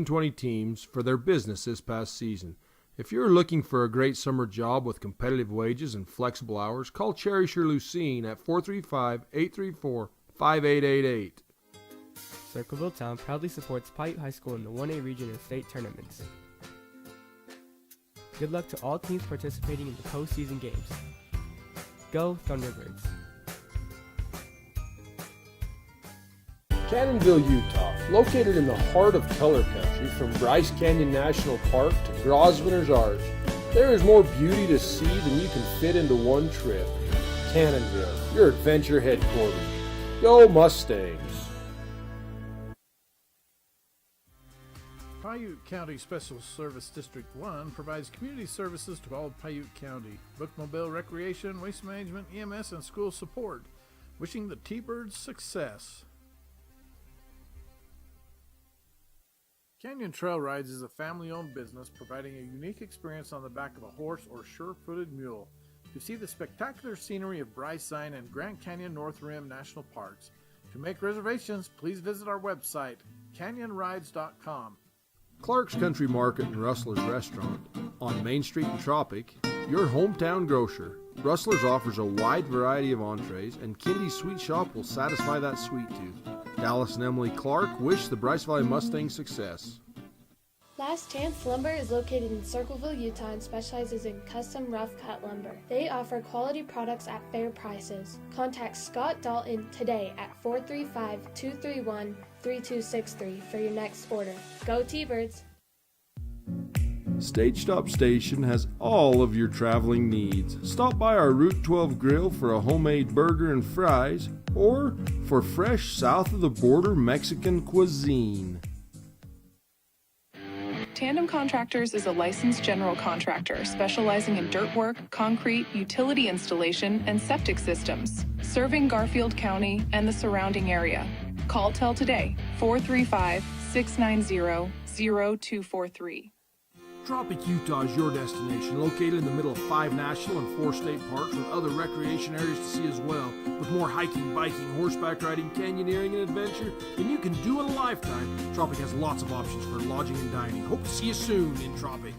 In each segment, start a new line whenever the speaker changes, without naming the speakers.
20 teams for their business this past season. If you're looking for a great summer job with competitive wages and flexible hours, call Cherisher Lucene at 435-834-5888.
Circleville Town proudly supports Paiute High School in the 1A region and state tournaments. Good luck to all teams participating in the postseason games. Go Thunderbirds!
Cannonville, Utah, located in the heart of color country from Bryce Canyon National Park to Grosvenor's Arch, there is more beauty to see than you can fit into one trip. Cannonville, your adventure headquarters. Go Mustangs!
Paiute County Special Service District 1 provides community services to all of Paiute County. Bookmobile recreation, waste management, EMS, and school support. Wishing the T-Birds success. Canyon Trail Rides is a family-owned business providing a unique experience on the back of a horse or sure-footed mule. To see the spectacular scenery of Bryce and Grand Canyon North Rim National Parks. To make reservations, please visit our website, canyonrides.com.
Clark's Country Market and Rustler's Restaurant on Main Street in Tropic, your hometown grocer. Rustler's offers a wide variety of entrees, and Kindy's Sweet Shop will satisfy that sweet tooth. Dallas and Emily Clark wish the Bryce Valley Mustangs success.
Last Chance Lumber is located in Circleville, Utah and specializes in custom rough cut lumber. They offer quality products at fair prices. Contact Scott Dalton today at 435-231-3263 for your next order. Go T-Birds!
Stage Stop Station has all of your traveling needs. Stop by our Route 12 grill for a homemade burger and fries, or for fresh south of the border Mexican cuisine.
Tandem Contractors is a licensed general contractor specializing in dirt work, concrete, utility installation, and septic systems, serving Garfield County and the surrounding area. Call today, 435-690-0243.
Tropic, Utah is your destination, located in the middle of 5 national and 4 state parks with other recreation areas to see as well. With more hiking, biking, horseback riding, canyoneering, and adventure than you can do in a lifetime, Tropic has lots of options for lodging and dining. Hope to see you soon in Tropic.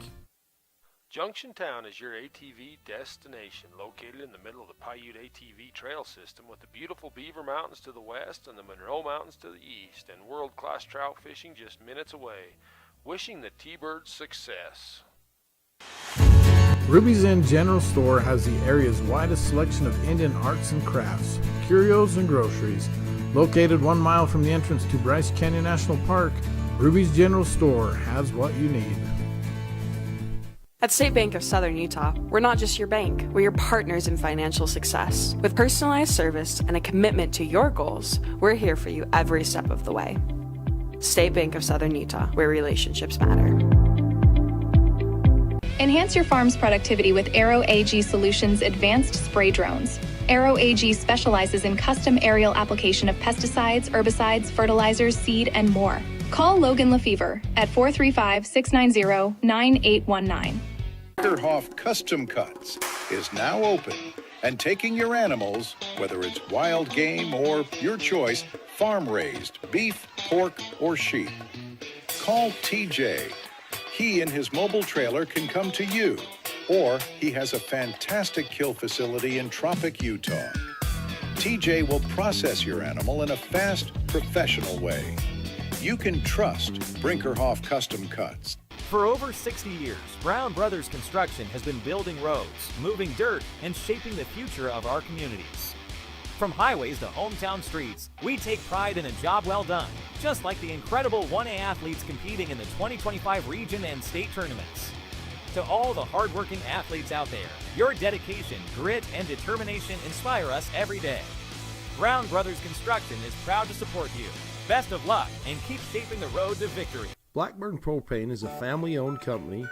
Junction is your ATV destination, located in the middle of the Paiute ATV trail system with the beautiful Beaver Mountains to the west and the Monroe Mountains to the east, and world-class trout fishing just minutes away. Wishing the T-Birds success.
Ruby's Inn General Store has the area's widest selection of Indian arts and crafts, curios, and groceries. Located 1 mile from the entrance to Bryce Canyon National Park, Ruby's General Store has what you need.
At State Bank of Southern Utah, we're not just your bank, we're your partners in financial success. With personalized service and a commitment to your goals, we're here for you every step of the way. State Bank of Southern Utah, where relationships matter.
Enhance your farm's productivity with Aero AG Solutions advanced spray drones. Aero AG specializes in custom aerial application of pesticides, herbicides, fertilizers, seed, and more. Call Logan Lefevre at 435-690-9819.
Brinkerhoff Custom Cuts is now open and taking your animals, whether it's wild game or your choice, farm-raised, beef, pork, or sheep. Call TJ. He and his mobile trailer can come to you, or he has a fantastic kill facility in Tropic, Utah. TJ will process your animal in a fast, professional way. You can trust Brinkerhoff Custom Cuts.
For over 60 years, Brown Brothers Construction has been building roads, moving dirt, and shaping the future of our communities. From highways to hometown streets, we take pride in a job well done, just like the incredible 1A athletes competing in the 2025 region and state tournaments. To all the hardworking athletes out there, your dedication, grit, and determination inspire us every day. Brown Brothers Construction is proud to support you. Best of luck, and keep shaping the road to victory.
Blackburn Propane is a family-owned company.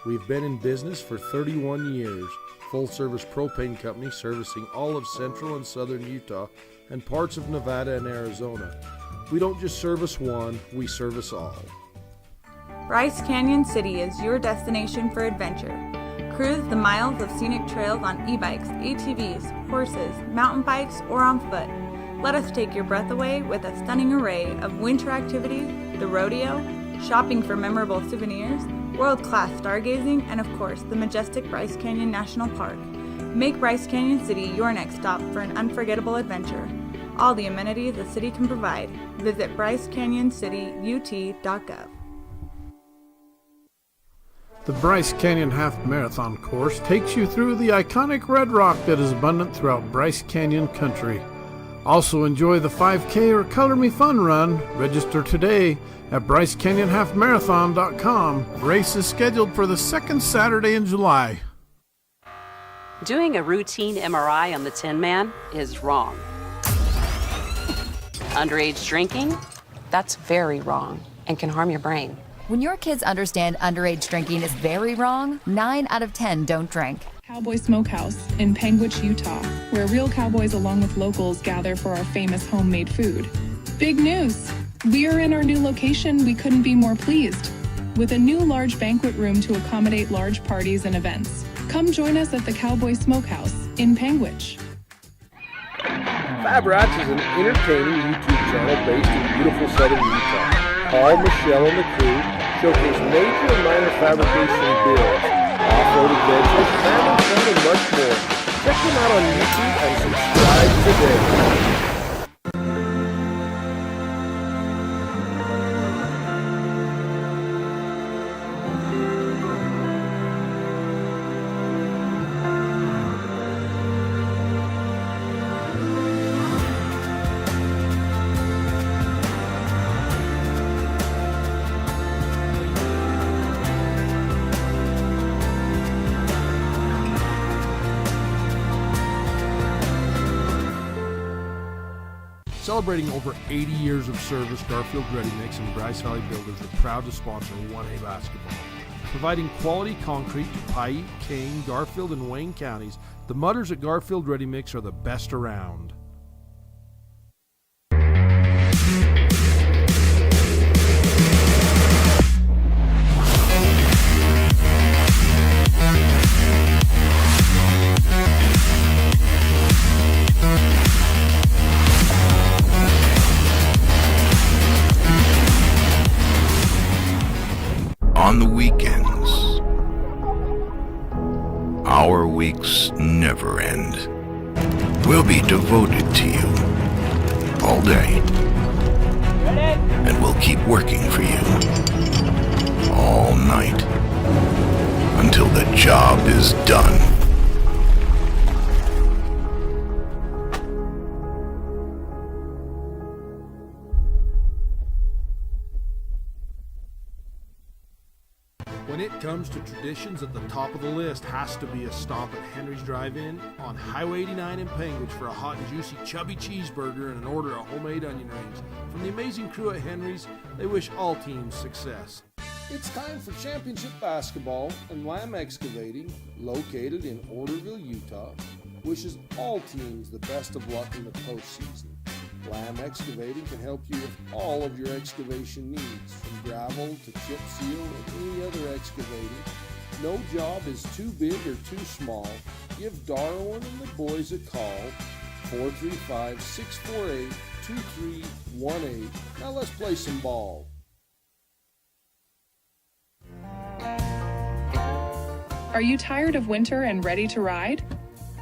We've been in business for 31 years. Full-service propane company servicing all of central and southern Utah and parts of Nevada and Arizona. We don't just service one, we service all.
Bryce Canyon City is your destination for adventure. Cruise the miles of scenic trails on e-bikes, ATVs, horses, mountain bikes, or on foot. Let us take your breath away with a stunning array of winter activities, the rodeo, shopping for memorable souvenirs, world-class stargazing, and of course, the majestic Bryce Canyon National Park. Make Bryce Canyon City your next stop for an unforgettable adventure. All the amenities the city can provide. Visit brycecanyoncityut.gov.
The Bryce Canyon Half Marathon course takes you through the iconic red rock that is abundant throughout Bryce Canyon country. Also enjoy the 5K or Color Me Fun run. Register today at brycecanyonhalfmarathon.com. Race is scheduled for the second Saturday in July.
Doing a routine MRI on the Tin Man is wrong. Underage drinking? That's very wrong and can harm your brain.
When your kids understand underage drinking is very wrong, 9 out of 10 don't drink.
Cowboy Smokehouse in Panguitch, Utah, where real cowboys along with locals gather for our famous homemade food. Big news! We are in our new location. We couldn't be more pleased. With a new large banquet room to accommodate large parties and events. Come join us at the Cowboy Smokehouse in Panguitch.
Fab Rats is an entertaining YouTube channel based in beautiful southern Utah. Paul, Michelle, and the crew showcase major and minor fabrication builds, off-road adventures, family fun, and much more. Check them out on YouTube and subscribe today. Celebrating over 80 years of service, Garfield Ready Mix and Bryce Valley Builders are proud to sponsor 1A basketball. Providing quality concrete to Paiute, Kane, Garfield, and Wayne counties, the mudders at Garfield Ready Mix are the best around.
On the weekends, our weeks never end. We'll be devoted to you all day. And we'll keep working for you all night until the job is done.
When it comes to traditions, at the top of the list has to be a stop at Henry's Drive-In on Highway 89 in Panguitch for a hot and juicy chubby cheeseburger and an order of homemade onion rings. From the amazing crew at Henry's, they wish all teams success. It's time for championship basketball, and Lamb Excavating, located in Orderville, Utah, wishes all teams the best of luck in the postseason. Lamb Excavating can help you with all of your excavation needs, from gravel to chip seal and any other excavating. No job is too big or too small. Give Darwin and the boys a call, 435-648-2318. Now let's play some ball.
Are you tired of winter and ready to ride?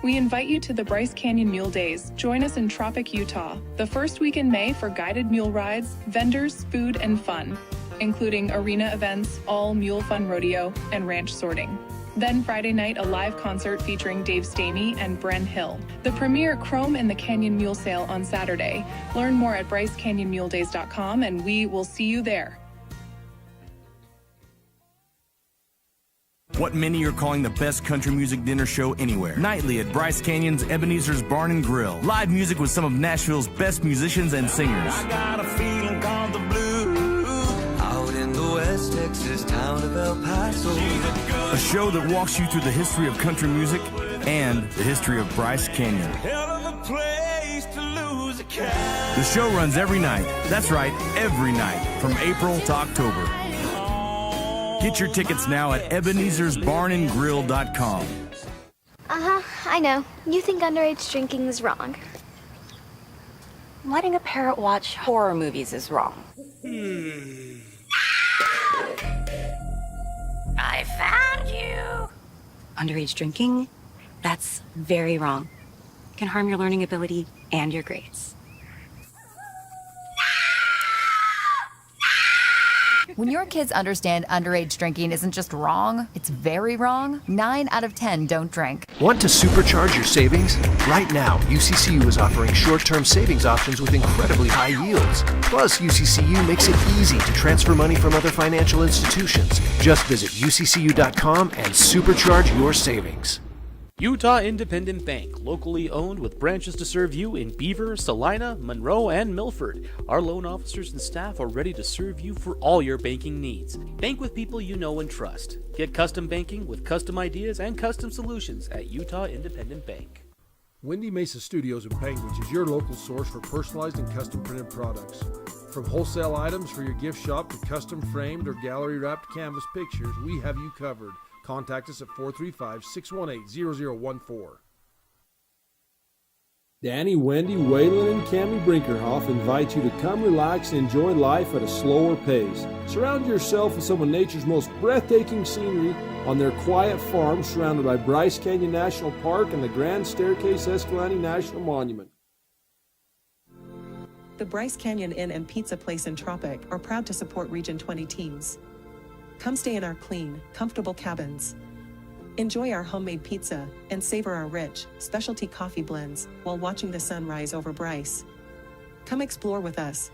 We invite you to the Bryce Canyon Mule Days. Join us in Tropic, Utah, the first week in May for guided mule rides, vendors, food, and fun, including arena events, all mule fun rodeo, and ranch sorting. Then Friday night, a live concert featuring Dave Stamey and Bren Hill. The premier Chrome and the Canyon Mule Sale on Saturday. Learn more at brycecanyonmuledays.com, and we will see you there.
What many are calling the best country music dinner show anywhere. Nightly at Bryce Canyon's Ebenezer's Barn and Grill. Live music with some of Nashville's best musicians and singers.
I got a feeling called the blues. Out in the West Texas town of El Paso.
A show that walks you through the history of country music and the history of Bryce Canyon.
Hell of a place to lose a cat.
The show runs every night. That's right, every night, from April to October. Get your tickets now at Ebenezer'sBarnandGrill.com.
I know. You think underage drinking is wrong.
Letting a parrot watch horror movies is wrong.
underage drinking, that's very wrong. It can harm your learning ability and your grades.
When your kids understand underage drinking isn't just wrong, it's very wrong, 9 out of 10 don't drink.
Want to supercharge your savings? Right now, UCCU is offering short-term savings options with incredibly high yields. Plus, UCCU makes it easy to transfer money from other financial institutions. Just visit uccu.com and supercharge your savings.
Utah Independent Bank, locally owned with branches to serve you in Beaver, Salina, Monroe, and Milford. Our loan officers and staff are ready to serve you for all your banking needs. Bank with people you know and trust. Get custom banking with custom ideas and custom solutions at Utah Independent Bank.
Windy Mesa Studios in Panguitch is your local source for personalized and custom printed products. From wholesale items for your gift shop to custom framed or gallery wrapped canvas pictures, we have you covered. Contact us at 435-618-0014. Danny, Wendy, Waylon, and Cammie Brinkerhoff invite you to come relax and enjoy life at a slower pace. Surround yourself with some of nature's most breathtaking scenery on their quiet farm surrounded by Bryce Canyon National Park and the Grand Staircase Escalante National Monument.
The Bryce Canyon Inn and Pizza Place in Tropic are proud to support Region 20 teams. Come stay in our clean, comfortable cabins. Enjoy our homemade pizza and savor our rich, specialty coffee blends while watching the sunrise over Bryce. Come explore with us.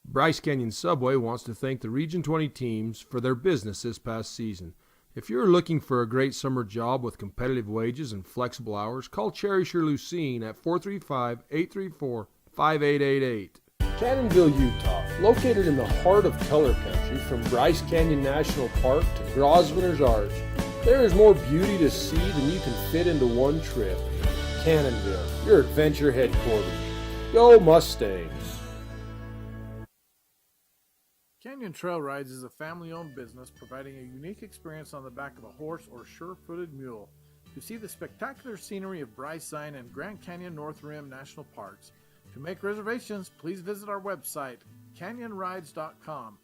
Bryce Canyon Subway wants to thank the Region 20 teams for their business this past season. If you're looking for a great summer job with competitive wages and flexible hours, call Cherish or Lucene at 435-834-5888. Cannonville, Utah, located in the heart of color country from Bryce Canyon National Park to Grosvenor's Arch, there is more beauty to see than you can fit into one trip. Cannonville, your adventure headquarters. Go Mustangs!
Canyon Trail Rides is a family-owned business providing a unique experience on the back of a horse or sure-footed mule. To see the spectacular scenery of Bryce Sign and Grand Canyon North Rim National Parks, to make reservations, please visit our website, canyonrides.com.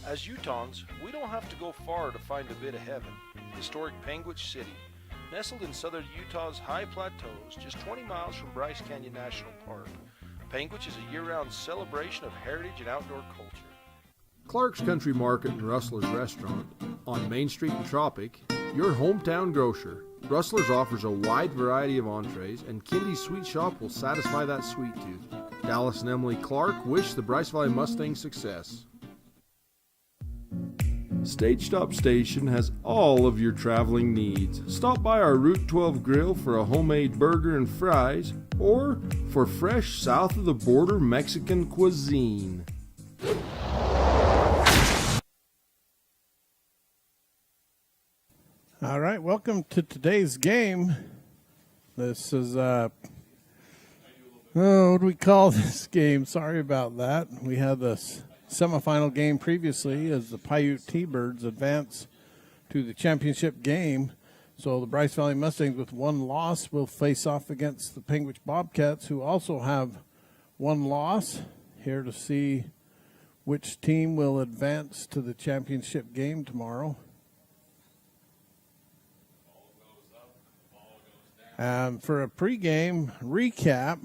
As Utahns, we don't have to go far to find a bit of heaven. Historic Panguitch City, nestled in southern Utah's high plateaus, just 20 miles from Bryce Canyon National Park. Panguitch is a year-round celebration of heritage and outdoor culture.
Clark's Country Market and Rustler's Restaurant on Main Street in Tropic, your hometown grocer. Rustler's offers a wide variety of entrees, and Kindy's Sweet Shop will satisfy that sweet tooth. Dallas and Emily Clark wish the Bryce Valley Mustangs success. Stage Stop Station has all of your traveling needs. Stop by our Route 12 grill for a homemade burger and fries, or for fresh south of the border Mexican cuisine.
All right, welcome to today's game. This is, what do we call this game? Sorry about that. We had this semifinal game previously as the Paiute T-Birds advance to the championship game. So the Bryce Valley Mustangs with one loss will face off against the Panguitch Bobcats, who also have one loss. Here to see which team will advance to the championship game tomorrow. For a pregame recap,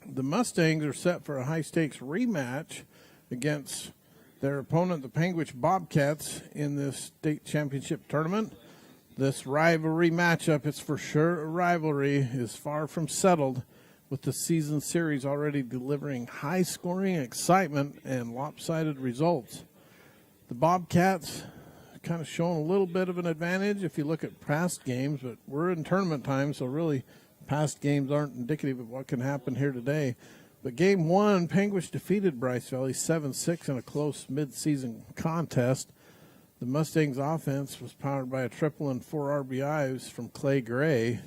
the Mustangs are set for a high-stakes rematch against their opponent, the Panguitch Bobcats, in this state championship tournament. This rivalry matchup, it's for sure a rivalry, is far from settled, with the season series already delivering high-scoring excitement and lopsided results. The Bobcats kind of showing a little bit of an advantage if you look at past games, but we're in tournament time, so really past games aren't indicative of what can happen here today. But game one, Panguitch defeated Bryce Valley 7-6 in a close mid-season contest. The Mustangs offense was powered by a triple and 4 RBIs from Clay Gray.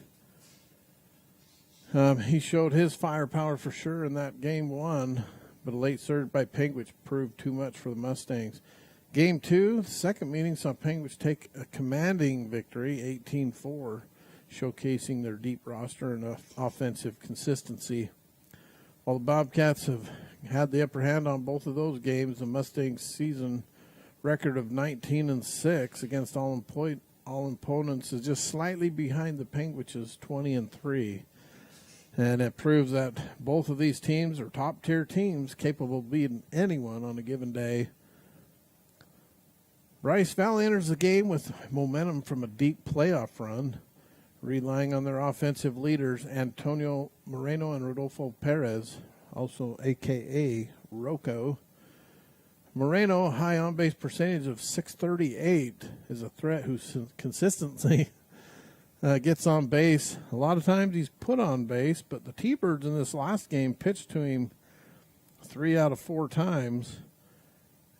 He showed his firepower for sure in that game one, but a late surge by Panguitch proved too much for the Mustangs. Game two, the second meeting, saw Panguitch take a commanding victory, 18-4, showcasing their deep roster and offensive consistency. While the Bobcats have had the upper hand on both of those games, the Mustangs' season record of 19-6 against all all opponents is just slightly behind the Panguitch's 20-3. And it proves that both of these teams are top-tier teams capable of beating anyone on a given day. Bryce Valley enters the game with momentum from a deep playoff run, relying on their offensive leaders, Antonio Moreno and Rodolfo Perez, also a.k.a. Rocco. Moreno, high on-base percentage of .638, is a threat who consistently gets on base. A lot of times he's put on base, but the T-Birds in this last game pitched to him 3 out of 4 times,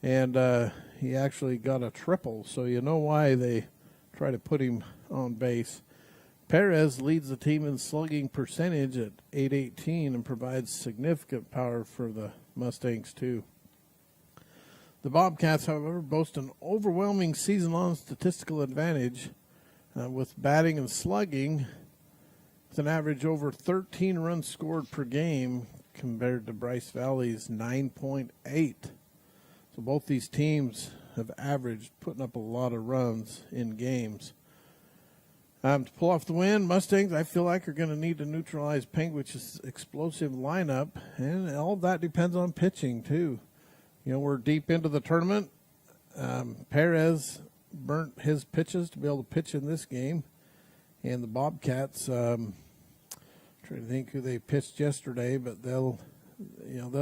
and he actually got a triple, so you know why they try to put him on base. Perez leads the team in slugging percentage at .818 and provides significant power for the Mustangs too. The Bobcats, however, boast an overwhelming season-long statistical advantage with batting and slugging, with an average over 13 runs scored per game compared to Bryce Valley's 9.8. So both these teams have averaged putting up a lot of runs in games. To pull off the win, Mustangs, I feel like, are going to need to neutralize Panguitch's explosive lineup, and all of that depends on pitching, too. You know, we're deep into the tournament. Perez burnt his pitches to be able to pitch in this game, and the Bobcats, trying to think who they pitched yesterday, but they'll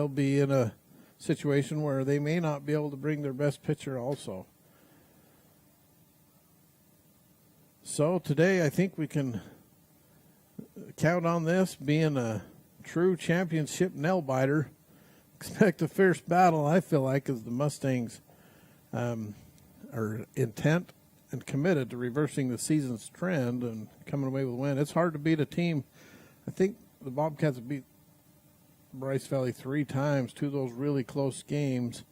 be in a situation where they may not be able to bring their best pitcher also. So today I think we can count on this being a true championship nail-biter. Expect a fierce battle, I feel like, as the Mustangs are intent and committed to reversing the season's trend and coming away with a win. It's hard to beat a team. I think the Bobcats have beat Bryce Valley 3 times, 2 of those really close games,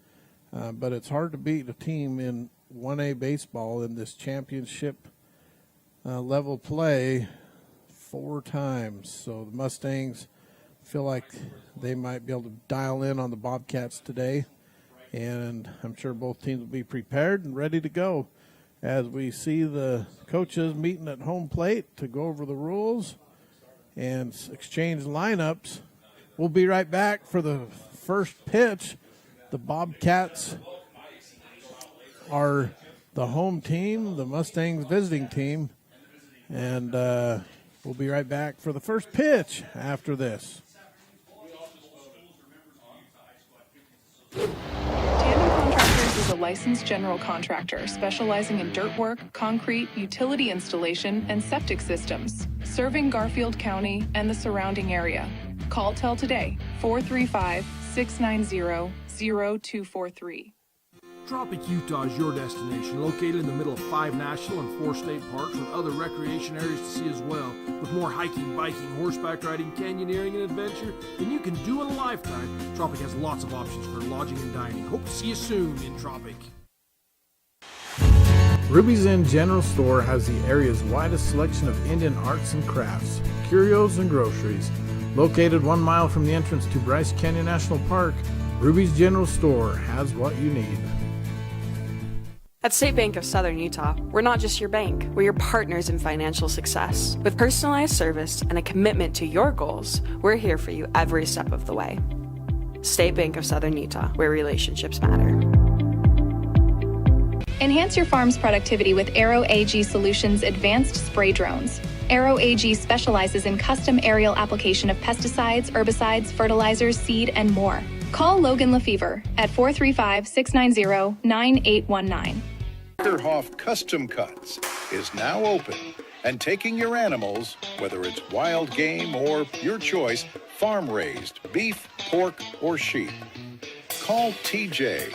but it's hard to beat a team in 1A baseball in this championship level play 4 times. So the Mustangs feel like they might be able to dial in on the Bobcats today, and I'm sure both teams will be prepared and ready to go as we see the coaches meeting at home plate to go over the rules and exchange lineups. We'll be right back for the first pitch. The Bobcats are the home team, the Mustangs visiting team, and we'll be right back for the first pitch after this.
Tandem Contractors is a licensed general contractor specializing in dirt work, concrete, utility installation, and septic systems, serving Garfield County and the surrounding area. Call Tell today, 435-690-0243.
Tropic, Utah is your destination, located in the middle of 5 national and 4 state parks with other recreation areas to see as well. With more hiking, biking, horseback riding, canyoneering, and adventure than you can do in a lifetime, Tropic has lots of options for lodging and dining. Hope to see you soon in Tropic.
Ruby's Inn General Store has the area's widest selection of Indian arts and crafts, curios, and groceries. Located 1 mile from the entrance to Bryce Canyon National Park, Ruby's General Store has what you need.
At State Bank of Southern Utah, we're not just your bank, we're your partners in financial success. With personalized service and a commitment to your goals, we're here for you every step of the way. State Bank of Southern Utah, where relationships matter.
Enhance your farm's productivity with Aero AG Solutions advanced spray drones. Aero AG specializes in custom aerial application of pesticides, herbicides, fertilizers, seed, and more. Call Logan Lefevre at 435-690-9819.
Brinkerhoff Custom Cuts is now open and taking your animals, whether it's wild game or your choice, farm-raised beef, pork, or sheep. Call TJ.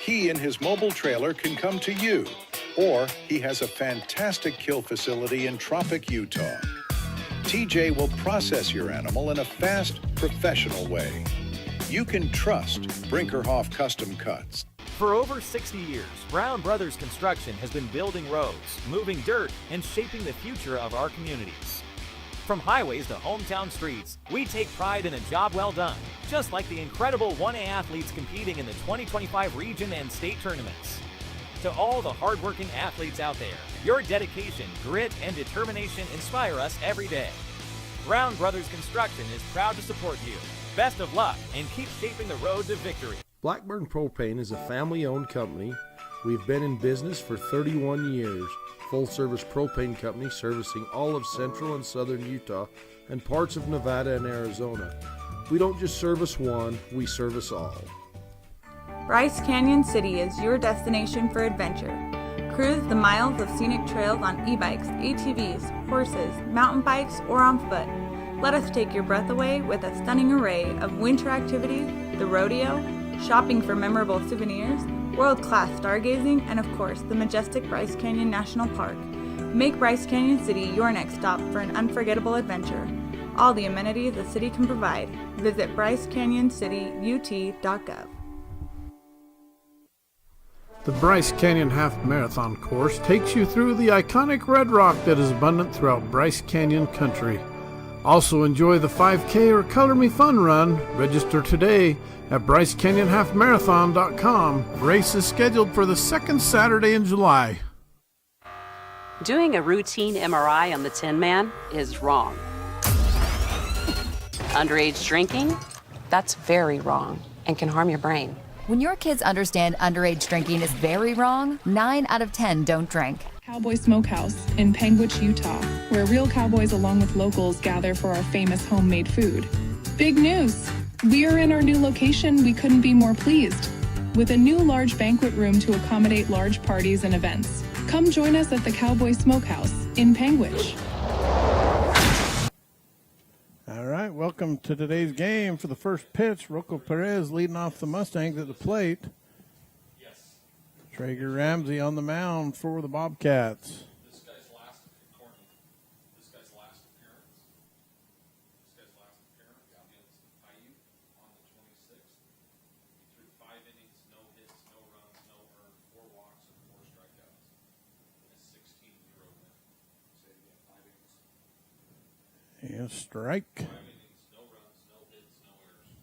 He and his mobile trailer can come to you, or he has a fantastic kill facility in Tropic, Utah. TJ will process your animal in a fast, professional way. You can trust Brinkerhoff Custom Cuts.
For over 60 years, Brown Brothers Construction has been building roads, moving dirt, and shaping the future of our communities. From highways to hometown streets, we take pride in a job well done, just like the incredible 1A athletes competing in the 2025 region and state tournaments. To all the hardworking athletes out there, your dedication, grit, and determination inspire us every day. Brown Brothers Construction is proud to support you. Best of luck and keep shaping the road to victory.
Blackburn Propane is a family-owned company. We've been in business for 31 years. Full-service propane company servicing all of central and southern Utah and parts of Nevada and Arizona. We don't just service one, we service all.
Bryce Canyon City is your destination for adventure. Cruise the miles of scenic trails on e-bikes, ATVs, horses, mountain bikes, or on foot. Let us take your breath away with a stunning array of winter activities, the rodeo, shopping for memorable souvenirs, world-class stargazing, and of course, the majestic Bryce Canyon National Park. Make Bryce Canyon City your next stop for an unforgettable adventure. All the amenities the city can provide. Visit brycecanyoncityut.gov.
The Bryce Canyon Half Marathon course takes you through the iconic red rock that is abundant throughout Bryce Canyon country. Also enjoy the 5K or Color Me Fun run. Register today at brycecanyonhalfmarathon.com. Race is scheduled for the second Saturday in July.
Doing a routine MRI on the Tin Man is wrong. Underage drinking? That's very wrong and can harm your brain.
When your kids understand underage drinking is very wrong, 9 out of 10 don't drink.
Cowboy Smokehouse in Panguitch, Utah, where real cowboys along with locals gather for our famous homemade food. Big news! We are in our new location. We couldn't be more pleased. With a new large banquet room to accommodate large parties and events. Come join us at the Cowboy Smokehouse in Panguitch.
All right, welcome to today's game. For the first pitch, Rocco Perez leading off the Mustangs at the plate. Traeger Ramsey on the mound for the Bobcats.
This guy's last appearance. Got against IU on the 26th. He threw 5 innings, no hits, no runs, no earned, 4 walks, and 4 strikeouts. In a 16-0 win. Say it again, 5 innings.
And strike.
5 innings, no runs, no hits, no errors.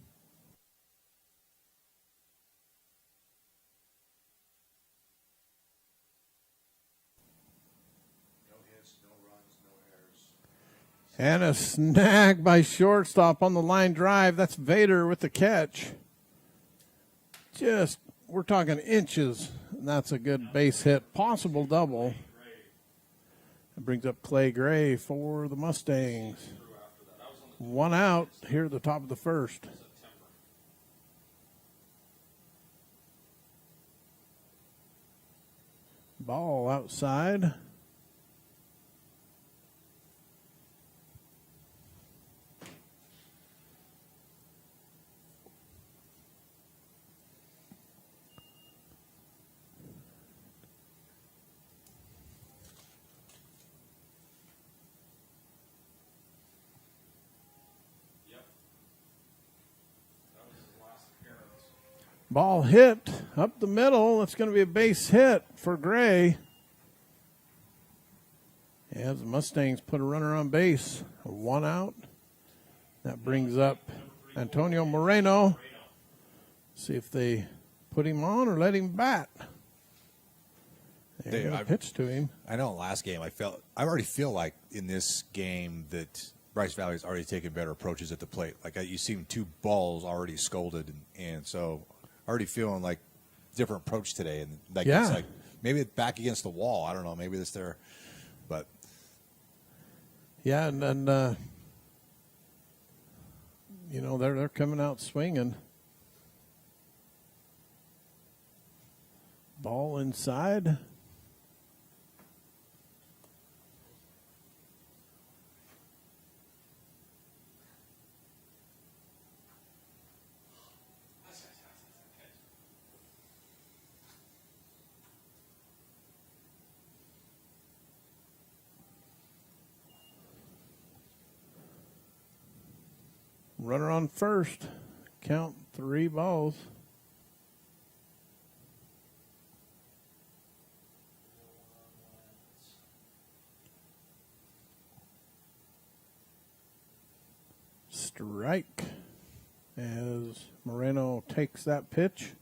And a snag by shortstop on the line drive. That's Vader with the catch. We're talking inches. And that's a good base hit. Possible double. That brings up Clay Gray for the Mustangs. 1 out here at the top of the first. Ball outside. Ball hit up the middle. It's going to be a base hit for Gray. As the Mustangs put a runner on base, 1 out. That brings up Antonio Moreno. See if they put him on or let him bat. They're going to pitch to him.
I know last game I already feel like in this game that Bryce Valley's already taken better approaches at the plate. Like you see 2 balls already scolded, and so already feeling like different approach today. And like it's like maybe it's back against the wall. I don't know. Maybe it's there, but
yeah, and you know they're coming out swinging. Ball inside. Runner on first. Count 3 balls. Strike as Moreno takes that pitch.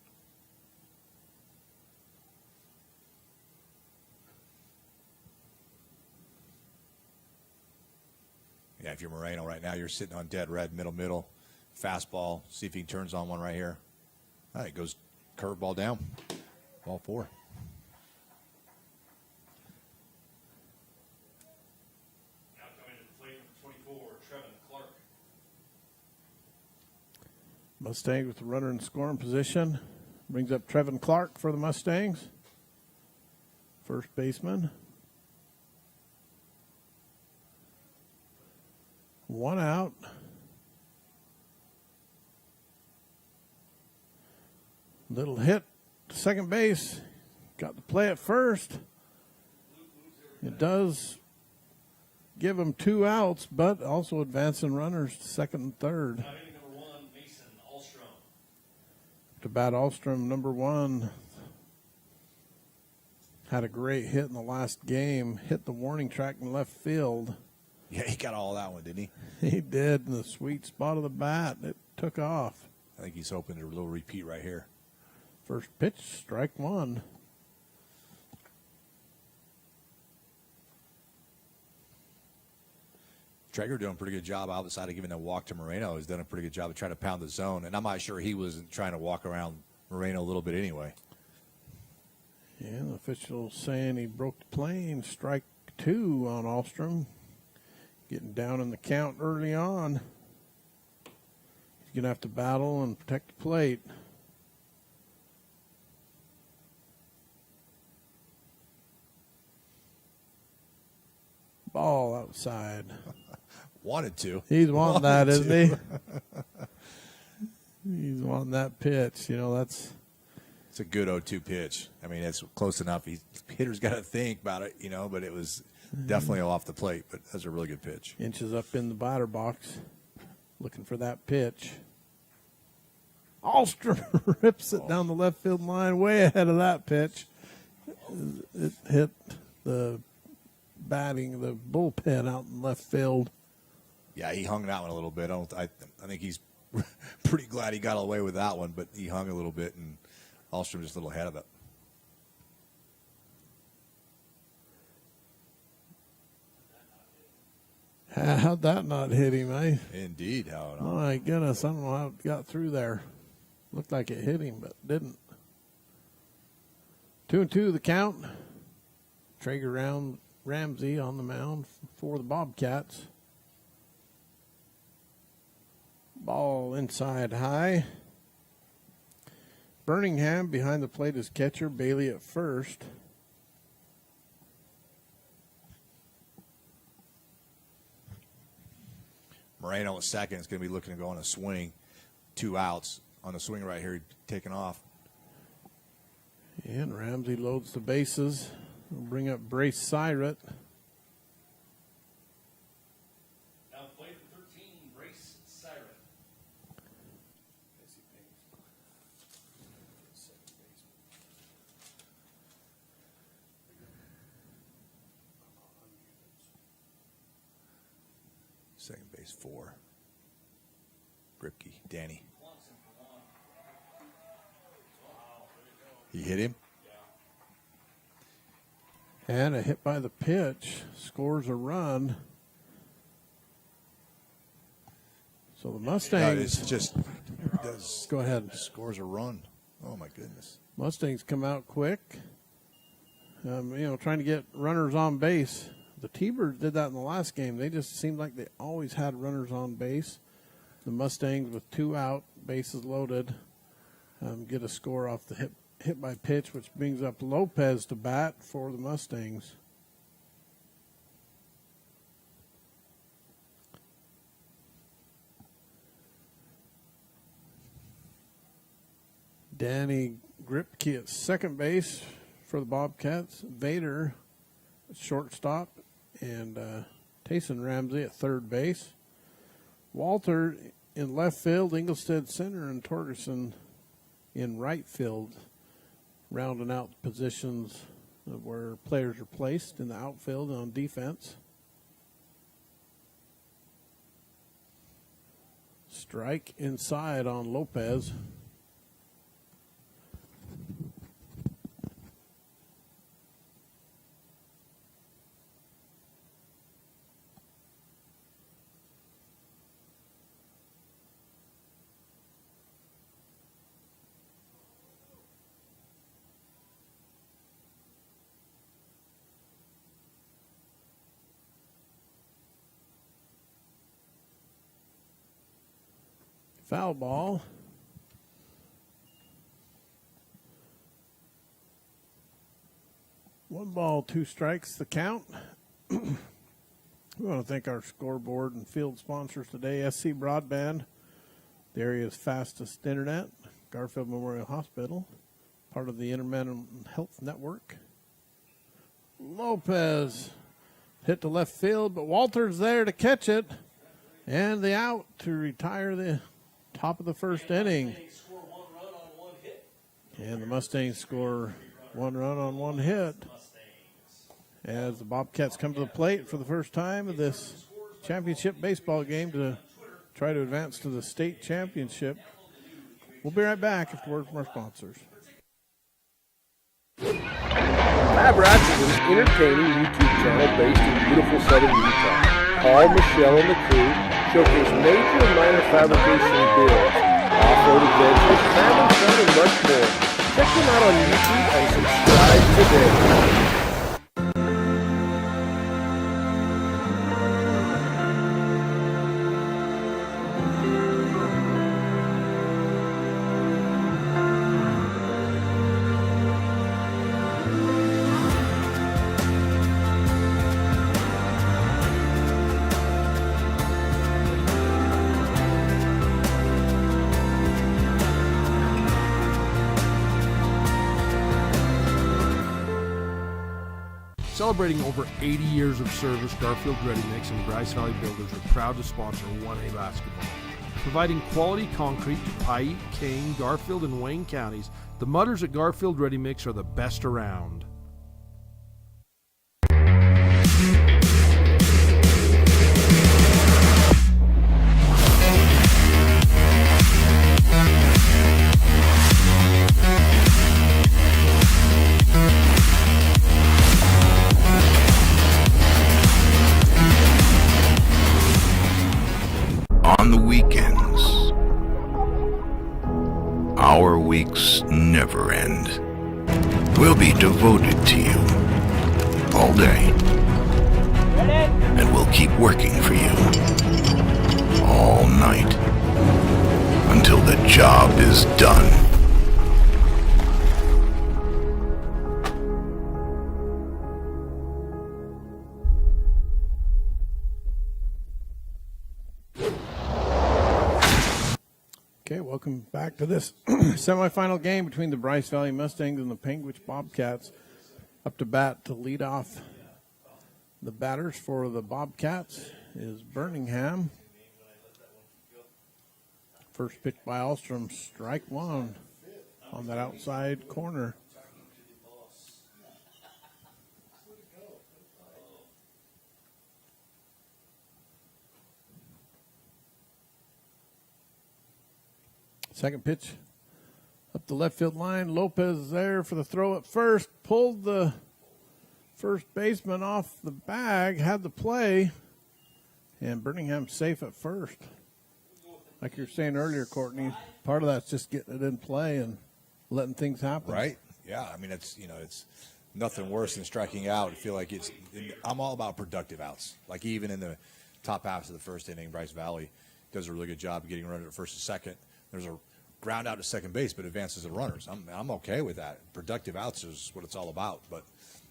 if you're Moreno right now. You're sitting on dead red, middle, fastball. See if he turns on one right here. All right, goes curveball down. Ball 4.
Now coming to the plate, number 24, Trevin Clark.
Mustangs with the runner in scoring position. Brings up Trevin Clark for the Mustangs. First baseman. 1 out. Little hit to second base. Got to play at first. It does give him 2 outs, but also advancing runners to second and third.
Number 1, Mason Alstrom.
To bat Alstrom, number 1. Had a great hit in the last game. Hit the warning track in left field.
Yeah, he got all that one, didn't he?
He did in the sweet spot of the bat. It took off.
I think he's hoping to a little repeat right here.
First pitch, strike 1.
Traeger doing a pretty good job outside of giving a walk to Moreno. He's done a pretty good job of trying to pound the zone. And I'm not sure he wasn't trying to walk around Moreno a little bit anyway.
Yeah, the official saying he broke the plane. Strike 2 on Alstrom. Getting down in the count early on. He's going to have to battle and protect the plate. Ball outside.
Wanted to.
He's wanting that, isn't he? He's wanting that pitch. You know, that's...
It's a good 0-2 pitch. I mean, it's close enough. Hitter's got to think about it, you know, but it was definitely off the plate. But that's a really good pitch.
Inches up in the batter box, looking for that pitch. Alstrom rips it down the left field line, way ahead of that pitch. It hit the bullpen out in left field.
Yeah, he hung that one a little bit. I think he's pretty glad he got away with that one, but he hung a little bit, and Alstrom just a little ahead of it.
How'd that not hit him, eh?
Indeed, how
Oh, my goodness. I don't know how it got through there. Looked like it hit him, but didn't. 2-2 the count. Traeger Ramsey on the mound for the Bobcats. Ball inside high. Birmingham behind the plate is catcher. Bailey at first.
Moreno at second is going to be looking to go on a swing. 2 outs on the swing right here, taking off.
And Ramsey loads the bases. We'll bring up Bryce Syrett.
Now play for 13, Bryce Syrett.
Second base 4. Gripke, Danny. He hit him.
And a hit by the pitch. Scores a run. So the Mustangs.
It's just does
go ahead.
Scores a run. Oh my goodness.
Mustangs come out quick. Trying to get runners on base. The T-Birds did that in the last game. They just seemed like they always had runners on base. The Mustangs with 2 out, bases loaded, get a score off the hit by pitch, which brings up Lopez to bat for the Mustangs. Danny Gripke at second base for the Bobcats. Vader at shortstop, and Tayson Ramsey at third base. Walter in left field, Ingolstead center, and Torgerson in right field, rounding out positions of where players are placed in the outfield and on defense. Strike inside on Lopez. Foul ball. One ball, 2 strikes, the count. We want to thank our scoreboard and field sponsors today, SC Broadband, the area's fastest internet, Garfield Memorial Hospital, part of the Intermountain Health Network. Lopez hit to left field, but Walter's there to catch it, and the out to retire the top of the first inning. And the Mustangs score 1 run on 1 hit as the Bobcats come to the plate for the first time of this championship baseball game to try to advance to the state championship. We'll be right back after word from our sponsors.
Lab Rats is an entertaining YouTube channel based in beautiful southern Utah. Paul, Michelle, and the crew showcase major and minor fabrication builds, off-road adventures, family fun, and much more. Check them out on YouTube and subscribe today.
Celebrating over 80 years of service, Garfield Ready Mix and Bryce Valley Builders are proud to sponsor 1A basketball. Providing quality concrete to Paiute, Kane, Garfield, and Wayne counties, the mudders at Garfield Ready Mix are the best around.
On the weekends, our weeks never end. We'll be devoted to you all day. And we'll keep working for you all night until the job is done.
Okay, welcome back to this semifinal game between the Bryce Valley Mustangs and the Panguitch Bobcats. Up to bat to lead off the batters for the Bobcats is Birmingham. First pitch by Alstrom, strike 1 on that outside corner. Second pitch up the left field line. Lopez is there for the throw at first. Pulled the first baseman off the bag. Had the play. And Birmingham safe at first. Like you were saying earlier, Courtney, part of that's just getting it in play and letting things happen.
Right? Yeah. I mean, it's nothing worse than striking out. I feel like I'm all about productive outs. Like even in the top half of the first inning, Bryce Valley does a really good job of getting a runner at first and second. There's a ground out to second base, but advances the runners. I'm okay with that. Productive outs is what it's all about. But,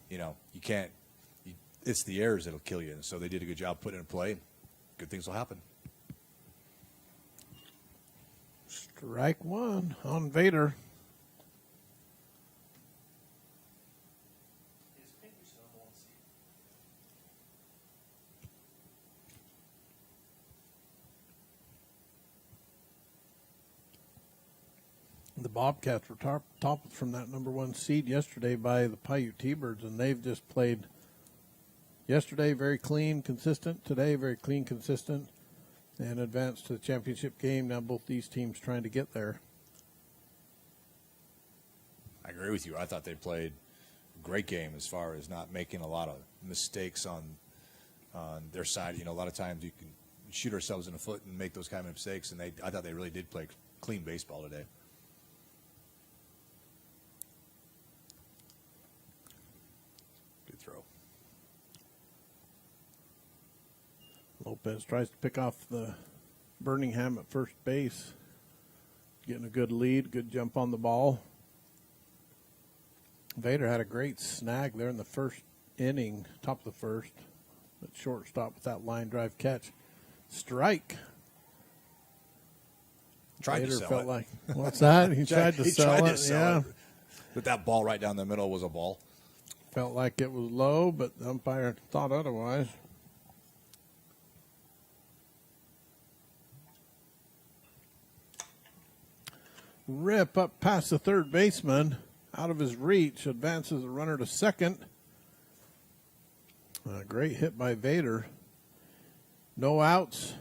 you can't – it's the errors that'll kill you. And so they did a good job putting it in play. Good things will happen.
Strike 1 on Vader. The Bobcats were toppled from that number 1 seed yesterday by the Paiute T-Birds, and they've just played yesterday very clean, consistent. Today, very clean, consistent, and advanced to the championship game. Now both these teams trying to get there.
I agree with you. I thought they played a great game as far as not making a lot of mistakes on their side. A lot of times you can shoot ourselves in the foot and make those kind of mistakes, and I thought they really did play clean baseball today. Throw.
Lopez tries to pick off the Birmingham at first base. getting a good lead, good jump on the ball. Vader had a great snag there in the first inning, top of the first, at shortstop with that line drive catch. Strike.
Tried
Vader
to sell
felt
it.
like, what's that? He tried to sell it. Yeah.
But that ball right down the middle was a ball.
Felt like it was low, but the umpire thought otherwise. Rip up past the third baseman, out of his reach, advances the runner to second. A great hit by Vader. No outs,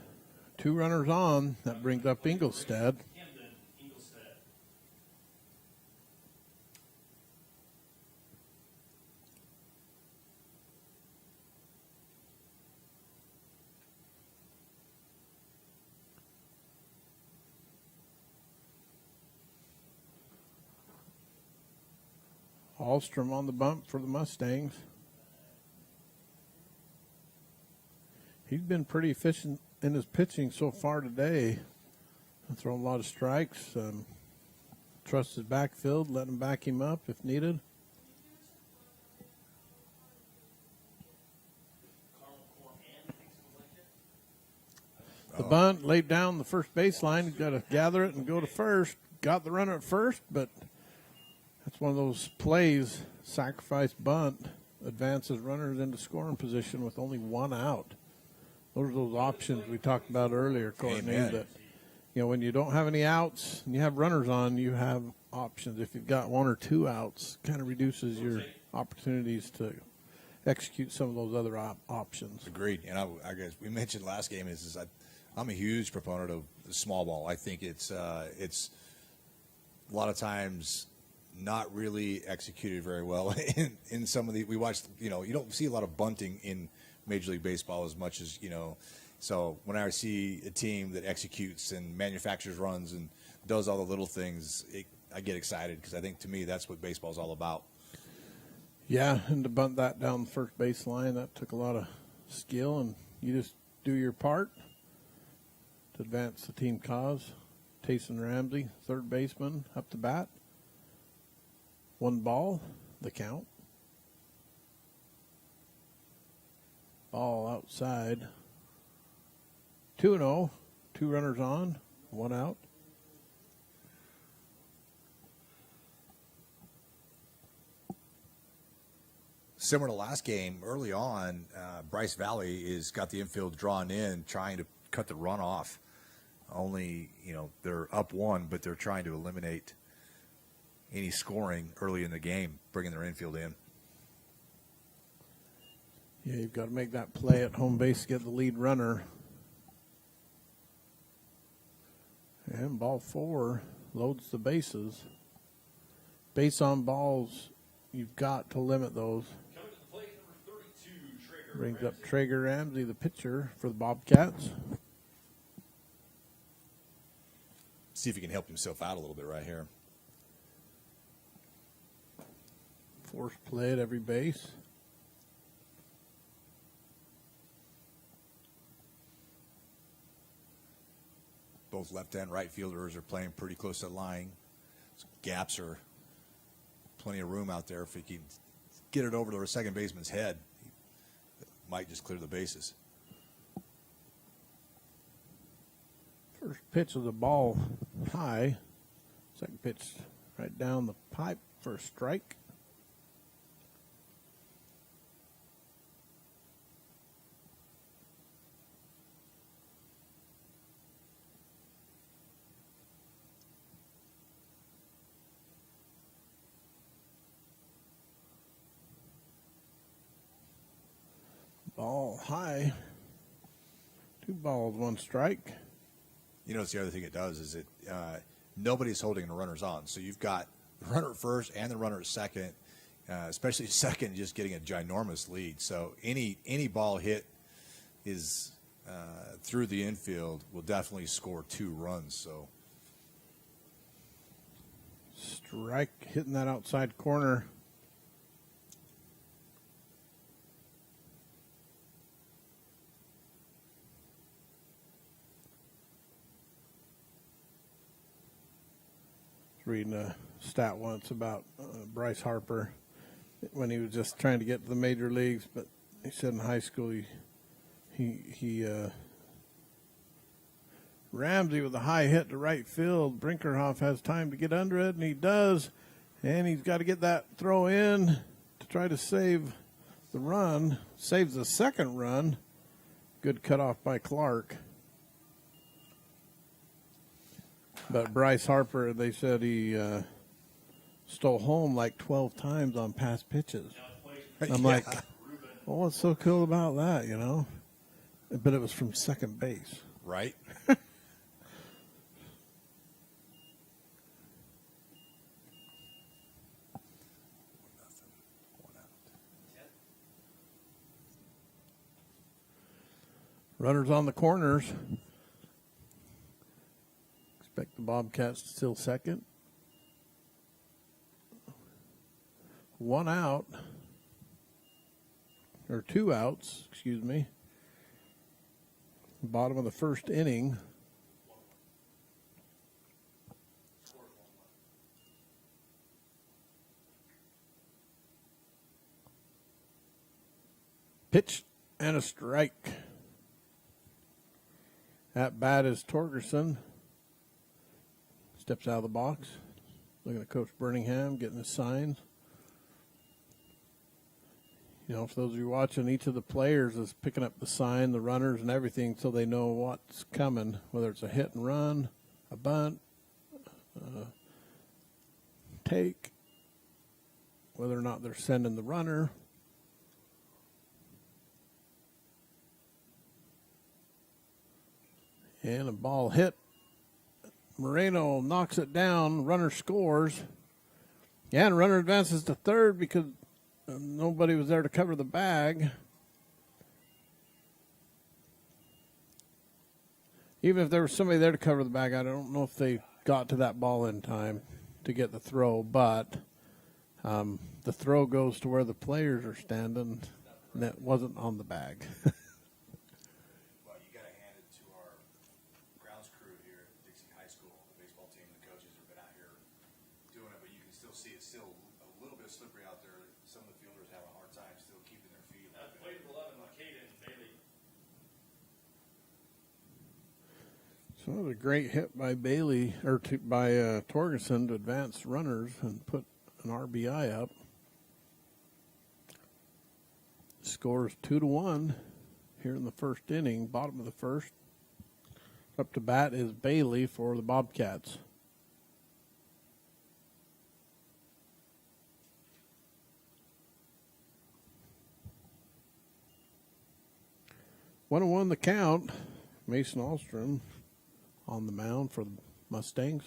2 runners on. That brings up Ingolstadt. Alstrom on the bump for the Mustangs. He's been pretty efficient in his pitching so far today. Thrown a lot of strikes. Trust his backfield, let him back him up if needed. The bunt laid down the first baseline. He's got to gather it and go to first. Got the runner at first, but that's one of those plays, sacrifice bunt, advances runners into scoring position with only 1 out. Those are those options we talked about earlier, Courtney.
Amen.
That, when you don't have any outs and you have runners on, you have options. If you've got 1 or 2 outs, kind of reduces your opportunities to execute some of those other options.
Agreed. And I guess we mentioned last game is I'm a huge proponent of the small ball. I think it's a lot of times not really executed very well in some of the, we watched, you don't see a lot of bunting in Major League Baseball as much as, so when I see a team that executes and manufactures runs and does all the little things, I get excited because I think to me that's what baseball is all about.
Yeah, and to bunt that down the first baseline, that took a lot of skill, and you just do your part to advance the team cause. Tayson Ramsey, third baseman, up to bat. 1 ball, the count. Ball outside. 2-0, 2 runners on, 1 out.
Similar to last game, early on, Bryce Valley has got the infield drawn in, trying to cut the run off. Only, they're up 1, but they're trying to eliminate any scoring early in the game, bringing their infield in.
Yeah, you've got to make that play at home base to get the lead runner. And ball 4 loads the bases. Base on balls, you've got to limit those.
Coming to the plate, number 32, Traeger.
Brings up Traeger Ramsey, the pitcher for the Bobcats.
See if he can help himself out a little bit right here.
Force play at every base.
Both left and right fielders are playing pretty close to the line. So gaps are plenty of room out there. If he can get it over to the second baseman's head, he might just clear the bases.
First pitch of the ball high. Second pitch right down the pipe for a strike. Ball high. 2 balls, 1 strike.
It's the other thing it does is nobody's holding the runners on. So you've got the runner at first and the runner at second, especially second, just getting a ginormous lead. So any ball hit is through the infield will definitely score 2 runs. So
Strike, hitting that outside corner. reading a stat once about Bryce Harper when he was just trying to get to the major leagues, but he said in high school he Ramsey with a high hit to right field. Brinkerhoff has time to get under it, and he does, and he's got to get that throw in to try to save the run. Saves the second run. Good cutoff by Clark. But Bryce Harper, they said he stole home like 12 times on pass pitches. I'm like, well, what's so cool about that, you know? But it was from second base.
Right.
Runners on the corners. Expect the Bobcats to still second. One out. Or 2 outs, excuse me. Bottom of the first inning. Pitch and a strike. At bat is Torgerson. Steps out of the box. Looking at Coach Birmingham getting his signs. You know, for those of you watching, each of the players is picking up the sign, the runners, and everything so they know what's coming, whether it's a hit and run, a bunt, take, whether or not they're sending the runner. And a ball hit. Moreno knocks it down. Runner scores. Yeah, and runner advances to third because nobody was there to cover the bag. Even if there was somebody there to cover the bag, I don't know if they got to that ball in time to get the throw, but the throw goes to where the players are standing, and that wasn't on the bag.
Well, you got to hand it to our grounds crew here at Dixie High School. The baseball team and the coaches have been out here doing it, but you can still see it's still a little bit slippery out there. Some of the fielders have a hard time still keeping their feet.
That's plate 11, Makeda and Bailey.
So it was a great hit by Bailey, or by Torgerson to advance runners and put an RBI up. Scores 2-1 here in the first inning, bottom of the first. Up to bat is Bailey for the Bobcats. One and one the count. Mason Alstrom on the mound for the Mustangs.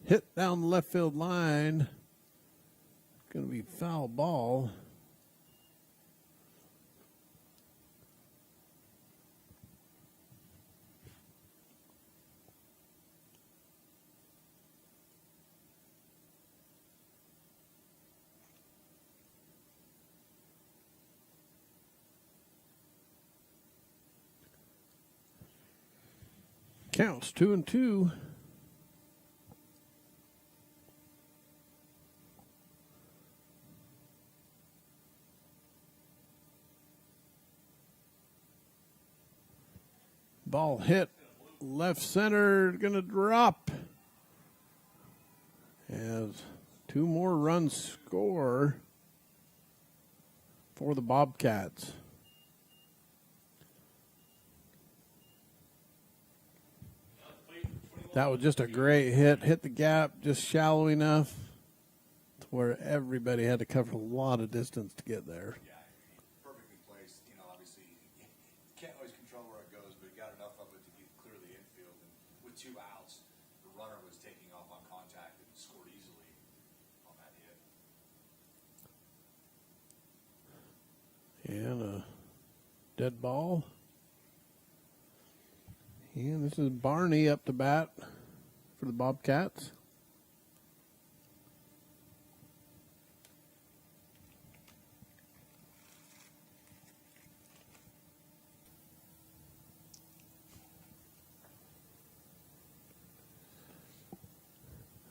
Hit down the left field line. Going to be foul ball. Counts 2-2. Ball hit left center, going to drop. As 2 more runs score for the Bobcats. That was just a great hit. Hit the gap just shallow enough to where everybody had to cover a lot of distance to get there.
Yeah, perfectly placed. You know, obviously, you can't always control where it goes, but he got enough of it to get clear the infield. And with 2 outs, the runner was taking off on contact and scored easily on that hit.
And a dead ball. And this is Barney up to bat for the Bobcats.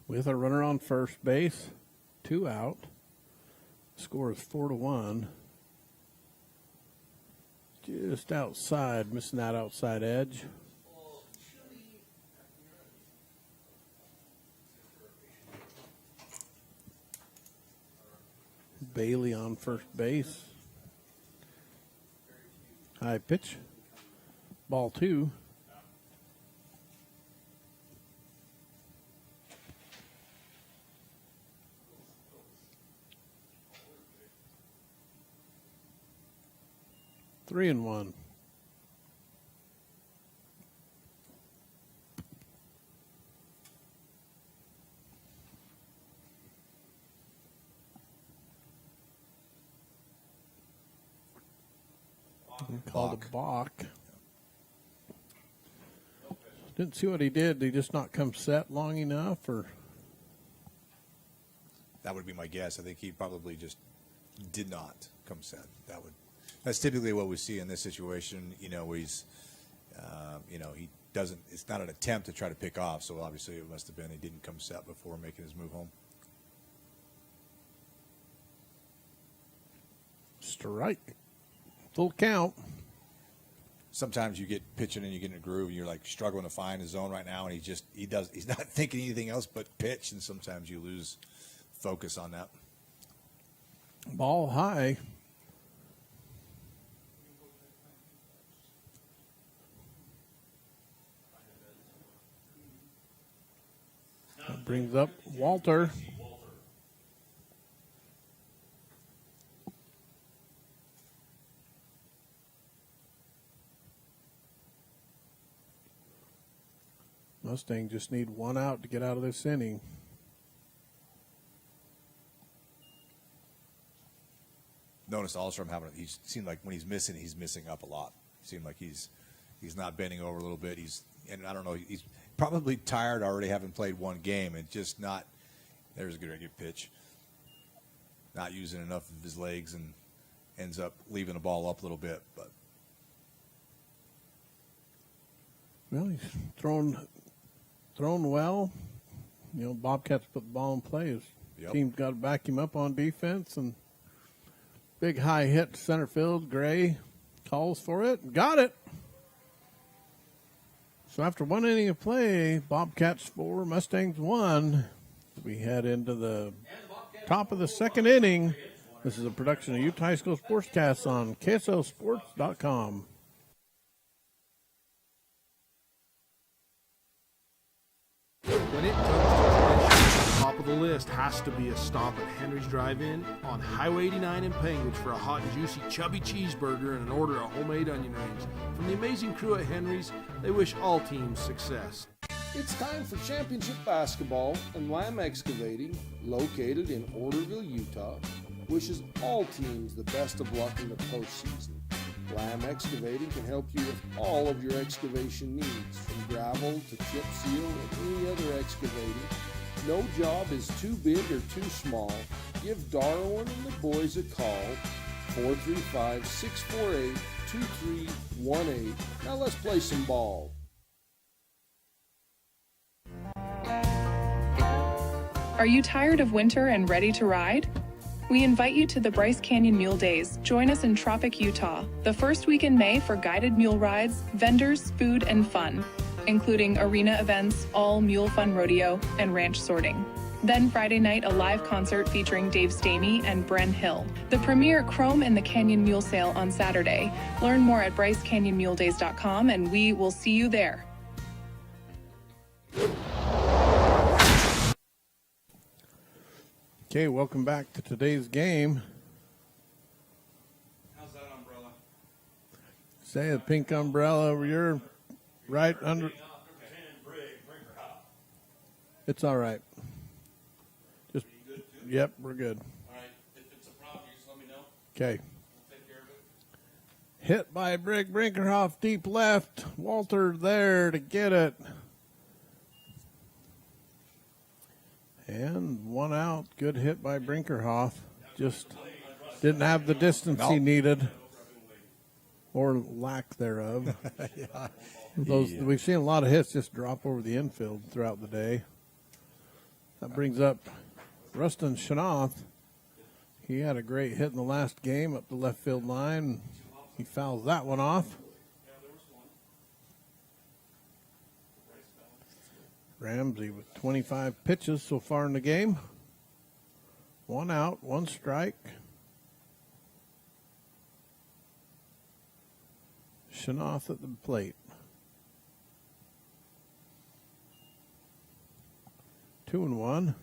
with a runner on first base, 2 out. Score is 4-1. Just outside, missing that outside edge. Bailey on first base. High pitch. Ball 2. Three and 1. Called a balk. Didn't see what he did. Did he just not come set long enough, or?
That would be my guess. I think he probably just did not come set. That's typically what we see in this situation. Where he's, he doesn't. It's not an attempt to try to pick off. So obviously it must have been he didn't come set before making his move home.
Strike. Full count.
Sometimes you get pitching and you get in a groove and you're like struggling to find his zone right now, and he's not thinking anything else but pitch, and sometimes you lose focus on that.
Ball high. That brings up Walter. Mustang just need 1 out to get out of this inning.
Notice also from having he seemed like when he's missing up a lot. It seemed like he's not bending over a little bit. And I don't know, he's probably tired already, having played 1 game, and just not. There's a good pitch. Not using enough of his legs and ends up leaving the ball up a little bit. But
well, he's thrown well. Bobcats put the ball in play. His team's got to back him up on defense, and big high hit to center field. Gray calls for it. Got it. So after 1 inning of play, Bobcats 4, Mustangs 1. We head into the top of the 2nd inning. This is a production of Utah High School Sportscast on KSLSports.com.
When it comes to fish, the top of the list has to be a stop at Henry's Drive-In on Highway 89 in Panguitch for a hot and juicy chubby cheeseburger and an order of homemade onion rings. From the amazing crew at Henry's, they wish all teams success.
It's time for championship basketball, and Lamb Excavating, located in Orderville, Utah, wishes all teams the best of luck in the postseason. Lamb Excavating can help you with all of your excavation needs, from gravel to chip seal and any other excavating. No job is too big or too small. Give Darwin and the boys a call, 435-648-2318. Now let's play some ball.
Are you tired of winter and ready to ride? We invite you to the Bryce Canyon Mule Days. Join us in Tropic, Utah, the first week in May for guided mule rides, vendors, food, and fun, including arena events, all mule fun rodeo, and ranch sorting. Then Friday night, a live concert featuring Dave Stamey and Bren Hill. The premier Chrome and the Canyon Mule Sale on Saturday. Learn more at BryceCanyonMuleDays.com, and we will see you there.
Okay, welcome back to today's game.
How's that umbrella?
Say a pink umbrella over your right under. It's all right. Just, yep, we're good.
All right, if it's a problem, you just let me know.
Okay.
We'll take care of it.
Hit by Brig Brinkerhoff, deep left. Walter there to get it. And 1 out. Good hit by Brinkerhoff. Just didn't have the distance he needed, or lack thereof. We've seen a lot of hits just drop over the infield throughout the day. That brings up Rustin Shanoff. He had a great hit in the last game up the left field line. He fouls that one off. Ramsey with 25 pitches so far in the game. 1 out, 1 strike. Shanoff at the plate. 2-1.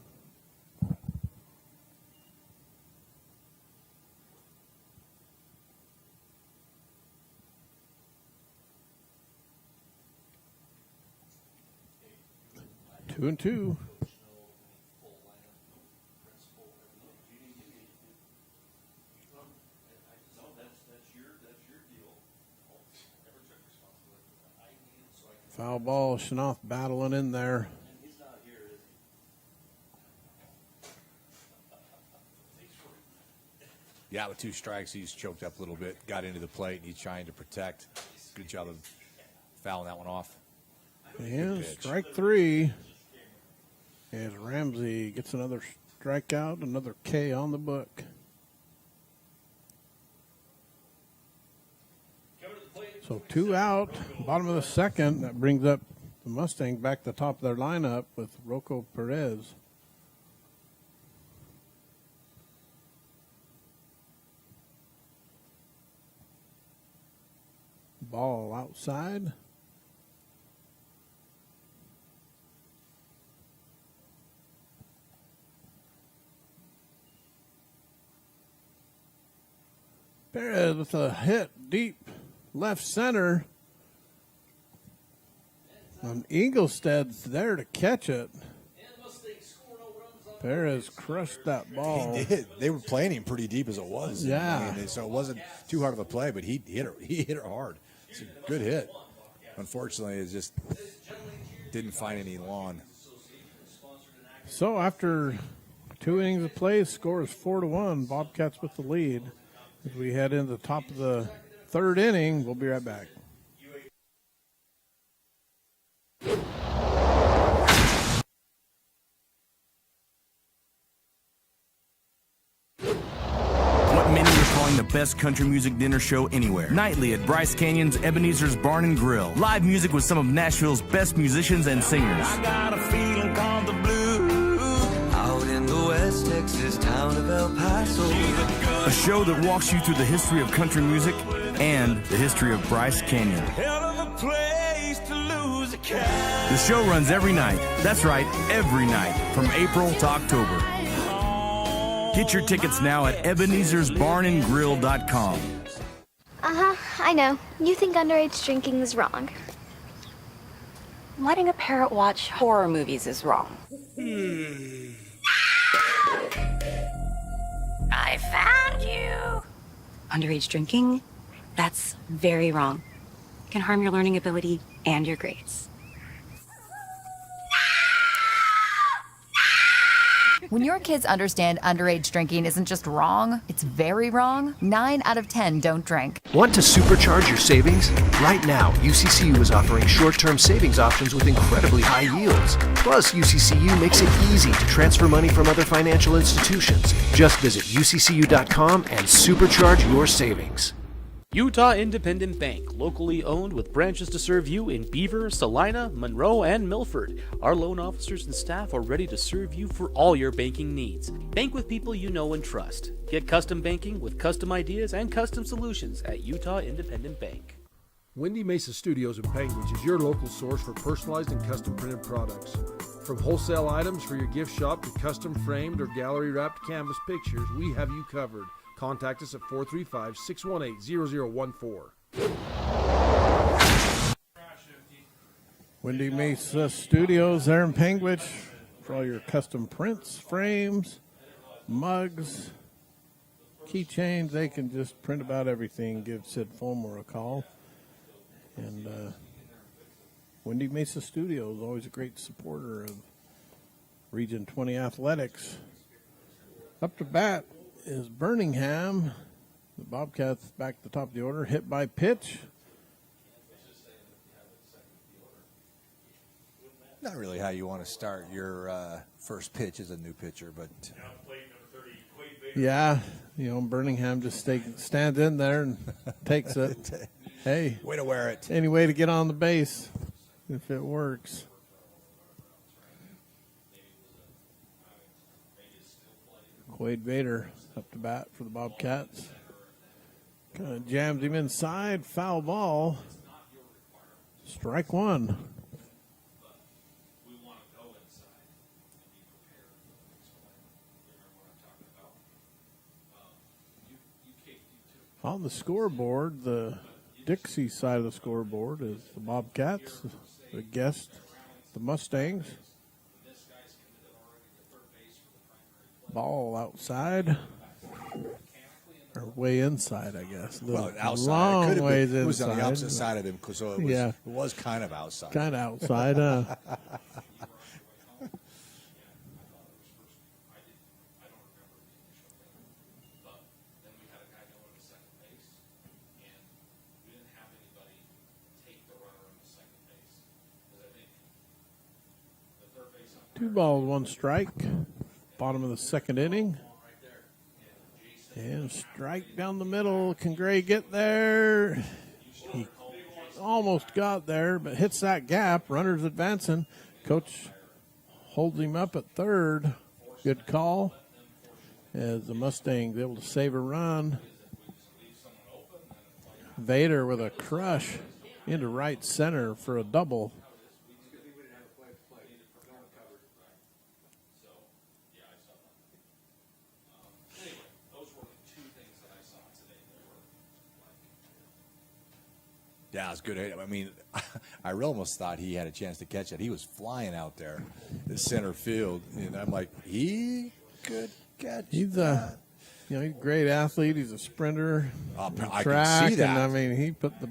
Two and two. Foul ball, Shanoff battling in there.
Yeah, with 2 strikes, he's choked up a little bit, got into the plate, and he's trying to protect. Good job of fouling that one off.
And strike 3. As Ramsey gets another strikeout, another K on the book. So 2 out, bottom of the second. That brings up the Mustangs back to the top of their lineup with Rocco Perez. Ball outside. Perez with a hit deep left center. And Engelstad's there to catch it. Perez crushed that ball.
He did. They were playing him pretty deep as it was.
Yeah.
I mean, so it wasn't too hard of a play, but he hit it hard. It's a good hit. Unfortunately, it just didn't find any lawn.
So after 2 innings of play, score is 4-1. Bobcats with the lead. As we head into the top of the 3rd inning, we'll be right back.
What many are calling the best country music dinner show anywhere. Nightly at Bryce Canyon's Ebenezer's Barn and Grill. Live music with some of Nashville's best musicians and singers.
I got a feeling called the blues out in the West Texas town of El Paso.
A show that walks you through the history of country music and the history of Bryce Canyon.
Hell of a place to lose a cat.
The show runs every night. That's right, every night from April to October. Get your tickets now at Ebenezer'sBarnandGrill.com.
I know. You think underage drinking is wrong.
Letting a parrot watch horror movies is wrong. I found you! Underage drinking? That's very wrong. It can harm your learning ability and your grades.
When your kids understand underage drinking isn't just wrong, it's very wrong, 9 out of 10 don't drink.
Want to supercharge your savings? Right now, UCCU is offering short-term savings options with incredibly high yields. Plus, UCCU makes it easy to transfer money from other financial institutions. Just visit UCCU.com and supercharge your savings.
Utah Independent Bank, locally owned with branches to serve you in Beaver, Salina, Monroe, and Milford. Our loan officers and staff are ready to serve you for all your banking needs. Bank with people you know and trust. Get custom banking with custom ideas and custom solutions at Utah Independent Bank.
Windy Mesa Studios in Panguitch is your local source for personalized and custom printed products. From wholesale items for your gift shop to custom framed or gallery wrapped canvas pictures, we have you covered. Contact us at 435-618-0014.
Windy Mesa Studios there in Panguitch for all your custom prints, frames, mugs, keychains. They can just print about everything. Give Sid Fulmer a call. And Windy Mesa Studios, always a great supporter of Region 20 athletics. Up to bat is Birmingham. The Bobcats back to the top of the order. Hit by pitch.
Not really how you want to start your first pitch as a new pitcher, but
Yeah, Birmingham just stands in there and takes it. Hey,
way to wear it.
Any way to get on the base if it works. Quade Vader up to bat for the Bobcats. Kind of jams him inside. Foul ball. Strike one. On the scoreboard, the Dixie side of the scoreboard is the Bobcats, the guest, the Mustangs. Ball outside, or way inside, I guess.
Well, outside.
Long
It could have
ways
been. It was
inside.
on the opposite side of him, so it was kind of outside.
Kind of outside, huh? Two balls, one strike. Bottom of the second inning. And strike down the middle. Can Gray get there? He almost got there, but hits that gap. Runners advancing. Coach holds him up at third. Good call. As the Mustangs able to save a run. Vader with a crush into right center for a double.
Yeah, it's good. I mean, I almost thought he had a chance to catch it. He was flying out there in center field, and I'm like, he could catch
He's
that.
he's a great athlete. He's a sprinter.
I
track,
can see that.
And I mean, he put the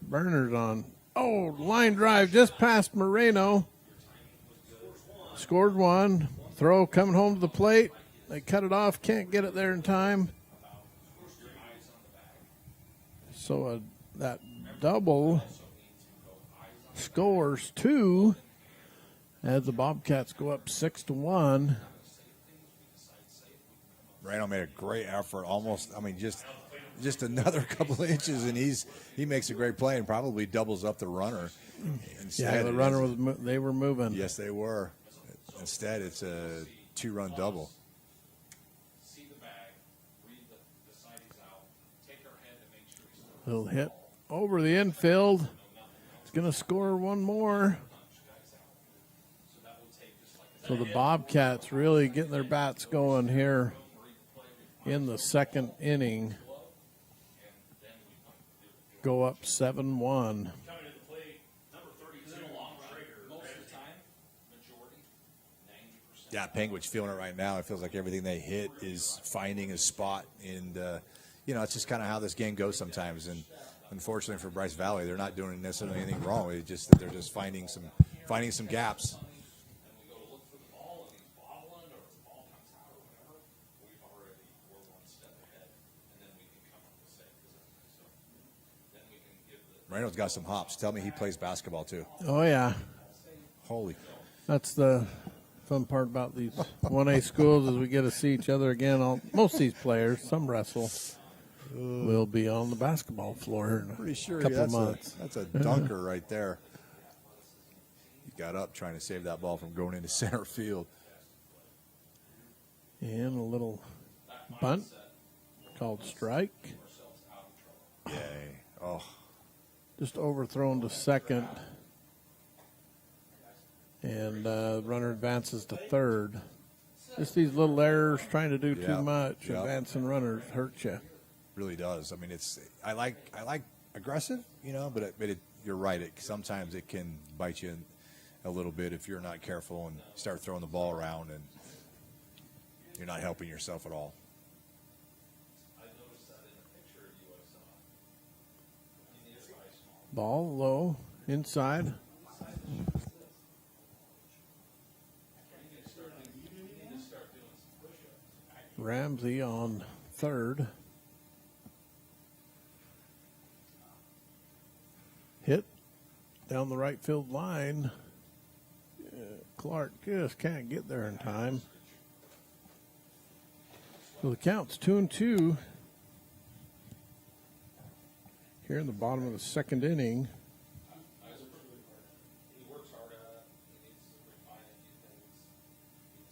burners on. Oh, line drive just past Moreno. Scored one. Throw coming home to the plate. They cut it off. Can't get it there in time. So that double scores two as the Bobcats go up 6-1.
Moreno made a great effort. Almost, I mean, just another couple of inches, and he makes a great play and probably doubles up the runner. Instead,
Yeah, the runner they were moving.
Yes, they were. Instead, it's a 2-run double.
Little hit over the infield. It's going to score one more. So the Bobcats really getting their bats going here in the second inning. Go up 7-1.
Yeah, Panguitch feeling it right now. It feels like everything they hit is finding a spot, and it's just kind of how this game goes sometimes. And unfortunately for Bryce Valley, they're not doing necessarily anything wrong. It's just that they're just finding some gaps. Moreno's got some hops. Tell me he plays basketball too.
Oh, yeah.
Holy.
That's the fun part about these 1A schools is we get to see each other again. Most of these players, some wrestle, will be on the basketball floor in a couple of months.
That's a dunker right there. He got up trying to save that ball from going into center field.
And a little bunt called strike.
Yay. Oh.
Just overthrown to second. And runner advances to third. Just these little errors, trying to do too much. Advancing runners hurt you.
Really does. I mean, I like aggressive, but you're right. Sometimes it can bite you a little bit if you're not careful and start throwing the ball around, and you're not helping yourself at all.
Ball low, inside. Ramsey on third. Hit down the right field line. Clark just can't get there in time. So the count's 2-2 here in the bottom of the second inning.
He works hard at it. He needs to refine a few things. He's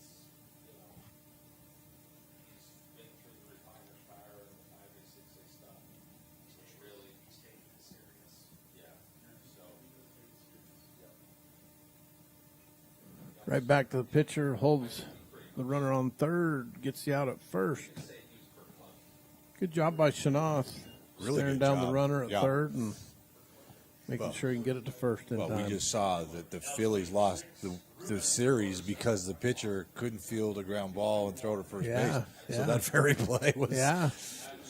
been through the refiner's fire and the 5A, 6A stuff, which really he's taking it serious. Yeah. So,
Right back to the pitcher, holds the runner on third, gets the out at first. Good job by Shanath,
Really
staring
good
down
job.
the runner at
Yeah.
third and making sure he can get it to first in time.
We just saw that the Phillies lost the series because the pitcher couldn't field a ground ball and throw it to first base. So that very play was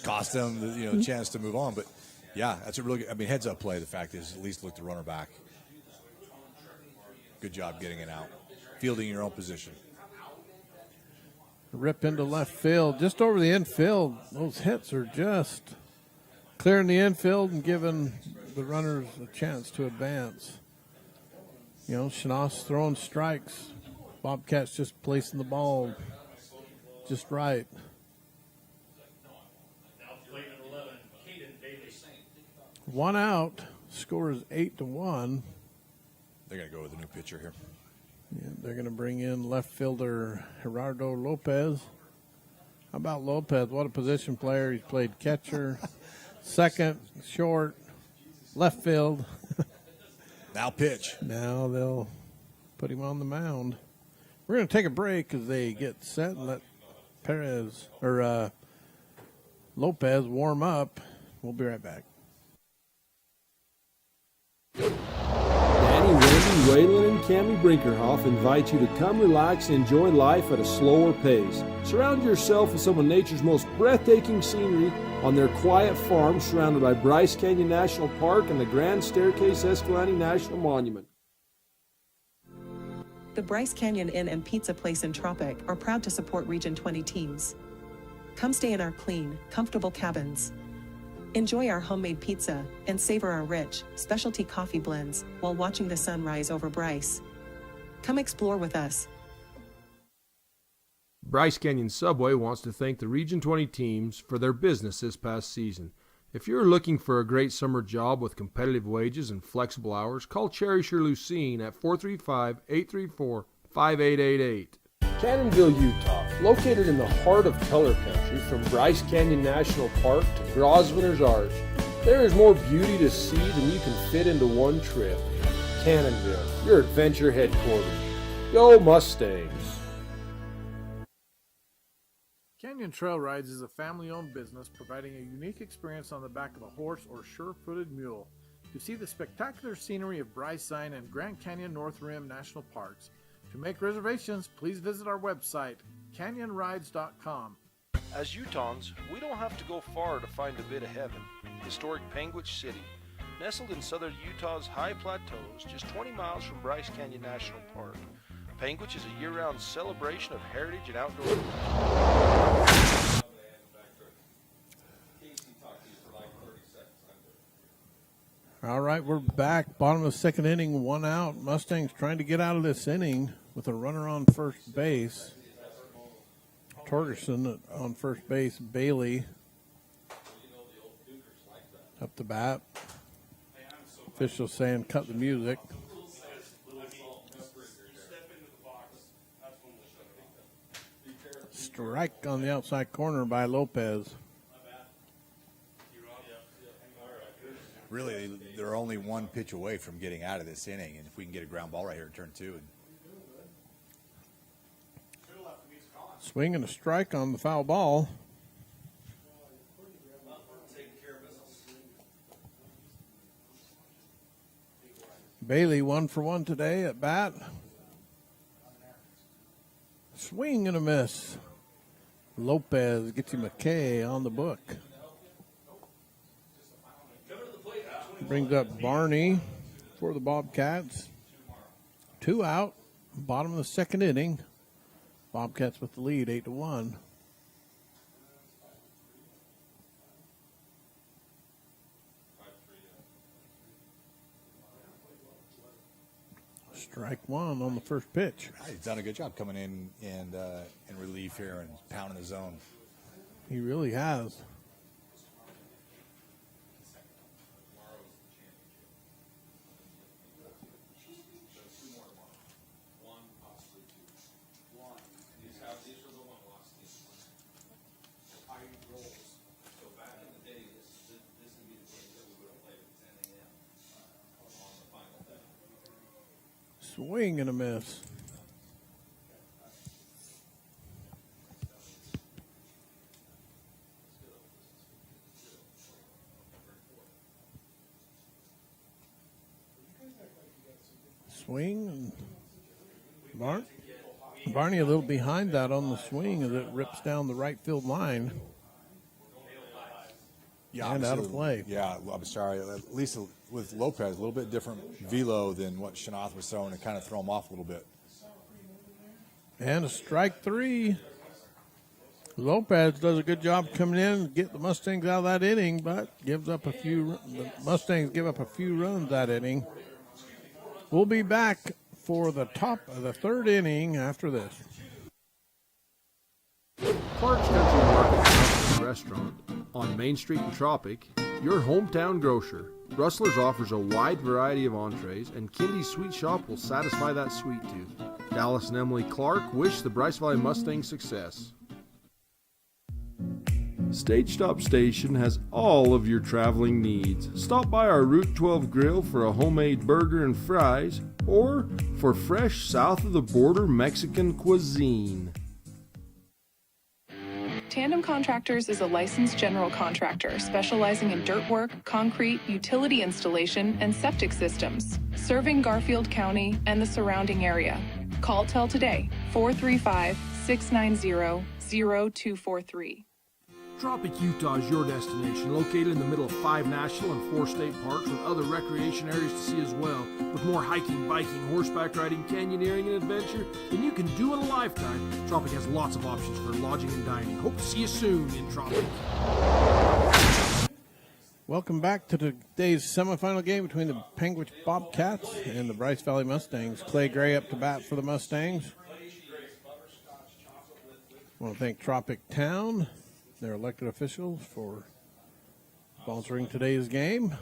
cost them the chance to move on. But yeah, that's a really good, heads up play. The fact is, at least look the runner back. Good job getting it out, fielding your own position.
Rip into left field, just over the infield. Those hits are just clearing the infield and giving the runners a chance to advance. Shanath's throwing strikes. Bobcats just placing the ball just right. One out, score is 8-1.
They're going to go with a new pitcher here.
Yeah, they're going to bring in left fielder Gerardo Lopez. How about Lopez? What a position player. He's played catcher, second, short, left field.
Now pitch.
Now they'll put him on the mound. We're going to take a break as they get set and let Lopez warm up. We'll be right back.
Danny, Wendy, Waylon, and Cammie Brinkerhoff invite you to come relax and enjoy life at a slower pace. Surround yourself with some of nature's most breathtaking scenery on their quiet farm surrounded by Bryce Canyon National Park and the Grand Staircase Escalante National Monument.
The Bryce Canyon Inn and Pizza Place in Tropic are proud to support Region 20 teams. Come stay in our clean, comfortable cabins. Enjoy our homemade pizza and savor our rich, specialty coffee blends while watching the sun rise over Bryce. Come explore with us.
Bryce Canyon Subway wants to thank the Region 20 teams for their business this past season. If you're looking for a great summer job with competitive wages and flexible hours, call Cherisher Lucene at 435-834-5888. Cannonville, Utah, located in the heart of color country from Bryce Canyon National Park to Grosvenor's Arch, there is more beauty to see than you can fit into one trip. Cannonville, your adventure headquarters. Go Mustangs!
Canyon Trail Rides is a family-owned business providing a unique experience on the back of a horse or sure-footed mule. To see the spectacular scenery of Bryce Sign and Grand Canyon North Rim National Parks. To make reservations, please visit our website, canyonrides.com.
As Utahns, we don't have to go far to find a bit of heaven. Historic Panguitch City, nestled in southern Utah's high plateaus, just 20 miles from Bryce Canyon National Park. Panguitch is a year-round celebration of heritage and outdoor.
All right, we're back. Bottom of the second inning, one out. Mustangs trying to get out of this inning with a runner on first base. Torgerson on first base. Bailey up the bat. Official saying cut the music. Strike on the outside corner by Lopez.
Really, they're only one pitch away from getting out of this inning, and if we can get a ground ball right here in turn two.
Swing and a strike on the foul ball. Bailey 1 for 1 today at bat. Swing and a miss. Lopez gets him a K on the book. Brings up Barney for the Bobcats. 2 out, bottom of the second inning. Bobcats with the lead, 8-1. Strike one on the first pitch.
He's done a good job coming in and in relief here and pounding the zone.
He really has. Swing and a miss. Swing. And Barney a little behind that on the swing as it rips down the right field line.
Yeah,
and out of play.
Yeah, I'm sorry. At least with Lopez, a little bit different velo than what Shanath was throwing, and kind of throw him off a little bit.
And a strike three. Lopez does a good job coming in and get the Mustangs out of that inning, but gives up a few. The Mustangs give up a few runs that inning. We'll be back for the top of the third inning after this.
Clark's Country Market Restaurant on Main Street in Tropic, your hometown grocer. Rustler's offers a wide variety of entrees, and Kindy's Sweet Shop will satisfy that sweet tooth. Dallas and Emily Clark wish the Bryce Valley Mustangs success. Stage Stop Station has all of your traveling needs. Stop by our Route 12 grill for a homemade burger and fries, or for fresh south of the border Mexican cuisine.
Tandem Contractors is a licensed general contractor specializing in dirt work, concrete, utility installation, and septic systems, serving Garfield County and the surrounding area. Call Tell today, 435-690-0243.
Tropic, Utah is your destination, located in the middle of 5 national and 4 state parks with other recreation areas to see as well. With more hiking, biking, horseback riding, canyoneering, and adventure than you can do in a lifetime, Tropic has lots of options for lodging and dining. Hope to see you soon in Tropic.
Welcome back to today's semifinal game between the Panguitch Bobcats and the Bryce Valley Mustangs. Clay Gray up to bat for the Mustangs. I want to thank Tropic Town, their elected officials, for sponsoring today's game.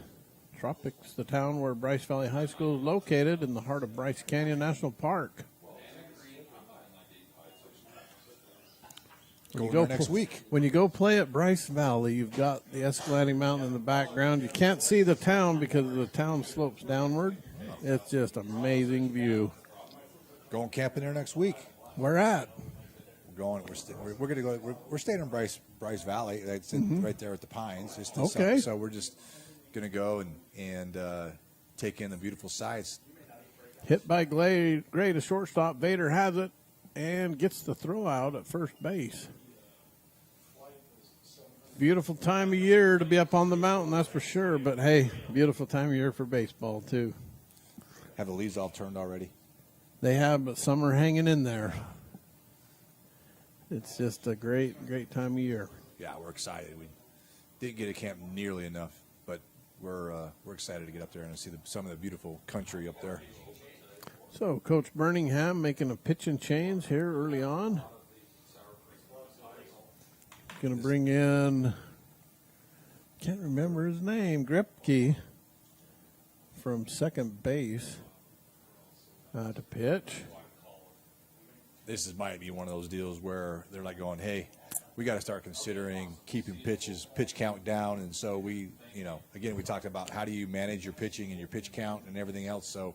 Tropic's the town where Bryce Valley High School is located in the heart of Bryce Canyon National Park. When you go play at Bryce Valley, you've got the Escalating Mountain in the background. You can't see the town because the town slopes downward. It's just an amazing view.
Going camping there next week.
Where at?
We're going to go. We're staying in Bryce Valley. It's right there at the Pines. Just
okay.
So we're just going to go and take in the beautiful sights.
Hit by Gray to shortstop. Vader has it and gets the throw out at first base. Beautiful time of year to be up on the mountain, that's for sure. But hey, beautiful time of year for baseball too.
Have the leaves all turned already?
They have, but some are hanging in there. It's just a great time of year.
Yeah, we're excited. We didn't get to camp nearly enough, but we're excited to get up there and see some of the beautiful country up there.
So, Coach Birmingham making a pitch and change here early on. Going to bring in, can't remember his name, Gripke from second base to pitch.
This might be one of those deals where they're like going, hey, we got to start considering keeping pitch count down. And so we talked about how do you manage your pitching and your pitch count and everything else. So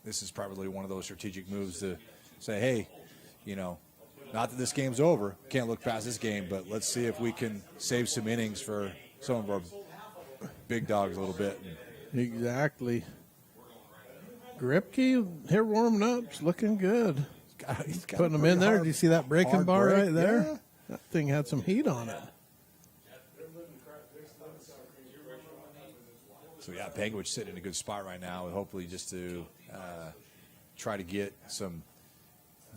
this is probably one of those strategic moves to say, hey, not that this game's over, can't look past this game, but let's see if we can save some innings for some of our big dogs a little bit.
Exactly. Gripke here warming up, it's looking good.
He's
putting them in there. Did you see that breaking bar right there? Yeah. That thing had some heat on it.
So, yeah, Panguitch sitting in a good spot right now, hopefully just to try to get some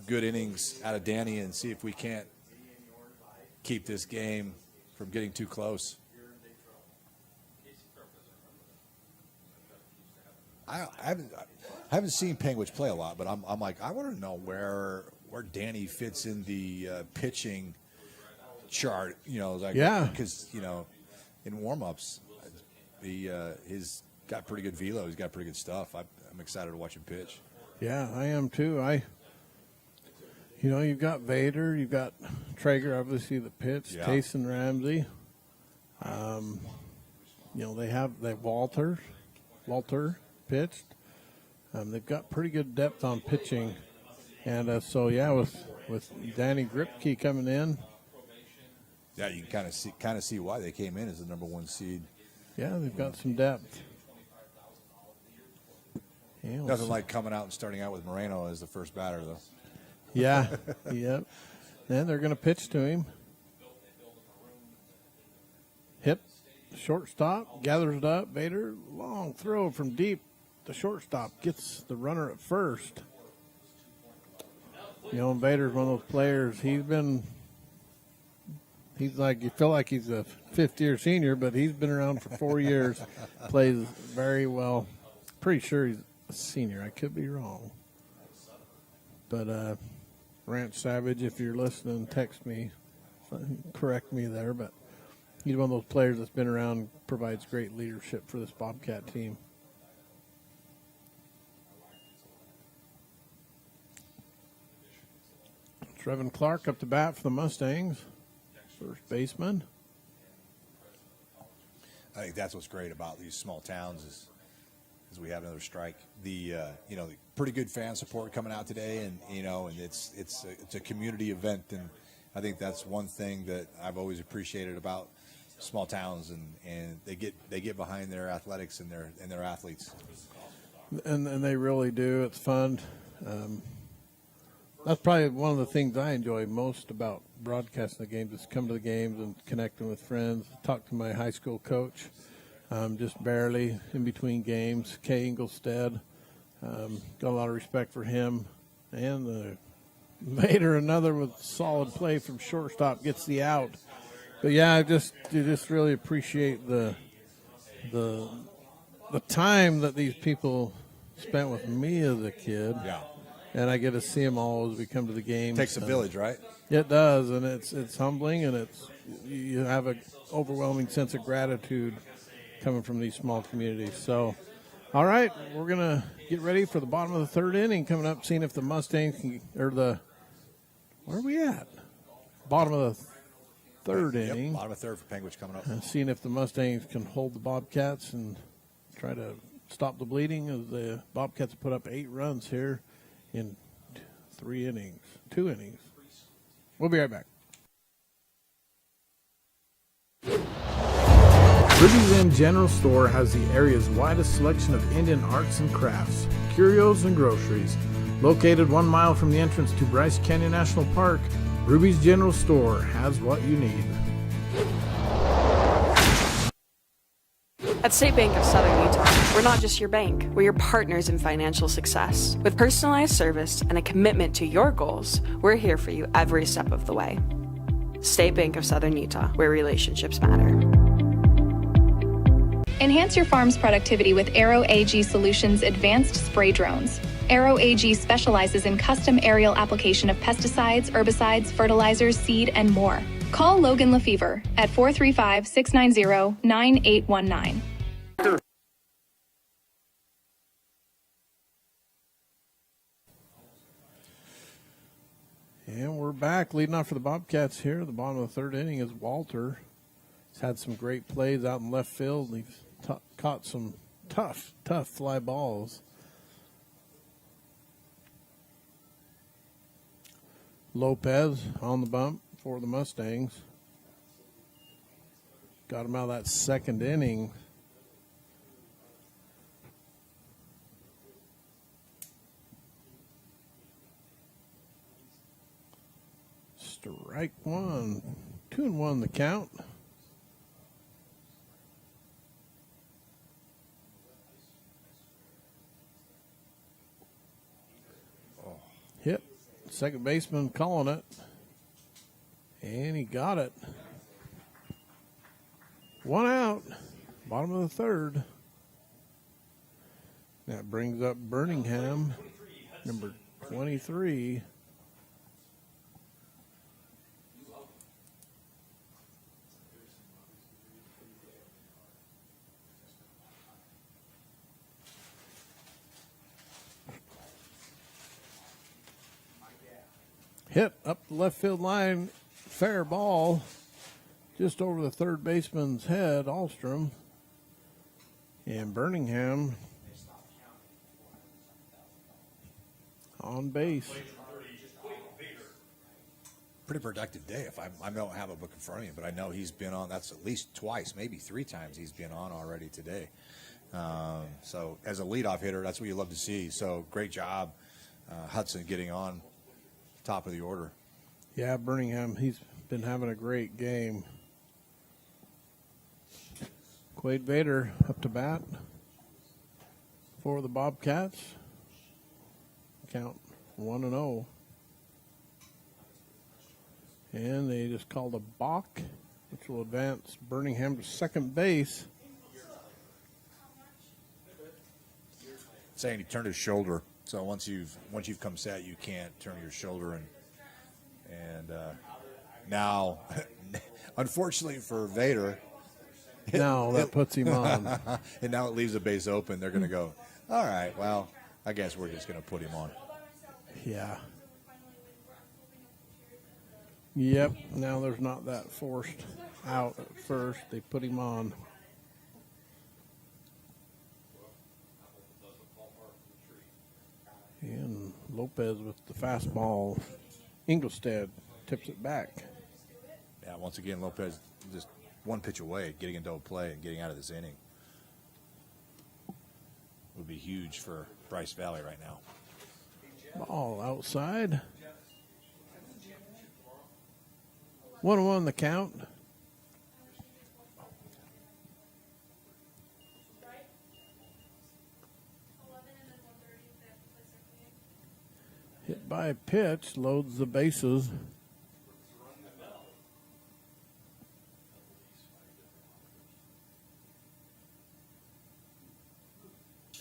good innings out of Danny and see if we can't keep this game from getting too close. I haven't seen Panguitch play a lot, but I'm like, I want to know where Danny fits in the pitching chart. You know, like,
yeah,
because in warm-ups, he's got pretty good velo. He's got pretty good stuff. I'm excited to watch him pitch.
Yeah, I am too. You've got Vader, you've got Traeger, obviously the pitch,
Yeah.
Tayson Ramsey. They have Walter pitched. They've got pretty good depth on pitching, and with Danny Gripke coming in.
Yeah, you can kind of see why they came in as the number 1 seed.
Yeah, they've got some depth. Yeah,
Nothing like coming out and starting out with Moreno as the first batter, though.
Yeah, yep. Then they're going to pitch to him. Hit, shortstop, gathers it up. Vader, long throw from deep. The shortstop gets the runner at first. And Vader's one of those players. He's like, you feel like he's a fifth-year senior, but he's been around for 4 years. Plays very well. Pretty sure he's a senior. I could be wrong. But Ranch Savage, if you're listening, text me. Correct me there. But he's one of those players that's been around, provides great leadership for this Bobcat team. Trevin Clark up to bat for the Mustangs. First baseman.
I think that's what's great about these small towns is we have another strike. The pretty good fan support coming out today, and it's a community event, and I think that's one thing that I've always appreciated about small towns, and they get behind their athletics and their athletes.
And they really do. It's fun. That's probably one of the things I enjoy most about broadcasting the games is come to the games and connecting with friends. Talk to my high school coach, just barely in between games, Kay Inglestead. Got a lot of respect for him. And Vader, another with solid play from shortstop, gets the out. But yeah, you just really appreciate the time that these people spent with me as a kid.
Yeah.
And I get to see them all as we come to the games.
Takes a village, right?
It does, and it's humbling, and you have an overwhelming sense of gratitude coming from these small communities. So, all right, we're gonna get ready for the bottom of the third inning coming up, seeing if the Mustangs where are we at? Bottom of the third inning.
Bottom of third for Panguitch coming up.
And seeing if the Mustangs can hold the Bobcats and try to stop the bleeding, as the Bobcats put up 8 runs here in 2 innings. We'll be right back. Ruby's Inn General Store has the area's widest selection of Indian arts and crafts, curios, and groceries. Located 1 mile from the entrance to Bryce Canyon National Park, Ruby's General Store has what you need.
At State Bank of Southern Utah, we're not just your bank, we're your partners in financial success. With personalized service and a commitment to your goals, we're here for you every step of the way. State Bank of Southern Utah, where relationships matter.
Enhance your farm's productivity with Aero AG Solutions advanced spray drones. Aero AG specializes in custom aerial application of pesticides, herbicides, fertilizers, seed, and more. Call Logan Lefevre at 435-690-9819.
And we're back. Leading off for the Bobcats here. At the bottom of the third inning is Walter. He's had some great plays out in left field. He's caught some tough fly balls. Lopez on the bump for the Mustangs. Got him out of that second inning. Strike one. 2-1 the count. Hit. Second baseman calling it. And he got it. 1 out. Bottom of the third. That brings up Birmingham, number 23. Hit up the left field line, fair ball, just over the third baseman's head, Alstrom. And Birmingham on base.
Pretty productive day. If I don't have a book in front of me, but I know he's been on. That's at least twice, maybe 3 times he's been on already today. So as a leadoff hitter, that's what you love to see. So great job, Hudson, getting on top of the order.
Yeah, Birmingham, he's been having a great game. Quade Vader up to bat for the Bobcats. Count 1-0. And they just called a balk, which will advance Birmingham to second base.
Saying he turned his shoulder. So once you've come set, you can't turn your shoulder, and now, unfortunately for Vader,
now that puts him on,
and now it leaves the base open. They're going to go, all right, well, I guess we're just going to put him on.
Yeah. Yep. Now there's not that forced out at first. They put him on. And Lopez with the fastball. Ingolstadt tips it back.
Yeah, once again, Lopez just one pitch away, getting into a play and getting out of this inning. Would be huge for Bryce Valley right now.
Ball outside. 1-1 the count. Hit by a pitch, loads the bases.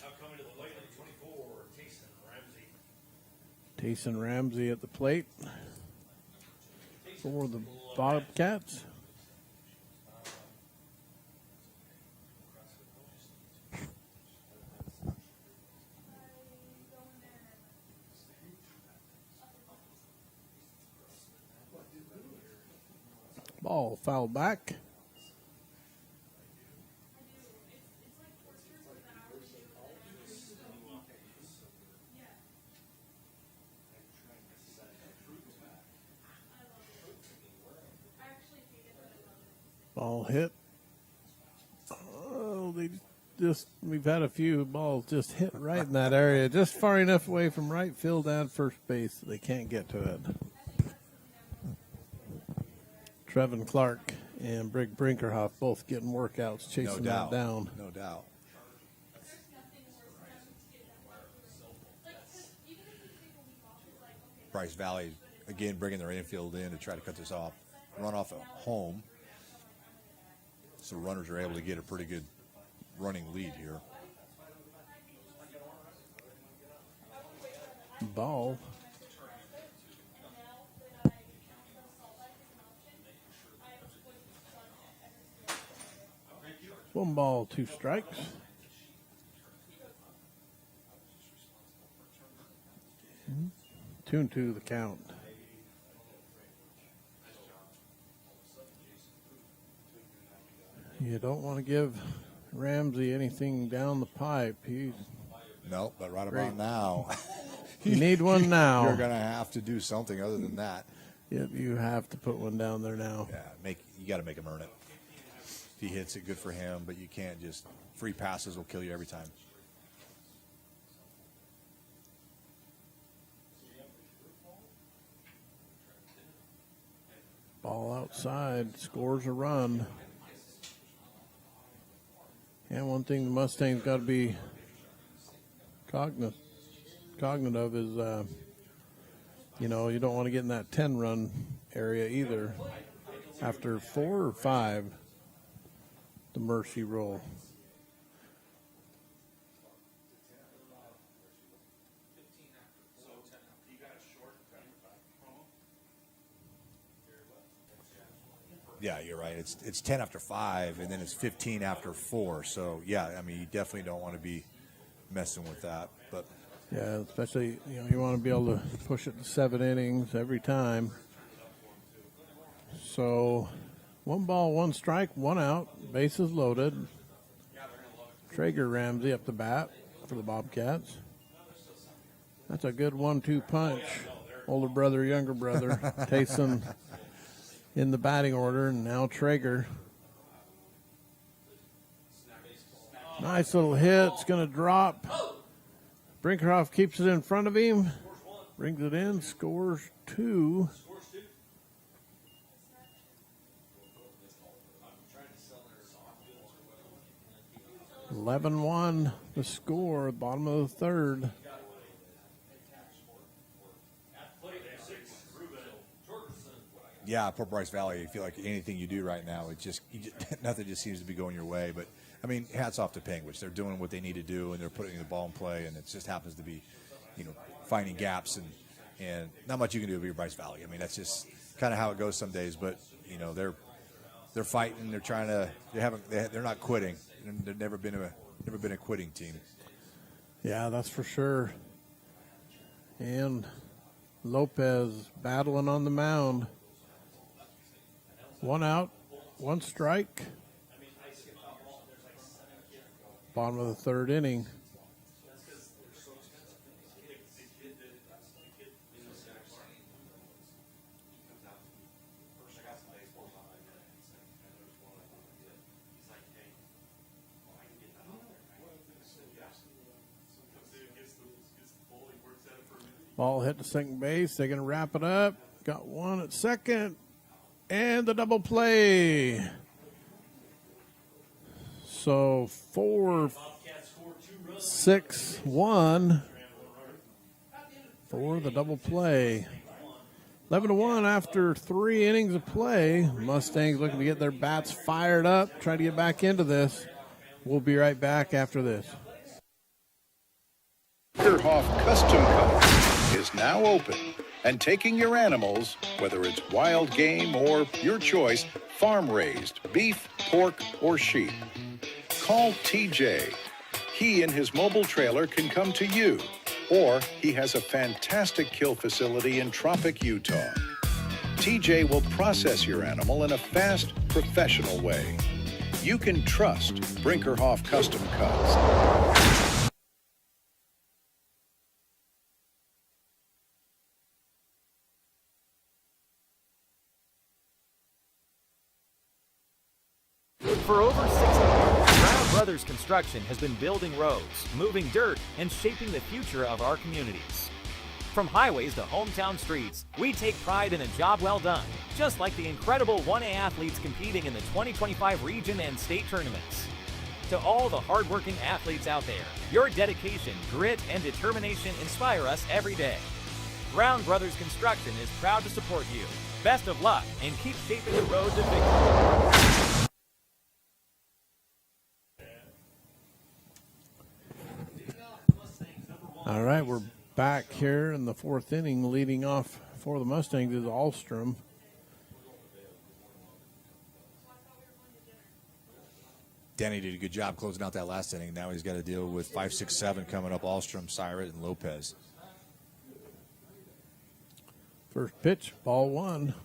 Now coming to the plate, number 24,
Tayson Ramsey at the plate for the Bobcats. Ball fouled back. Ball hit. Oh, we've had a few balls just hit right in that area, just far enough away from right field and first base that they can't get to it. Trevin Clark and Brig Brinkerhoff both getting workouts, chasing that down.
No doubt. Bryce Valley, again, bringing their infield in to try to cut this off. Run off at home. So runners are able to get a pretty good running lead here.
Ball. One ball, 2 strikes. Two and 2 the count. You don't want to give Ramsey anything down the pipe.
No, but right about now.
You need one now.
You're going to have to do something other than that.
Yep, you have to put one down there now.
Yeah, you got to make him earn it. If he hits it, good for him, but you can't just free passes will kill you every time.
Ball outside, scores a run. And one thing the Mustangs got to be cognizant of is, you don't want to get in that 10-run area either. After 4 or 5, the mercy roll.
Yeah, you're right. It's 10 after 5, and then it's 15 after 4. So, yeah, I mean, you definitely don't want to be messing with that. But
yeah, especially, you want to be able to push it to 7 innings every time. So, 1 ball, 1 strike, 1 out, bases loaded. Traeger Ramsey up the bat for the Bobcats. That's a good 1-2 punch. Older brother, younger brother. Taysom in the batting order, and now Traeger. Nice little hit. It's going to drop. Brinkerhoff keeps it in front of him. Brings it in. Scores 2. 11-1 the score, bottom of the 3rd.
yeah, poor Bryce Valley. I feel like anything you do right now, nothing just seems to be going your way. But I mean, hats off to Panguitch. They're doing what they need to do, and they're putting the ball in play, and it just happens to be, finding gaps and not much you can do with your Bryce Valley. I mean, that's just kind of how it goes some days. But they're fighting. They're trying to. They're not quitting. They've never been a quitting team.
Yeah, that's for sure. And Lopez battling on the mound. 1 out, 1 strike. Bottom of the 3rd inning. Ball hit to second base. They're going to wrap it up. Got 1 at second. And the double play. So 4-6-1 for the double play. 11-1 after 3 innings of play. Mustangs looking to get their bats fired up, trying to get back into this. We'll be right back after this.
Brinkerhoff Custom Cup is now open and taking your animals, whether it's wild game or your choice, farm-raised, beef, pork, or sheep. Call TJ. He and his mobile trailer can come to you, or he has a fantastic kill facility in Tropic, Utah. TJ will process your animal in a fast, professional way. You can trust Brinkerhoff Custom Cuts.
For over 60 years, Brown Brothers Construction has been building roads, moving dirt, and shaping the future of our communities. From highways to hometown streets, we take pride in a job well done, just like the incredible 1A athletes competing in the 2025 region and state tournaments. To all the hardworking athletes out there, your dedication, grit, and determination inspire us every day. Brown Brothers Construction is proud to support you. Best of luck, and keep shaping the road to victory.
All right, we're back here in the 4th inning. Leading off for the Mustangs is Ahlstrom.
Danny did a good job closing out that last inning. Now he's got to deal with 5, 6, 7 coming up. Ahlstrom, Syrat, and Lopez.
First pitch, ball 1.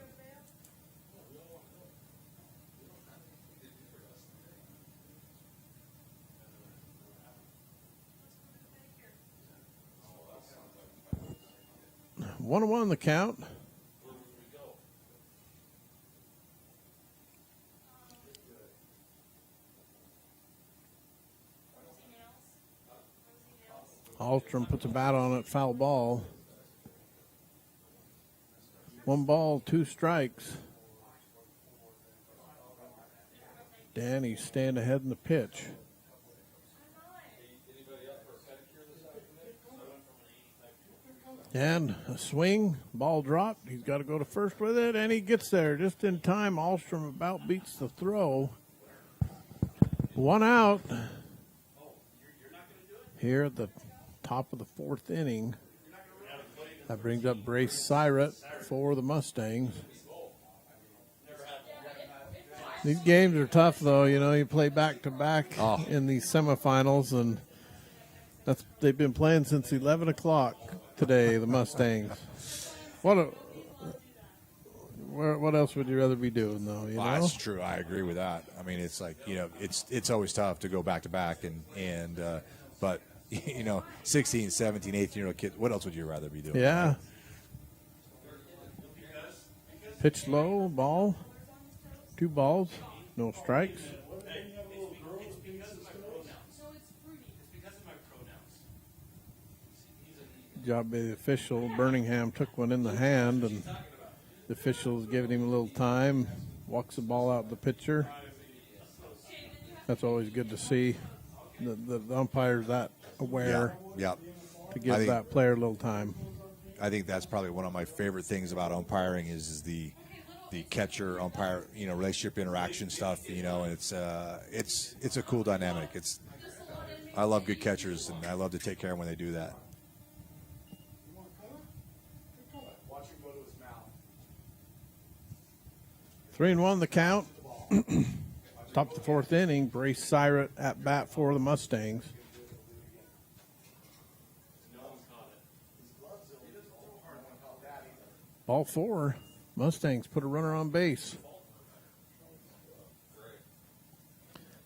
One and 1 the count. Ahlstrom puts a bat on it, foul ball. 1 ball, 2 strikes. Danny stand ahead in the pitch. And a swing, ball dropped. He's got to go to first with it, and he gets there just in time. Ahlstrom about beats the throw. 1 out here at the top of the 4th inning. That brings up Bryce Syrat for the Mustangs. These games are tough, though. You know, you play back-to-back in these semifinals, and they've been playing since 11 o'clock today, the Mustangs. What else would you rather be doing, though? You know?
That's true. I agree with that. I mean, it's like, it's always tough to go back-to-back, but, 16, 17, 18-year-old kids, what else would you rather be doing?
Yeah. Pitch low, ball. 2 balls, no strikes. Good job by the official. Birmingham took one in the hand, and the official's giving him a little time. Walks the ball out the pitcher. That's always good to see. The umpire's that aware to give that player a little time.
I think that's probably one of my favorite things about umpiring is the catcher umpire relationship interaction stuff, and it's a cool dynamic. I love good catchers, and I love to take care of when they do that.
Three and 1 the count. Top of the 4th inning. Bryce Syrett at bat for the Mustangs. Ball 4. Mustangs put a runner on base.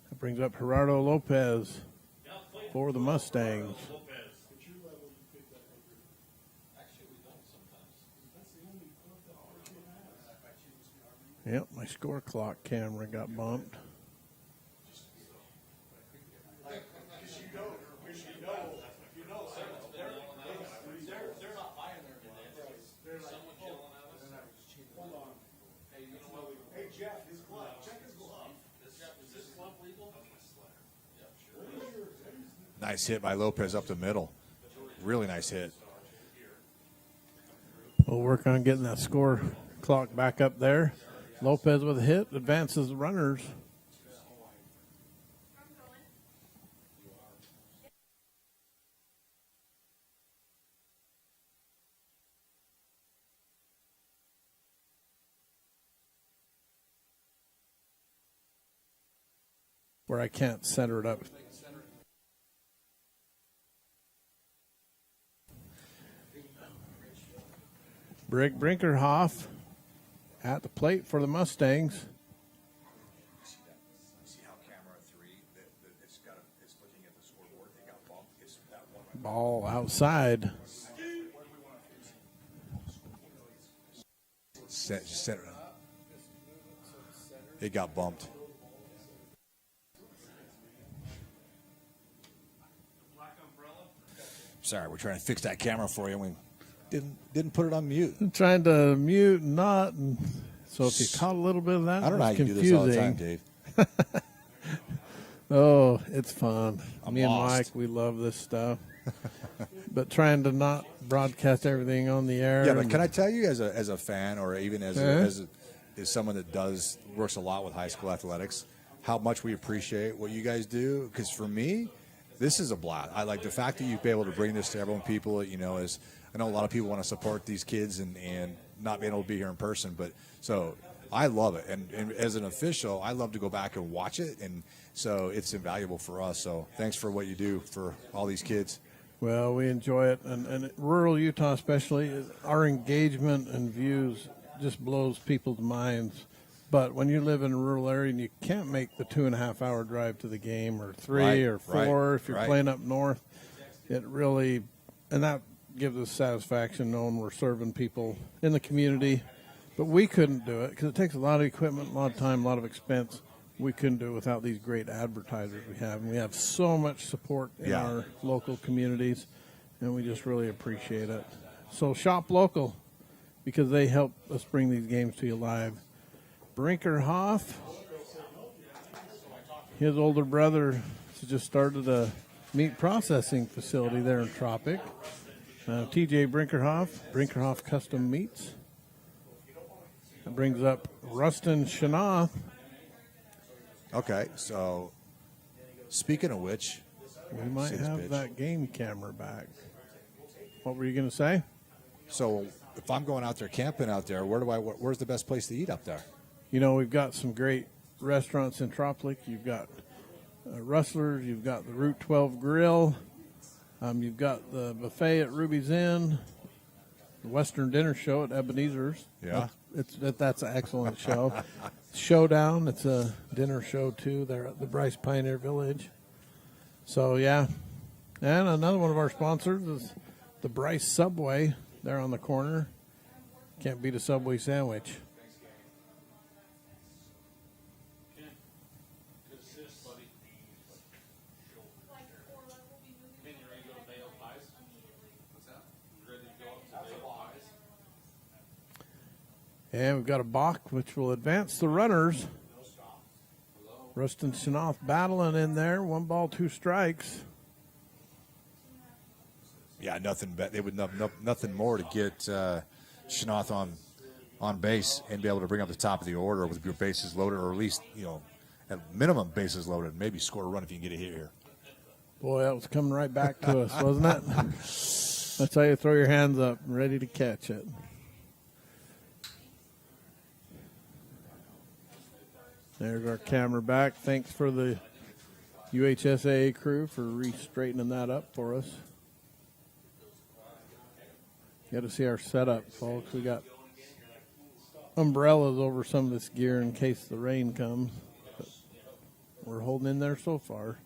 That brings up Gerardo Lopez for the Mustangs. Yep, my score clock camera got bumped.
Nice hit by Lopez up the middle. Really nice hit.
We'll work on getting that score clock back up there. Lopez with a hit, advances the runners. Where I can't center it up. Brinkerhoff at the plate for the Mustangs.
See how camera 3, it's looking at the scoreboard. They got bumped. It's that one.
Ball outside.
Center. It got bumped. Sorry, we're trying to fix that camera for you. We didn't put it on mute.
I'm trying to mute and not, and so if you caught a little bit of that,
I don't know how you
confusing.
do this all the time, Dave.
Oh, it's fun. Me
lost.
and Mike, we love this stuff. But trying to not broadcast everything on the air.
Yeah, but can I tell you, as a fan, or even as someone that works a lot with high school athletics, how much we appreciate what you guys do? Because for me, this is a blast. I like the fact that you've been able to bring this to everyone. People, is I know a lot of people want to support these kids and not being able to be here in person, but so I love it. And as an official, I love to go back and watch it, and so it's invaluable for us. So thanks for what you do for all these kids.
Well, we enjoy it, and rural Utah especially, our engagement and views just blows people's minds. But when you live in a rural area and you can't make the 2.5-hour drive to the game, or 3 or 4 if you're playing up north, it really, and that gives us satisfaction knowing we're serving people in the community. But we couldn't do it because it takes a lot of equipment, a lot of time, a lot of expense. We couldn't do it without these great advertisers we have. And we have so much support in our local communities, and we just really appreciate it. So shop local because they help us bring these games to you live. Brinkerhoff, his older brother has just started a meat processing facility there in Tropic. TJ Brinkerhoff Custom Meats. That brings up Rustin Shanath.
Okay, so speaking of which,
we might have that game camera back. What were you going to say?
So if I'm going out there camping out there, where's the best place to eat up there?
We've got some great restaurants in Tropic. You've got Rustlers. You've got the Route 12 Grill. You've got the buffet at Ruby's Inn. The Western Dinner Show at Ebenezer's.
Yeah.
That's an excellent show. Showdown, it's a dinner show, too. They're at the Bryce Pioneer Village. So, yeah. And another one of our sponsors is the Bryce Subway. They're on the corner. Can't beat a Subway sandwich. And we've got a balk, which will advance the runners. Rustin Shanoff battling in there. 1 ball, 2 strikes.
Yeah, nothing. They would nothing more to get Shanoff on base and be able to bring up the top of the order with your bases loaded, or at least at minimum bases loaded. Maybe score a run if you can get a hit here.
Boy, that was coming right back to us, wasn't it? That's how you throw your hands up, ready to catch it. There's our camera back. Thanks for the UHSAA crew for straightening that up for us. You got to see our setup, folks. We got umbrellas over some of this gear in case the rain comes. But we're holding in there so far.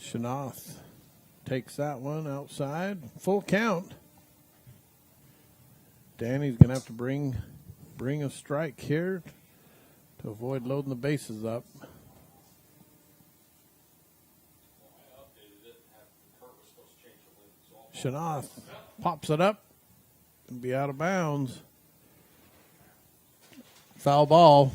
Shanoff takes that one outside. Full count. Danny's going to have to bring a strike here to avoid loading the bases up. Shanoff pops it up and be out of bounds. Foul ball.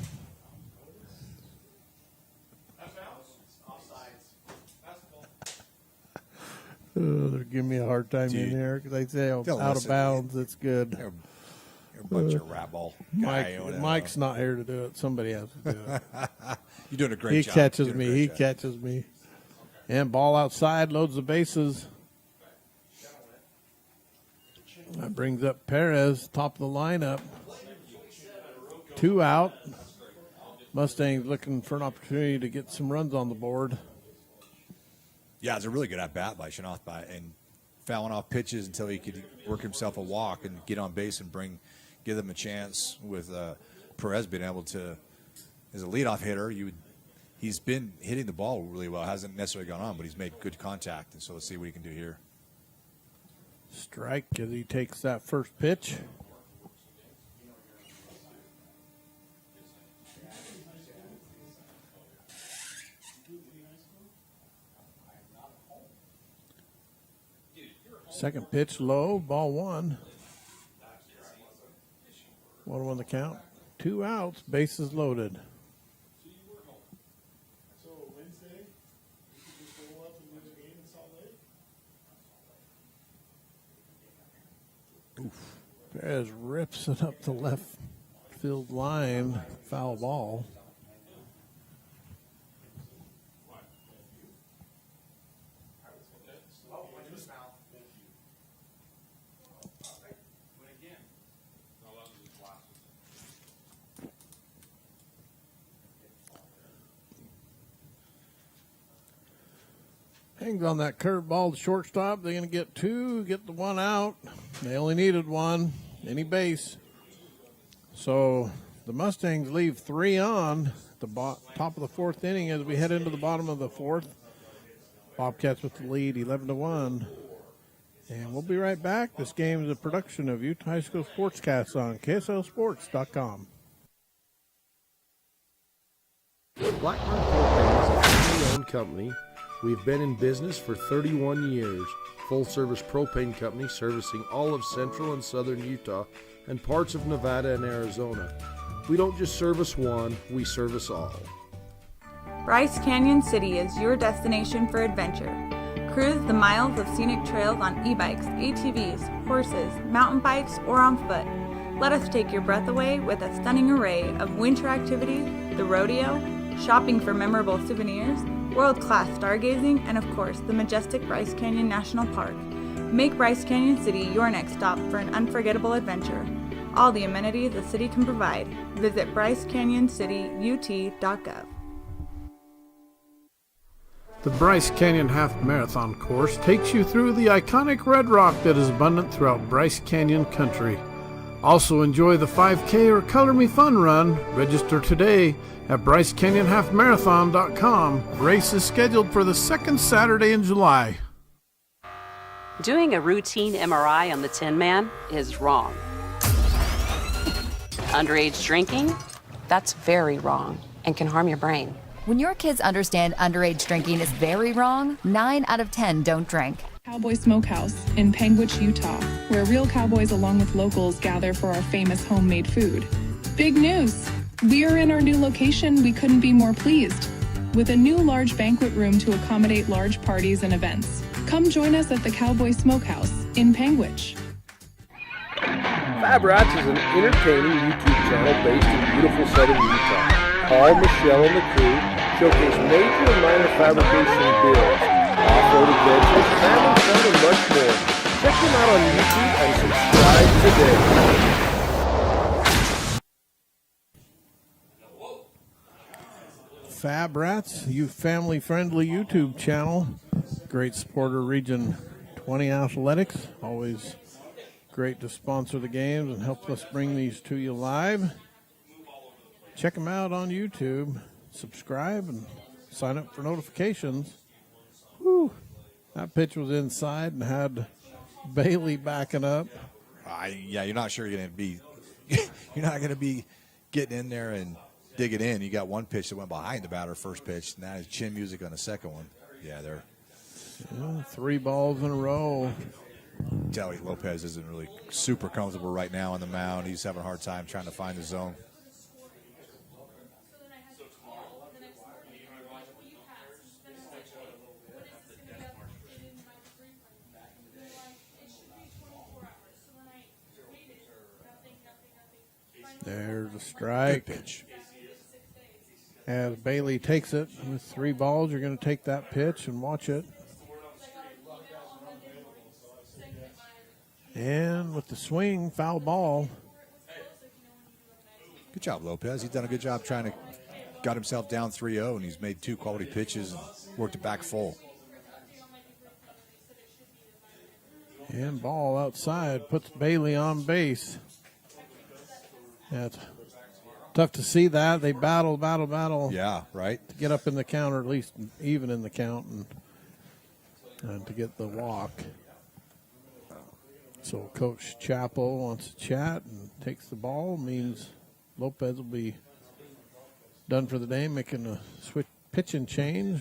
They're giving me a hard time in here because they say out of bounds. It's good.
You're a bunch of rabble.
Mike's not here to do it. Somebody has to do it.
You're doing a great job.
He catches me. And ball outside, loads the bases. That brings up Perez, top of the lineup. 2 out. Mustangs looking for an opportunity to get some runs on the board.
Yeah, it's a really good at-bat by Shanoff and fouling off pitches until he could work himself a walk and get on base and give them a chance with Perez being able to, as a leadoff hitter, he's been hitting the ball really well. Hasn't necessarily gone on, but he's made good contact. And so let's see what he can do here.
Strike as he takes that first pitch. Second pitch low, ball 1. 1-1 the count. 2 outs, bases loaded. Oof. Perez rips it up the left field line. Foul ball. Hangs on that curveball to shortstop. They're going to get 2, get the 1 out. They only needed 1, any base. So the Mustangs leave 3 on at the top of the 4th inning as we head into the bottom of the 4th. Bobcats with the lead, 11-1. And we'll be right back. This game is a production of Utah High School Sportscast on KSLSports.com.
Blackburn Propane is a family-owned company. We've been in business for 31 years. Full-service propane company servicing all of central and southern Utah and parts of Nevada and Arizona. We don't just service one, we service all.
Bryce Canyon City is your destination for adventure. Cruise the miles of scenic trails on e-bikes, ATVs, horses, mountain bikes, or on foot. Let us take your breath away with a stunning array of winter activities, the rodeo, shopping for memorable souvenirs, world-class stargazing, and of course, the majestic Bryce Canyon National Park. Make Bryce Canyon City your next stop for an unforgettable adventure. All the amenities the city can provide. Visit brycecanyoncityut.gov.
The Bryce Canyon Half Marathon course takes you through the iconic red rock that is abundant throughout Bryce Canyon country. Also enjoy the 5K or Color Me Fun run. Register today at brycecanyonhalfmarathon.com. Race is scheduled for the second Saturday in July.
Doing a routine MRI on the Tin Man is wrong. Underage drinking? That's very wrong and can harm your brain.
When your kids understand underage drinking is very wrong, 9 out of 10 don't drink.
Cowboy Smokehouse in Panguitch, Utah, where real cowboys along with locals gather for our famous homemade food. Big news! We are in our new location. We couldn't be more pleased. With a new large banquet room to accommodate large parties and events. Come join us at the Cowboy Smokehouse in Panguitch.
Fab Rats is an entertaining YouTube channel based in beautiful southern Utah. Paul, Michelle, and the crew showcase major and minor fabrication builds, off-road adventures, family fun, and much more. Check them out on YouTube and subscribe today.
Fab Rats, you family-friendly YouTube channel. Great supporter Region 20 Athletics. Always great to sponsor the games and help us bring these to you live. Check them out on YouTube. Subscribe and sign up for notifications. Whew. That pitch was inside and had Bailey backing up.
Yeah, you're not sure you're going to be you're not going to be getting in there and dig it in. You got one pitch that went behind the batter first pitch. Now it's chin music on the second one. Yeah, they're
3 balls in a row.
Joey Lopez isn't really super comfortable right now on the mound. He's having a hard time trying to find the zone.
There's a strike.
Good pitch.
As Bailey takes it with 3 balls, you're going to take that pitch and watch it. And with the swing, foul ball.
Good job, Lopez. He's done a good job trying to got himself down 3-0, and he's made 2 quality pitches and worked it back full.
And ball outside puts Bailey on base. That's tough to see that. They battle.
Yeah, right.
To get up in the count, or at least even in the count, and to get the walk. So Coach Chappell wants to chat and takes the ball. Means Lopez will be done for the day, making a switch pitch and change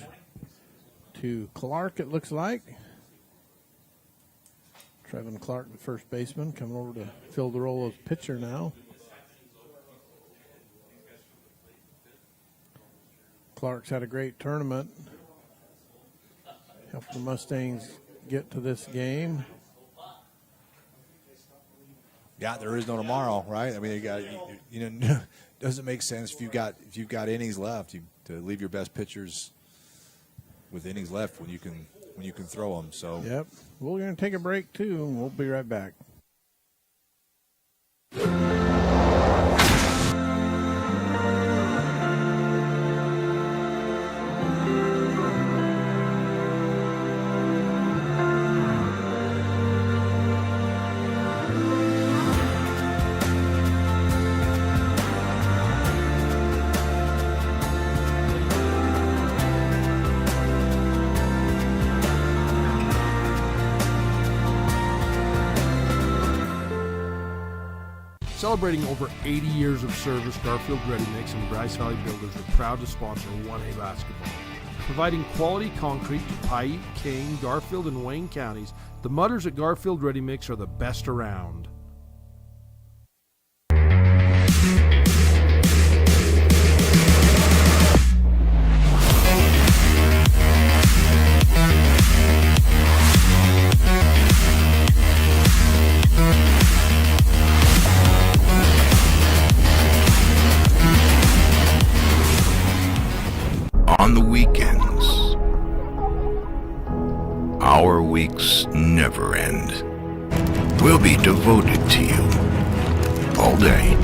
to Clark, it looks like. Trevin Clark, the first baseman, coming over to fill the role of pitcher now. Clark's had a great tournament. Helped the Mustangs get to this game.
Yeah, there is no tomorrow, right? I mean, you got doesn't make sense if you've got innings left to leave your best pitchers with innings left when you can throw them. So
yep, we're going to take a break too, and we'll be right back. Celebrating over 80 years of service, Garfield Ready Mix and Bryce Valley Builders are proud to sponsor 1A basketball. Providing quality concrete to Paiute, Kane, Garfield, and Wayne counties, the mudders at Garfield Ready Mix are the best around.
On the weekends, our weeks never end. end. We'll be devoted to you all day.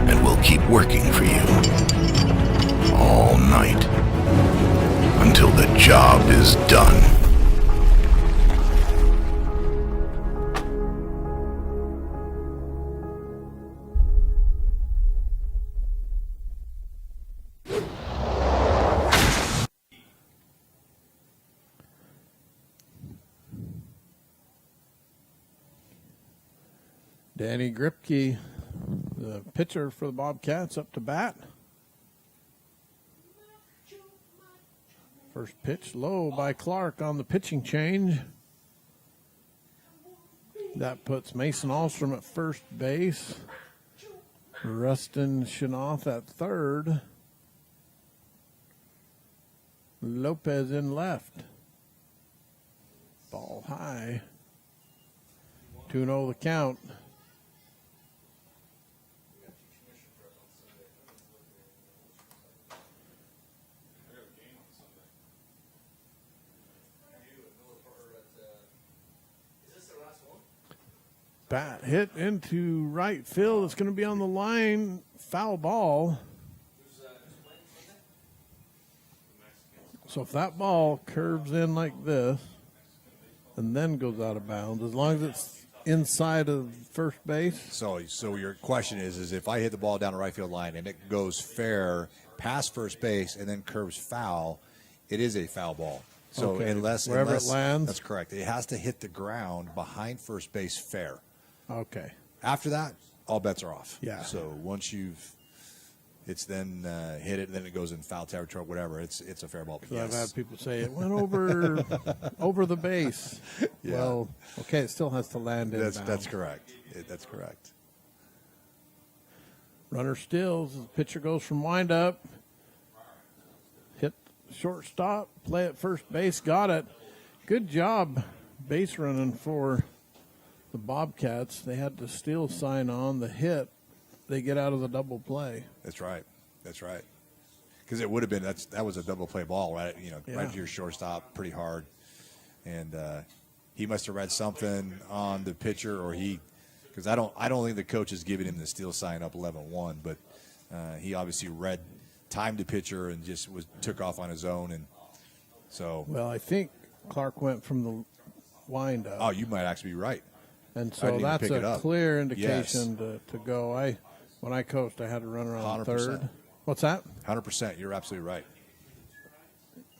And we'll keep working for you all night until the job is done.
Danny Gripke, the pitcher for the Bobcats, up to bat. First pitch low by Clark on the pitching change. That puts Mason Alstrom at first base. Rustin Shanoff at third. Lopez in left. Ball high. 2-0 the count. Bat hit into right field. It's going to be on the line. Foul ball. So if that ball curves in like this and then goes out of bounds, as long as it's inside of first base.
So your question is if I hit the ball down the right field line and it goes fair past first base and then curves foul, it is a foul ball. So
Okay.
unless
Wherever it lands?
that's correct. It has to hit the ground behind first base fair.
Okay.
After that, all bets are off.
Yeah.
So once it's then hit it, then it goes in foul territory, whatever. It's a fair ball. But
So
yes.
I've had people say it went over over the base.
Yeah.
Well, okay, it still has to land in
That's
bounds.
correct. That's correct.
Runner stills. The pitcher goes from windup. Hit shortstop. Play at first base. Got it. Good job base running for the Bobcats. They had the steal sign on the hit. They get out of the double play.
That's right. Because it would have been that was a double play ball, right?
Yeah.
Right to your shortstop, pretty hard. And he must have read something on the pitcher, or because I don't think the coach is giving him the steal sign up 11-1, but he obviously timed the pitcher and just took off on his own, and so.
Well, I think Clark went from the windup.
Oh, you might actually be right.
And
I
so
didn't even
that's
pick it
a
up.
clear
Yes.
indication to go. When I coached, I had to run around
100%.
third. What's that?
100%. You're absolutely right.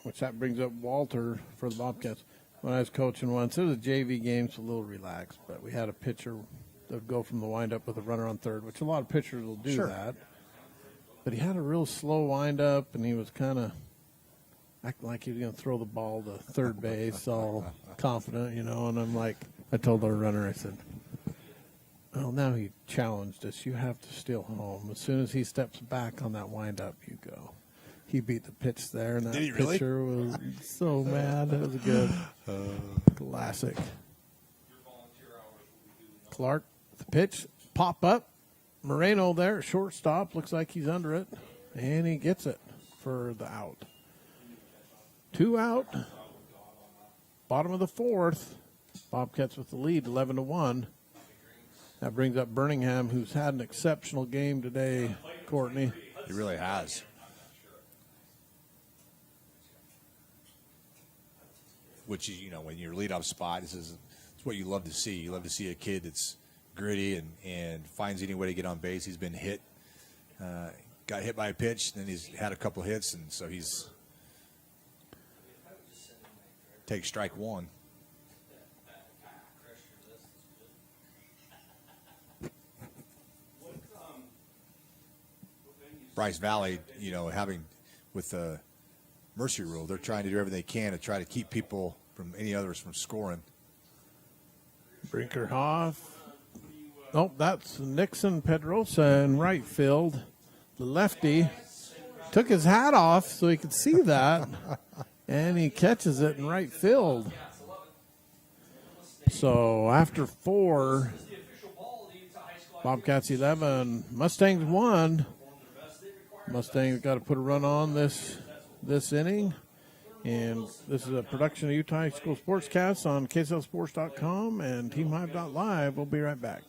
Which that brings up Walter for the Bobcats. When I was coaching once, it was a JV game, so a little relaxed, but we had a pitcher that would go from the windup with a runner on third, which a lot of pitchers will do
Sure.
that. But he had a real slow windup, and he was kind of acting like he was going to throw the ball to third base, all confident, and I'm like, I told our runner, I said, well, now he challenged us. You have to steal home. As soon as he steps back on that windup, you go. He beat the pitch there, and that
Did he really?
pitcher was so mad. That was a good classic. Clark, the pitch, pop up. Moreno there, shortstop. Looks like he's under it, and he gets it for the out. 2 out. Bottom of the fourth. Bobcats with the lead, 11-1. That brings up Birmingham, who's had an exceptional game today, Courtney.
He really has. Which, when your leadoff spot, it's what you love to see. You love to see a kid that's gritty and finds any way to get on base. He's been hit, got hit by a pitch, then he's had a couple hits, and so he's takes strike one. Bryce Valley, having with the mercy rule, they're trying to do everything they can to try to keep people any others from scoring.
Brinkerhoff. Nope, that's Nixon Pedrosa in right field. The lefty took his hat off so he could see that, and he catches it in right field. So after 4, Bobcats 11, Mustangs 1. Mustangs got to put a run on this inning, And this is a production of Utah High School Sportscast on KSLSports.com and TeamHive.live. We'll be right back.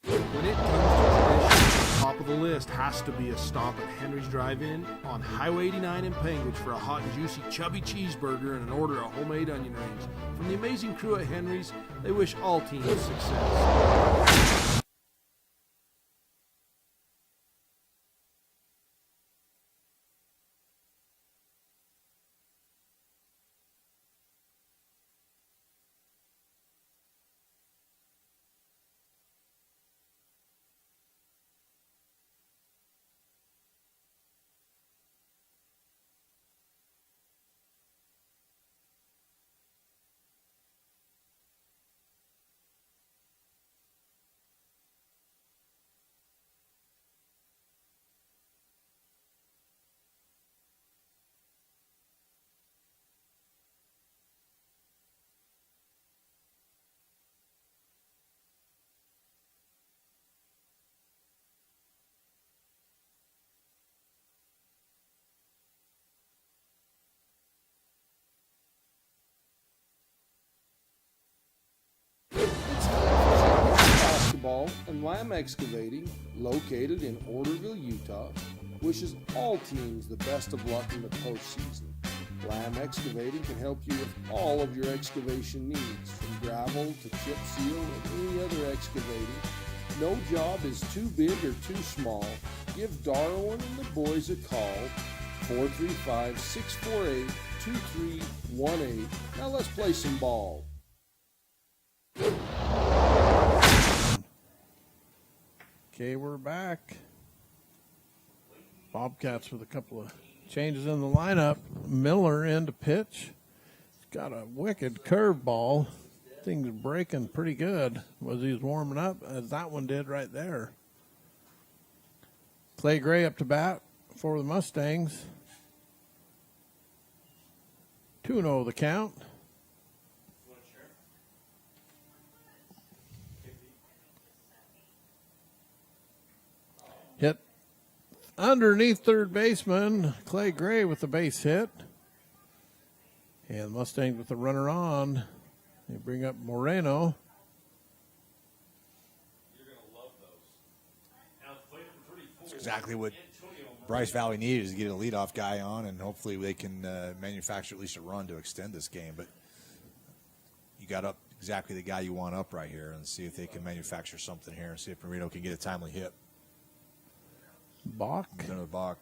When it comes to tradition, top of the list has to be a stop at Henry's Drive-In on Highway 89 in Panguitch for a hot and juicy chubby cheeseburger and an order of homemade onion rings. From the amazing crew at Henry's, they wish all teams success.
Basketball and Lamb Excavating, located in Orderville, Utah, wishes all teams the best of luck in the postseason. Lamb Excavating can help you with all of your excavation needs, from gravel to chip seal and any other excavating. No job is too big or too small. Give Darwin and the boys a call, 435-648-2318. Now let's play some ball.
Okay, we're back. Bobcats with a couple of changes in the lineup. Miller in to pitch. He's got a wicked curveball. Thing's breaking pretty good as he's warming up, as that one did right there. Clay Gray up to bat for the Mustangs. 2-0 the count. Hit underneath third baseman Clay Gray with the base hit. And the Mustangs with the runner on. They bring up Moreno.
That's exactly what Bryce Valley needed, is to get a leadoff guy on, and hopefully they can manufacture at least a run to extend this game. But you got up exactly the guy you want up right here, and see if they can manufacture something here and see if Moreno can get a timely hit.
Bach.
Another Bach.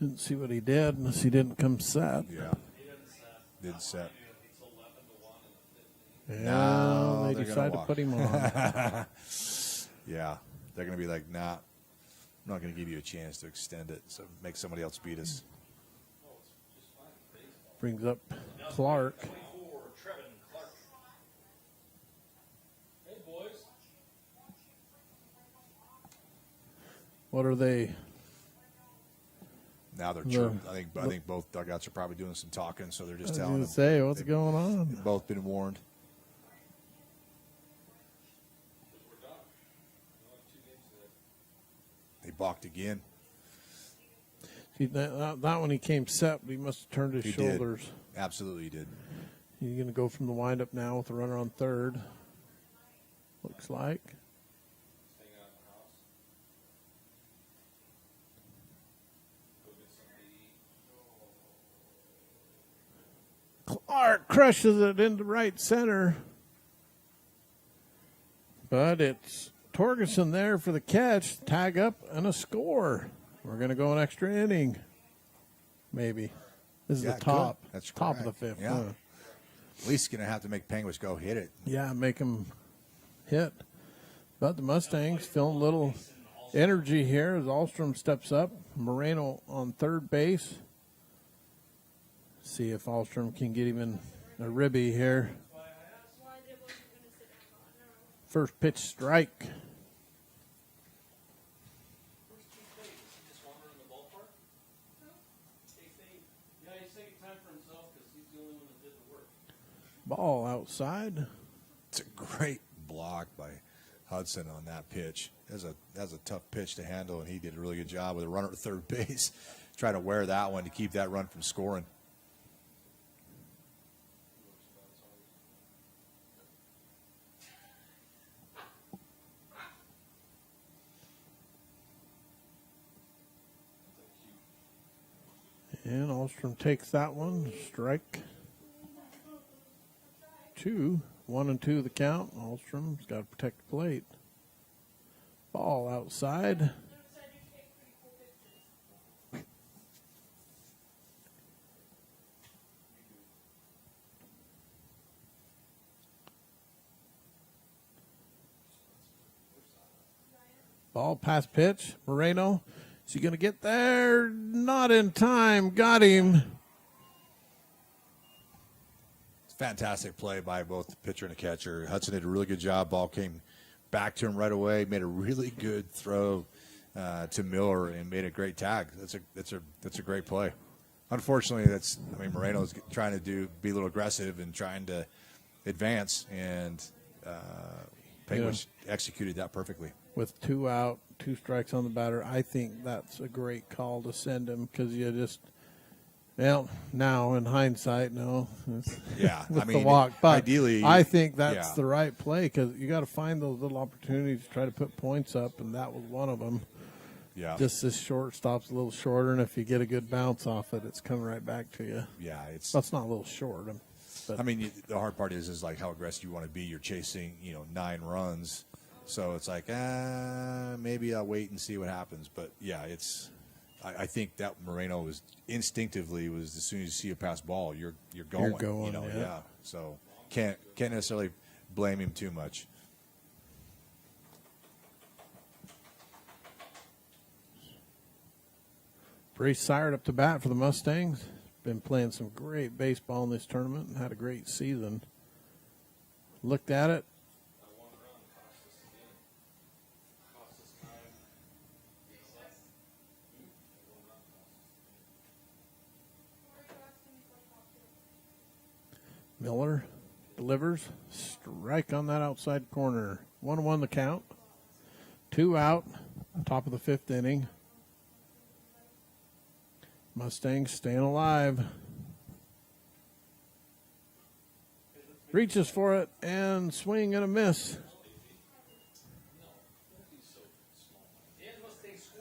Didn't see what he did unless he didn't come set.
Yeah. Did set.
Yeah,
No,
they
they're
decided to
gonna
put him on.
Yeah. They're going to be like, nah, I'm not going to give you a chance to extend it, so make somebody else beat us.
Brings up Clark.
Hey, boys.
What are they?
Now they're I think both dugouts are probably doing some talking, so they're just telling them.
Say, what's going on?
They've both been warned. They balked again.
See, that one he came set, but he must have turned his
He
shoulders.
did. Absolutely he did.
He's going to go from the windup now with the runner on third. Looks like. Clark crushes it into right center. But it's Torgerson there for the catch, tag up, and a score. We're going to go an extra inning. Maybe. This is the top.
Good. That's
top
correct.
of the fifth.
Yeah. At least going to have to make Panguitch go hit it.
Yeah, make him hit. But the Mustangs feeling a little energy here as Alstrom steps up. Moreno on third base. See if Alstrom can get even a ribby here. First pitch strike. Ball outside.
It's a great block by Hudson on that pitch. That's a tough pitch to handle, and he did a really good job with a runner at third base, trying to wear that one to keep that run from scoring.
And Alstrom takes that one. Strike 2. 1-2 the count. Alstrom's got to protect the plate. Ball outside. Ball past pitch. Moreno. Is he going to get there? Not in time. Got him.
Fantastic play by both the pitcher and the catcher. Hudson did a really good job. Ball came back to him right away. Made a really good throw to Miller and made a great tag. That's a great play. Unfortunately, Moreno's trying to be a little aggressive and trying to advance, and Panguitch executed that perfectly.
With 2 out, 2 strikes on the batter, I think that's a great call to send him because you just. Well, now in hindsight, no.
Yeah,
with the walk, but
ideally,
I think that's the right play because you got to find those little opportunities to try to put points up, and that was one of them.
Yeah,
just this shortstop's a little shorter, and if you get a good bounce off it, it's coming right back to you.
Yeah,
that's not a little short. But
the hard part is like how aggressive you want to be. You're chasing, 9 runs, so it's like maybe I'll wait and see what happens. But yeah, I think that Moreno was instinctively as soon as you see a pass ball, you're going. Yeah. So can't necessarily blame him too much.
Bryce Sired up to bat for the Mustangs. Been playing some great baseball in this tournament and had a great season. Looked at it. Miller delivers. Strike on that outside corner. 1-1 the count. 2 out. Top of the 5th inning. Mustangs staying alive. Reaches for it and swing and a miss.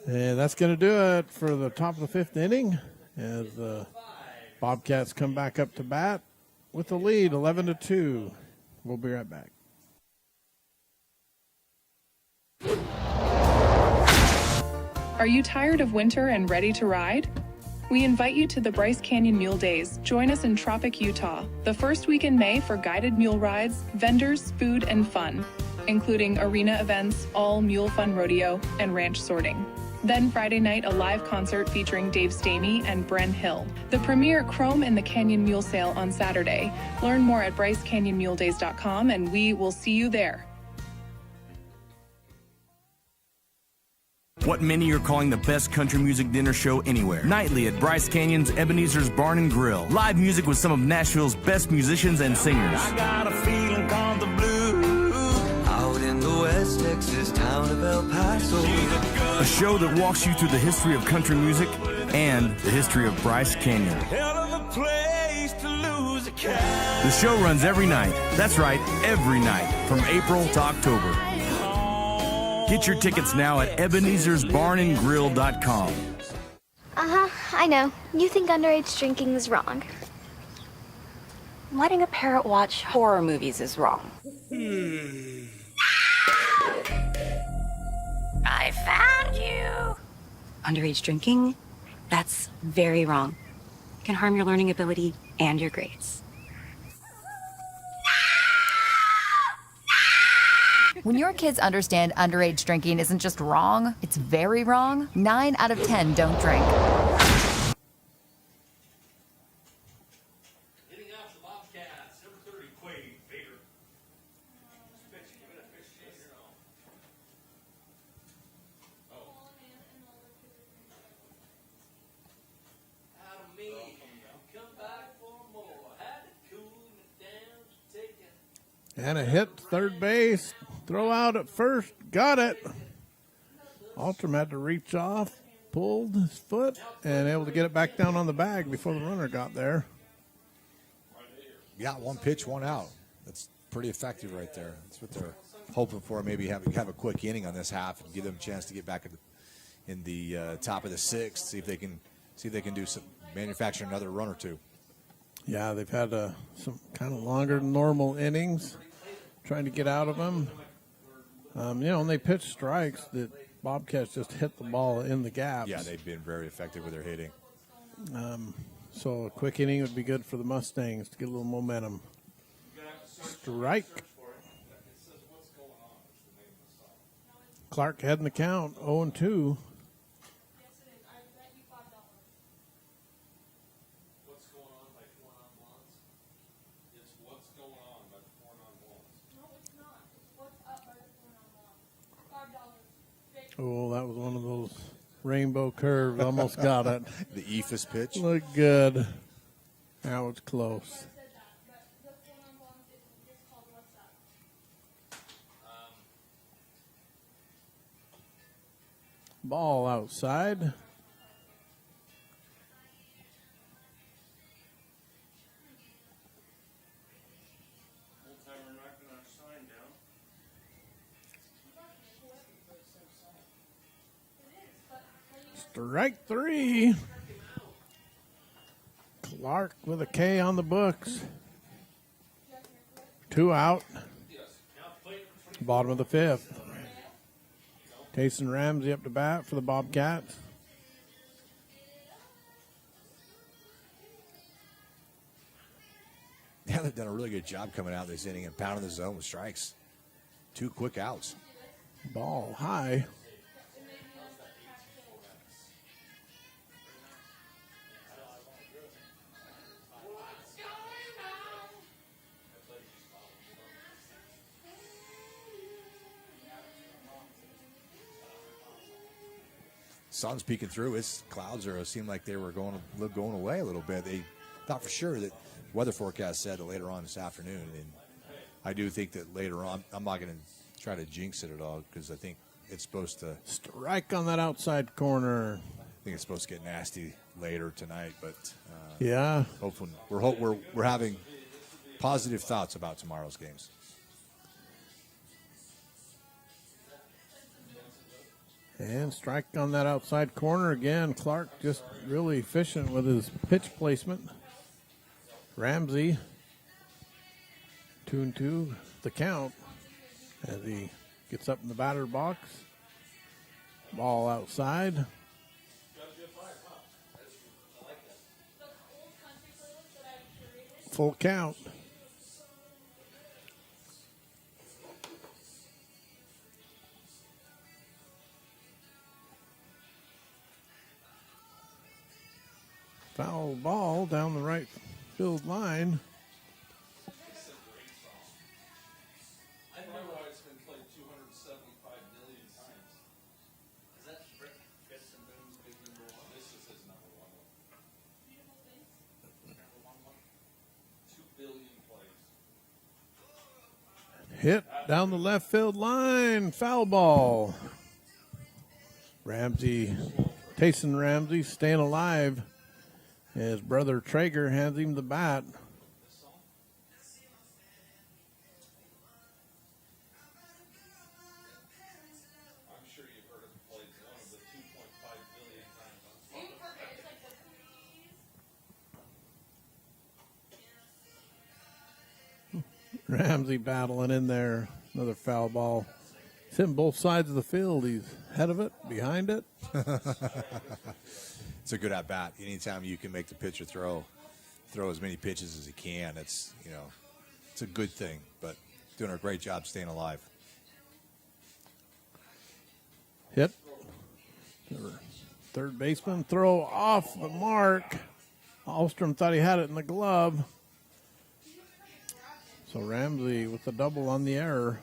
And that's going to do it for the top of the 5th inning as the Bobcats come back up to bat with the lead, 11-2. We'll be right back.
Are you tired of winter and ready to ride? We invite you to the Bryce Canyon Mule Days. Join us in Tropic, Utah, the first week in May for guided mule rides, vendors, food, and fun, including arena events, all mule fun rodeo, and ranch sorting. Then Friday night, a live concert featuring Dave Stamey and Bren Hill. The premier Chrome and the Canyon Mule Sale on Saturday. Learn more at BryceCanyonMuleDays.com, and we will see you there.
What many are calling the best country music dinner show anywhere. Nightly at Bryce Canyon's Ebenezer's Barn and Grill. Live music with some of Nashville's best musicians and singers.
I got a feeling called the blues. Out in the West Texas town of El Paso.
A show that walks you through the history of country music and the history of Bryce Canyon.
Hell of a place to lose a cat.
The show runs every night. That's right, every night from April to October. Get your tickets now at Ebenezer'sBarnandGrill.com.
I know. You think underage drinking is wrong.
Letting a parrot watch horror movies is wrong. I found you! Underage drinking? That's very wrong. It can harm your learning ability and your grades.
When your kids understand underage drinking isn't just wrong, it's very wrong, 9 out of 10 don't drink.
Hitting out the Bobcats, number 30, Quade Bader. Out of me, come back for more. Had to cool it down to take it.
And a hit, third base. Throw out at first. Got it. Altram had to reach off, pulled his foot, and able to get it back down on the bag before the runner got there.
Yeah, one pitch, one out. That's pretty effective right there. That's what they're hoping for. Maybe have a quick inning on this half and give them a chance to get back in the top of the sixth. See if they can do some manufacture another run or two.
Yeah, they've had some kind of longer than normal innings, trying to get out of them. When they pitch strikes, the Bobcats just hit the ball in the gaps.
Yeah, they've been very effective with their hitting.
So a quick inning would be good for the Mustangs to get a little momentum. Strike. Clark heading the count, 0-2. Oh, that was one of those rainbow curves. Almost got it.
The Ephus pitch.
Looked good. That was close. Ball outside. Strike three. Clark with a K on the books. 2 out. Bottom of the fifth. Tayson Ramsey up to bat for the Bobcats.
Yeah, they've done a really good job coming out this inning and pounding the zone with strikes. 2 quick outs.
Ball high.
Sun's peeking through. Its clouds seemed like they were going away a little bit. They thought for sure that weather forecast said that later on this afternoon, and I do think that later on, I'm not going to try to jinx it at all because I think it's supposed to
strike on that outside corner.
I think it's supposed to get nasty later tonight, but
yeah,
hopefully we're having positive thoughts about tomorrow's games.
And strike on that outside corner again. Clark just really efficient with his pitch placement. Ramsey, 2-2 the count as he gets up in the batter box. Ball outside. Full count. Foul ball down the right field line.
I don't know why it's been played 275 million times. Is that Rick Fitz and Boone's big number one? This is his number one. Number one. 2 billion plays.
Hit down the left field line. Foul ball. Tayson Ramsey staying alive. His brother Traeger hands him the bat.
I'm sure you've heard it played one of the 2.5 billion times.
Ramsey battling in there. Another foul ball. He's hitting both sides of the field. He's ahead of it, behind it.
It's a good at bat. Anytime you can make the pitcher throw as many pitches as he can, it's a good thing. But doing a great job staying alive.
Hit. Third baseman throw off the mark. Alstrom thought he had it in the glove. So Ramsey with the double on the error.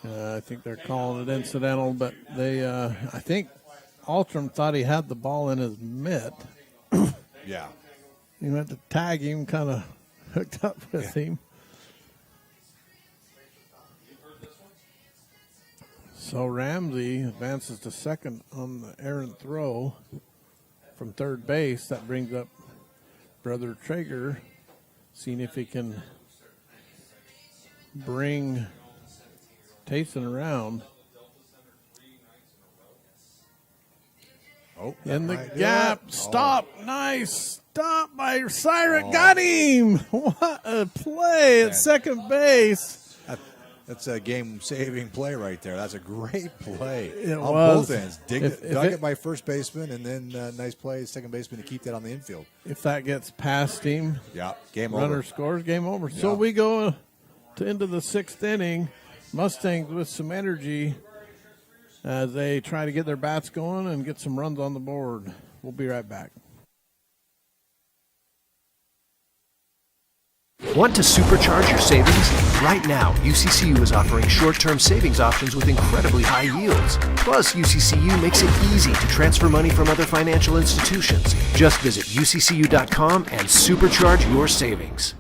I think they're calling it incidental, but they, I think Altram thought he had the ball in his mitt.
Yeah.
He went to tag him, kind of hooked up with him. So Ramsey advances to second on the errant throw from third base. That brings up Brother Traeger, seeing if he can bring Tayson around.
Oh,
in the
right.
gap.
Yeah.
Stop. Nice. Stop by Cyrus. Got him. What a play at second base.
That's a game-saving play right there. That's a great play.
It
on
was.
both ends. Dug it by first baseman, and then nice play, second baseman to keep that on the infield.
If that gets past him,
yeah, game
runner
over.
Scores, game over.
Yeah.
So we go into the sixth inning. Mustangs with some energy as they try to get their bats going and get some runs on the board. We'll be right back.
Want to supercharge your savings? Right now, UCCU is offering short-term savings options with incredibly high yields. Plus, UCCU makes it easy to transfer money from other financial institutions. Just visit uccu.com and supercharge your savings.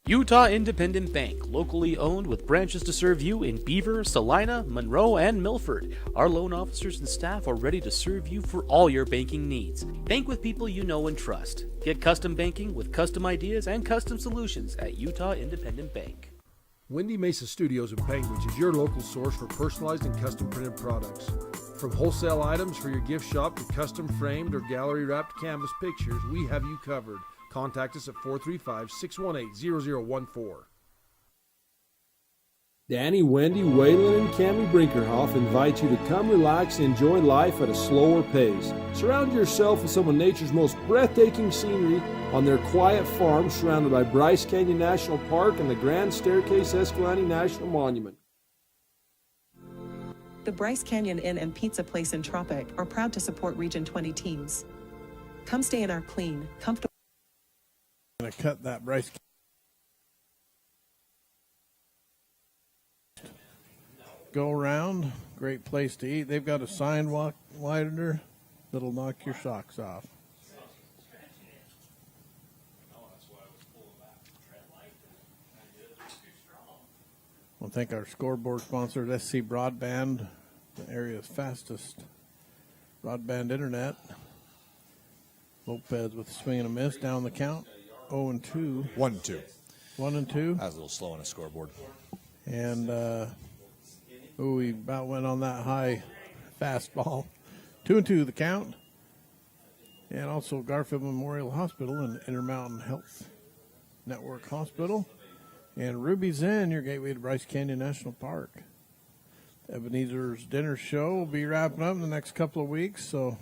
Utah Independent Bank, locally owned with branches to serve you in Beaver, Salina, Monroe, and Milford. Our loan officers and staff are ready to serve you for all your banking needs. Bank with people you know and trust. Get custom banking with custom ideas and custom solutions at Utah Independent Bank.
Windy Mesa Studios in Panguitch is your local source for personalized and custom printed products. From wholesale items for your gift shop to custom framed or gallery wrapped canvas pictures, we have you covered. Contact us at 435-618-0014.
Danny, Wendy, Waylon, and Cammie Brinkerhoff invite you to come relax and enjoy life at a slower pace. Surround yourself with some of nature's most breathtaking scenery on their quiet farm surrounded by Bryce Canyon National Park and the Grand Staircase Escalante National Monument.
The Bryce Canyon Inn and Pizza Place in Tropic are proud to support Region 20 teams. Come stay in our clean, comfortable...
Going to cut that Bryce. Go around. Great place to eat. They've got a sidewalk widener that'll knock your socks off. I want to thank our scoreboard sponsors, SC Broadband, the area's fastest broadband internet. Lopez with a swing and a miss down the count. 0-2.
1-2.
1-2.
That was a little slow on the scoreboard.
And we about went on that high fastball. 2-2 the count. And also Garfield Memorial Hospital and Intermountain Health Network Hospital. And Ruby's Inn, your gateway to Bryce Canyon National Park. Ebenezer's Dinner Show will be wrapping up in the next couple of weeks. So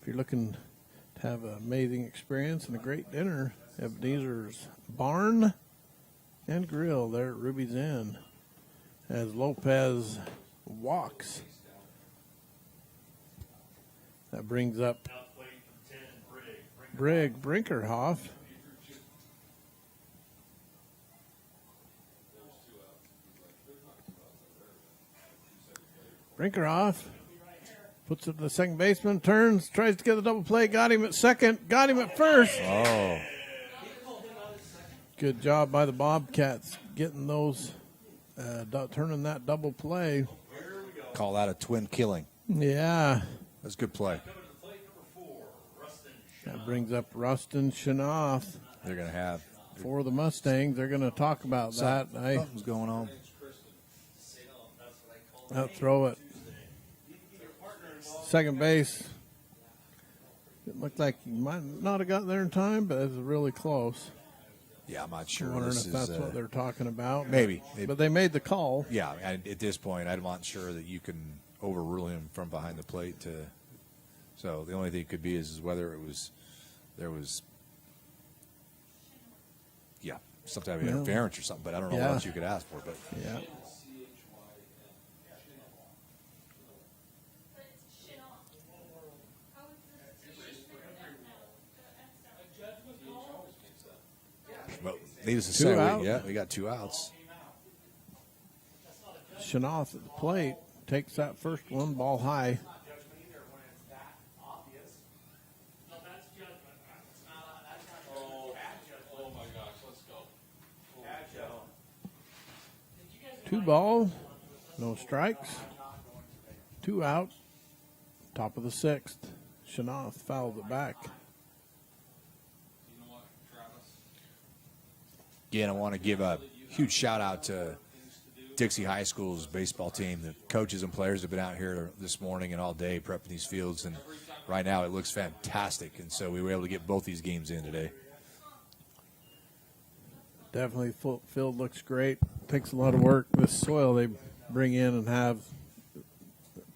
if you're looking to have an amazing experience and a great dinner, Ebenezer's Barn and Grill there at Ruby's Inn as Lopez walks. That brings up Brinkerhoff. Brinkerhoff puts it to the second baseman, turns, tries to get the double play, got him at second, got him at first.
Oh.
Good job by the Bobcats getting those, turning that double play.
Call that a twin killing.
Yeah.
That's a good play.
That brings up Rustin Shanoff.
They're going to have.
For the Mustangs, they're going to talk about that.
Something's going on.
I'll throw it. Second base. It looked like he might not have got there in time, but it was really close.
Yeah, I'm not sure.
I'm wondering if that's what they're talking about.
Maybe.
But they made the call.
Yeah, and at this point, I'm not sure that you can overrule him from behind the plate. So the only thing it could be is whether there was some type of interference or something. But I don't know what else you could ask for. But
yeah.
But needless to say, we got 2 outs.
Shanoff at the plate takes that first one, ball high. ball, no strikes, 2 out, top of the 6th. Shanoff fouled it back.
Again, I want to give a huge shout out to Dixie High School's baseball team. The coaches and players have been out here this morning and all day prepping these fields, and right now it looks fantastic. And so we were able to get both these games in today.
Definitely, field looks great. Takes a lot of work. This soil they bring in and have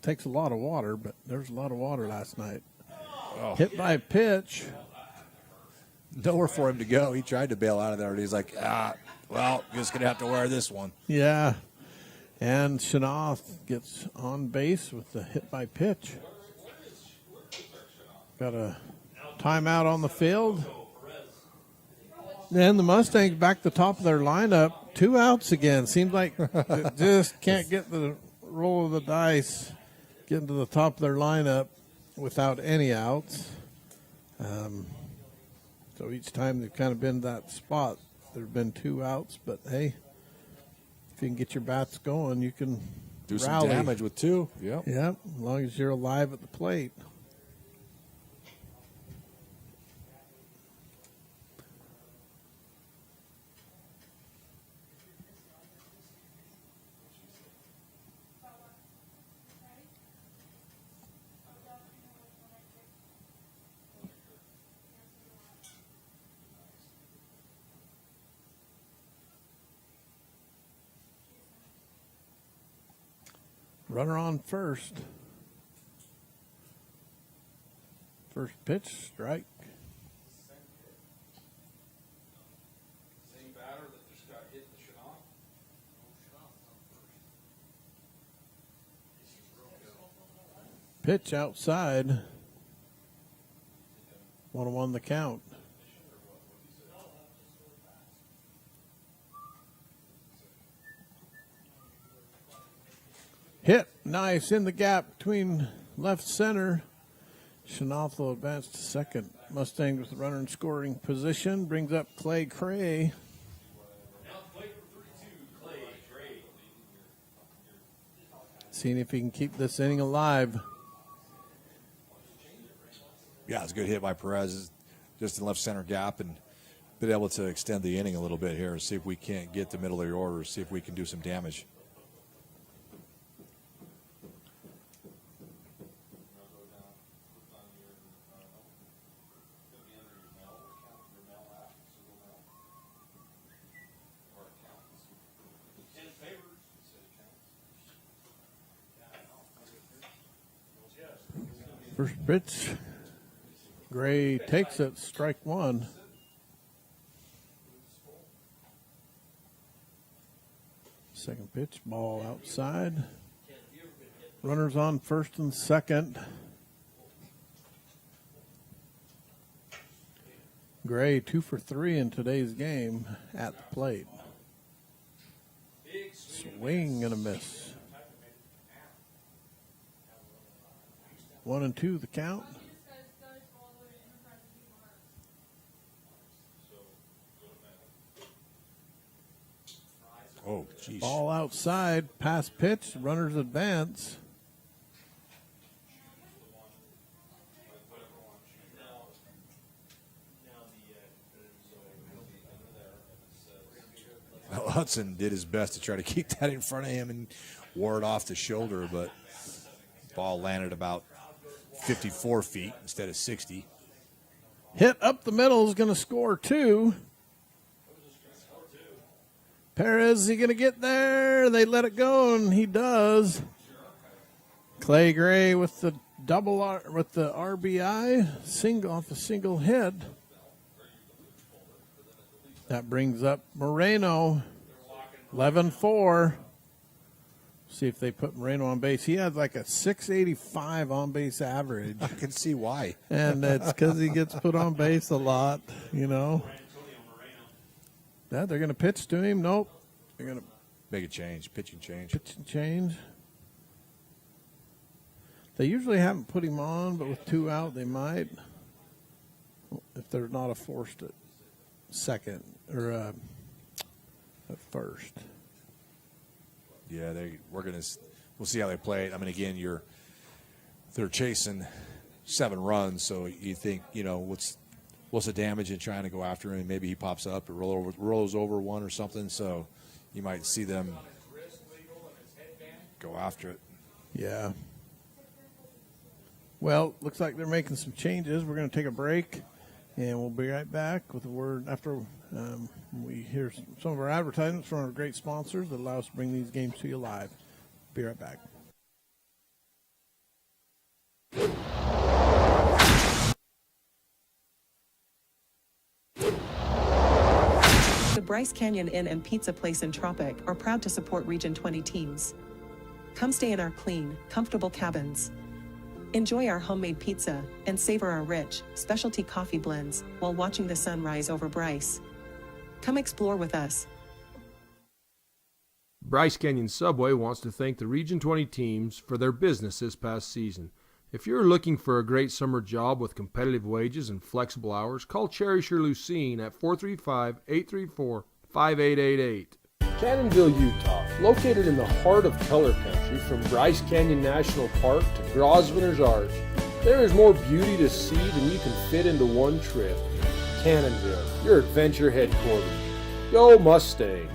takes a lot of water, but there's a lot of water last night.
Oh.
Hit by a pitch.
Nowhere for him to go. He tried to bail out of there, and he's like, well, just going to have to wear this one.
Yeah. And Shanoff gets on base with the hit by pitch. Got a timeout on the field. And the Mustangs back to top of their lineup. 2 outs again. Seems like they just can't get the roll of the dice getting to the top of their lineup without any outs. So each time they've kind of been that spot, there have been 2 outs. But, hey, if you can get your bats going, you can
do
rally.
Some damage with 2. Yep.
Yep, as long as you're alive at the plate. Runner on first. First pitch, strike.
Same batter that just got hit in the Shanoff.
Pitch outside. 1-1 the count. Hit, nice, in the gap between left center. Shanoff will advance to second. Mustang with the runner in scoring position. Brings up Clay Cray. Seeing if he can keep this inning alive.
Yeah, it's a good hit by Perez, just in left center gap, and been able to extend the inning a little bit here and see if we can't get the middle of the order, see if we can do some damage.
First pitch. Gray takes it, strike 1. Second pitch, ball outside. Runners on first and second. Gray 2 for 3 in today's game at the plate. Swing and a miss. 1-2 the count.
Oh, geez.
Ball outside, pass pitch, runners advance.
Well, Hudson did his best to try to keep that in front of him and ward off the shoulder, but ball landed about 54 feet instead of 60.
Hit up the middle is going to score 2. Perez, is he going to get there? They let it go, and he does. Clay Gray with the with the RBI, single off a single hit. That brings up Moreno, 11-4. See if they put Moreno on base. He has like a 685 on base average.
I can see why.
And it's because he gets put on base a lot, you know. That they're going to pitch to him. Nope. They're going to
make a change, pitching change.
Pitching change. They usually haven't put him on, but with 2 out, they might. If they're not a forced at second or at first.
Yeah, we'll see how they play it. I mean, again, they're chasing 7 runs, so you think, what's the damage in trying to go after him? Maybe he pops up or rolls over one or something, so you might see them go after it.
Yeah. Well, looks like they're making some changes. We're going to take a break, and we'll be right back with a word after we hear some of our advertisements from our great sponsors that allow us to bring these games to you live. Be right back.
The Bryce Canyon Inn and Pizza Place in Tropic are proud to support Region 20 teams. Come stay in our clean, comfortable cabins. Enjoy our homemade pizza and savor our rich, specialty coffee blends while watching the sun rise over Bryce. Come explore with us.
Bryce Canyon Subway wants to thank the Region 20 teams for their business this past season. If you're looking for a great summer job with competitive wages and flexible hours, call Cherish or Lucene at 435-834-5888.
Cannonville, Utah, located in the heart of color country from Bryce Canyon National Park to Grosvenor's Arch, there is more beauty to see than you can fit into one trip. Cannonville, your adventure headquarters. Go Mustangs!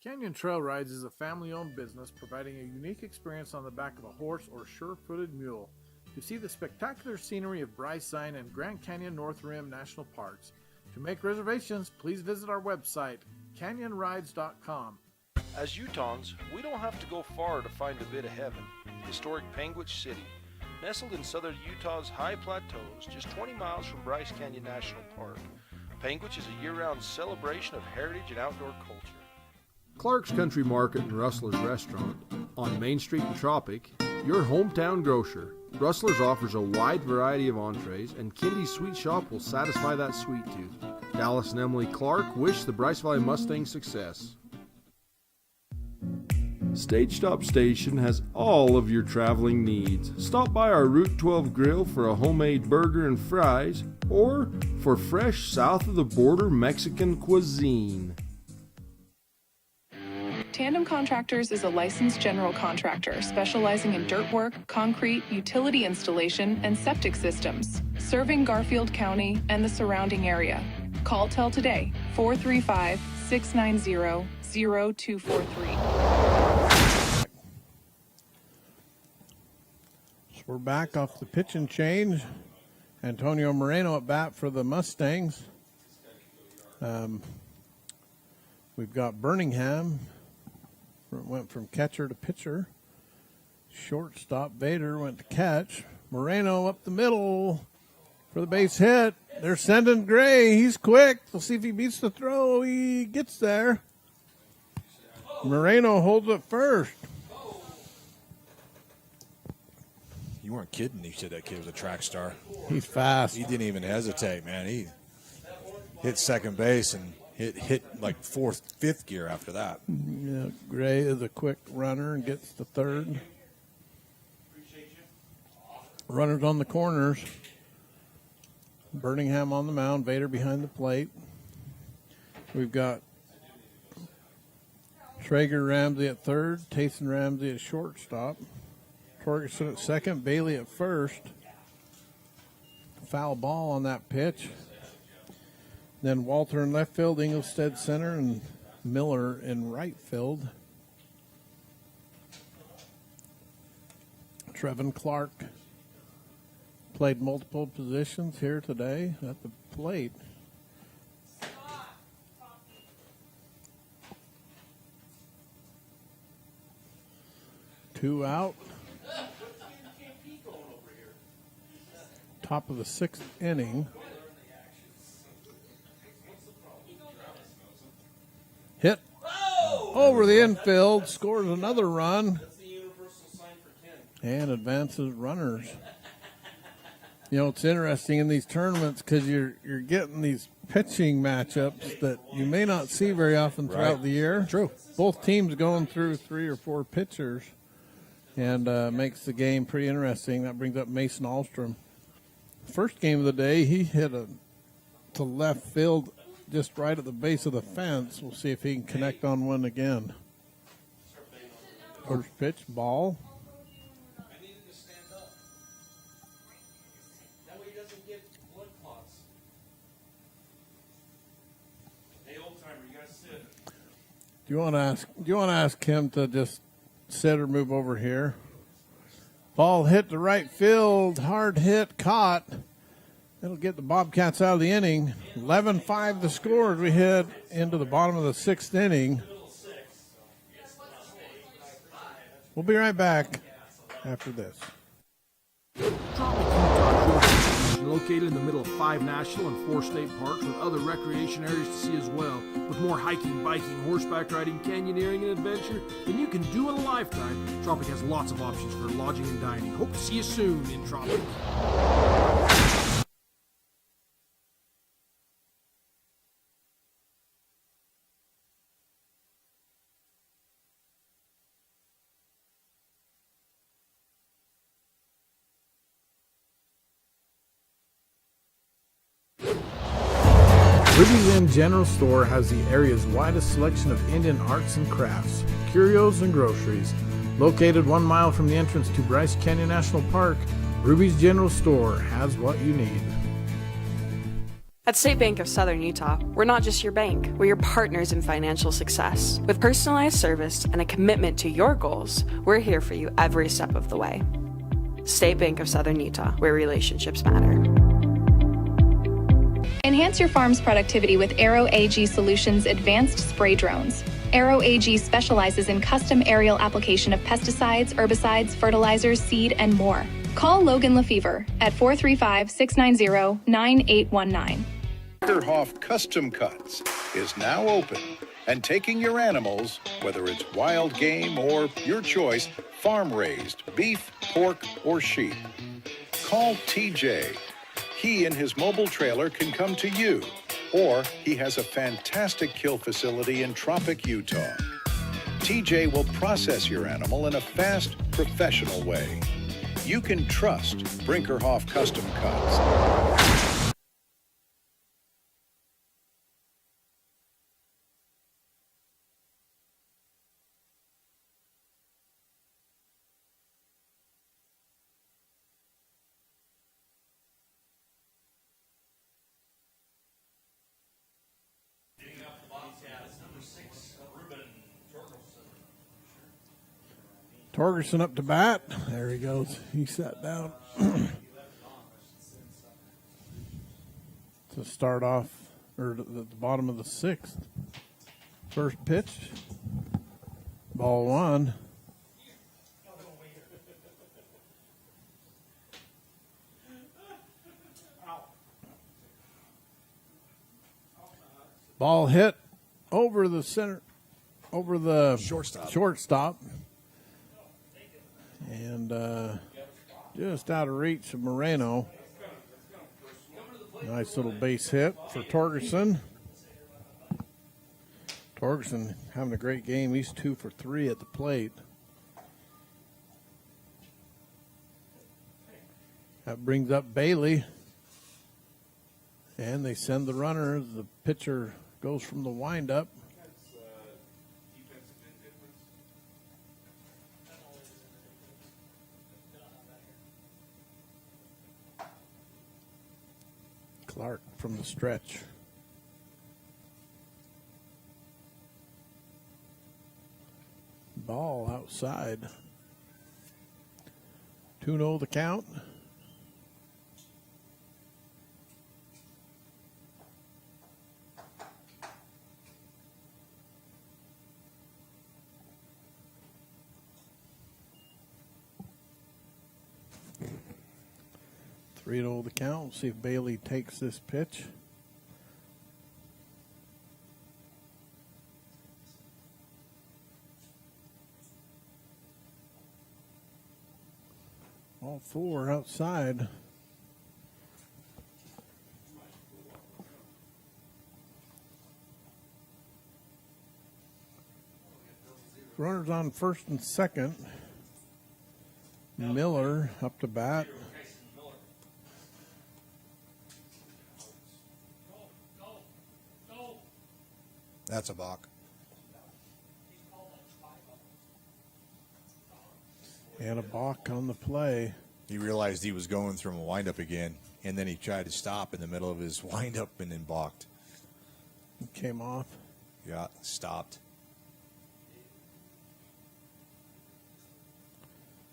Canyon Trail Rides is a family-owned business providing a unique experience on the back of a horse or sure-footed mule. To see the spectacular scenery of Bryce Sign and Grand Canyon North Rim National Parks. To make reservations, please visit our website, canyonrides.com.
As Utahns, we don't have to go far to find a bit of heaven. Historic Panguitch City, nestled in southern Utah's high plateaus, just 20 miles from Bryce Canyon National Park. Panguitch is a year-round celebration of heritage and outdoor culture. Clark's Country Market and Rustler's Restaurant on Main Street in Tropic, your hometown grocer. Rustler's offers a wide variety of entrees, and Kindy's Sweet Shop will satisfy that sweet tooth. Dallas and Emily Clark wish the Bryce Valley Mustangs success. Stage Stop Station has all of your traveling needs. Stop by our Route 12 grill for a homemade burger and fries, or for fresh south of the border Mexican cuisine.
Tandem Contractors is a licensed general contractor specializing in dirt work, concrete, utility installation, and septic systems, serving Garfield County and the surrounding area. Call today, 435-690-0243.
So we're back off the pitch and change. Antonio Moreno at bat for the Mustangs. We've got Birmingham. Went from catcher to pitcher. Shortstop Vader went to catch. Moreno up the middle for the base hit. They're sending Gray. He's quick. We'll see if he beats the throw. He gets there. Moreno holds it first.
You weren't kidding. You said that kid was a track star.
He's fast.
He didn't even hesitate, man. He hit second base and hit like fourth, fifth gear after that.
Yeah, Gray is a quick runner and gets the third. Runners on the corners. Birmingham on the mound. Vader behind the plate. We've got Traeger Ramsey at third. Tayson Ramsey at shortstop. Torgerson at second. Bailey at first. Foul ball on that pitch. Then Walter in left field, Inglestead center, and Miller in right field. Trevin Clark played multiple positions here today at the plate. Two out. Top of the sixth inning. Hit over the infield, scores another run, and advances runners. You know, it's interesting in these tournaments because you're getting these pitching matchups that you may not see very often throughout the year.
True.
Both teams going through 3 or 4 pitchers, and makes the game pretty interesting. That brings up Mason Ahlstrom. First game of the day, he hit to left field just right at the base of the fence. We'll see if he can connect on one again. First pitch, ball.
I need him to stand up. That way he doesn't get blood clots. Hey, old timer, you gotta sit.
Do you want to ask him to just sit or move over here? Ball hit to right field, hard hit, caught. It'll get the Bobcats out of the inning. 11-5 the score as we head into the bottom of the 6th inning. We'll be right back after this.
Located in the middle of 5 national and 4 state parks with other recreation areas to see as well. With more hiking, biking, horseback riding, canyoneering, and adventure than you can do in a lifetime, Tropic has lots of options for lodging and dining. Hope to see you soon in Tropic.
Ruby's Inn General Store has the area's widest selection of Indian arts and crafts, curios, and groceries. Located 1 mile from the entrance to Bryce Canyon National Park, Ruby's General Store has what you need.
At State Bank of Southern Utah, we're not just your bank, we're your partners in financial success. With personalized service and a commitment to your goals, we're here for you every step of the way. State Bank of Southern Utah, where relationships matter.
Enhance your farm's productivity with Aero AG Solutions advanced spray drones. Aero AG specializes in custom aerial application of pesticides, herbicides, fertilizers, seed, and more. Call Logan Lefevre at 435-690-9819.
Brinkerhoff Custom Cuts is now open and taking your animals, whether it's wild game or your choice, farm-raised beef, pork, or sheep. Call TJ. He and his mobile trailer can come to you, or he has a fantastic kill facility in Tropic, Utah. TJ will process your animal in a fast, professional way. You can trust Brinkerhoff Custom Cuts.
Torgerson up to bat. There he goes. He sat down to start off, or at the bottom of the 6th. First pitch, ball 1. Ball hit over the center, over the shortstop. And just out of reach of Moreno. Nice little base hit for Torgerson. Torgerson having a great game. He's 2 for 3 at the plate. That brings up Bailey. And they send the runner. The pitcher goes from the windup. Clark from the stretch. Ball outside. 2-0 the count. Three to the count. We'll see if Bailey takes this pitch. All 4 outside. Runners on first and second. Miller up to bat.
That's a balk.
And a balk on the play.
He realized he was going through a windup again, and then he tried to stop in the middle of his windup and then balked.
He came off.
Yeah, stopped.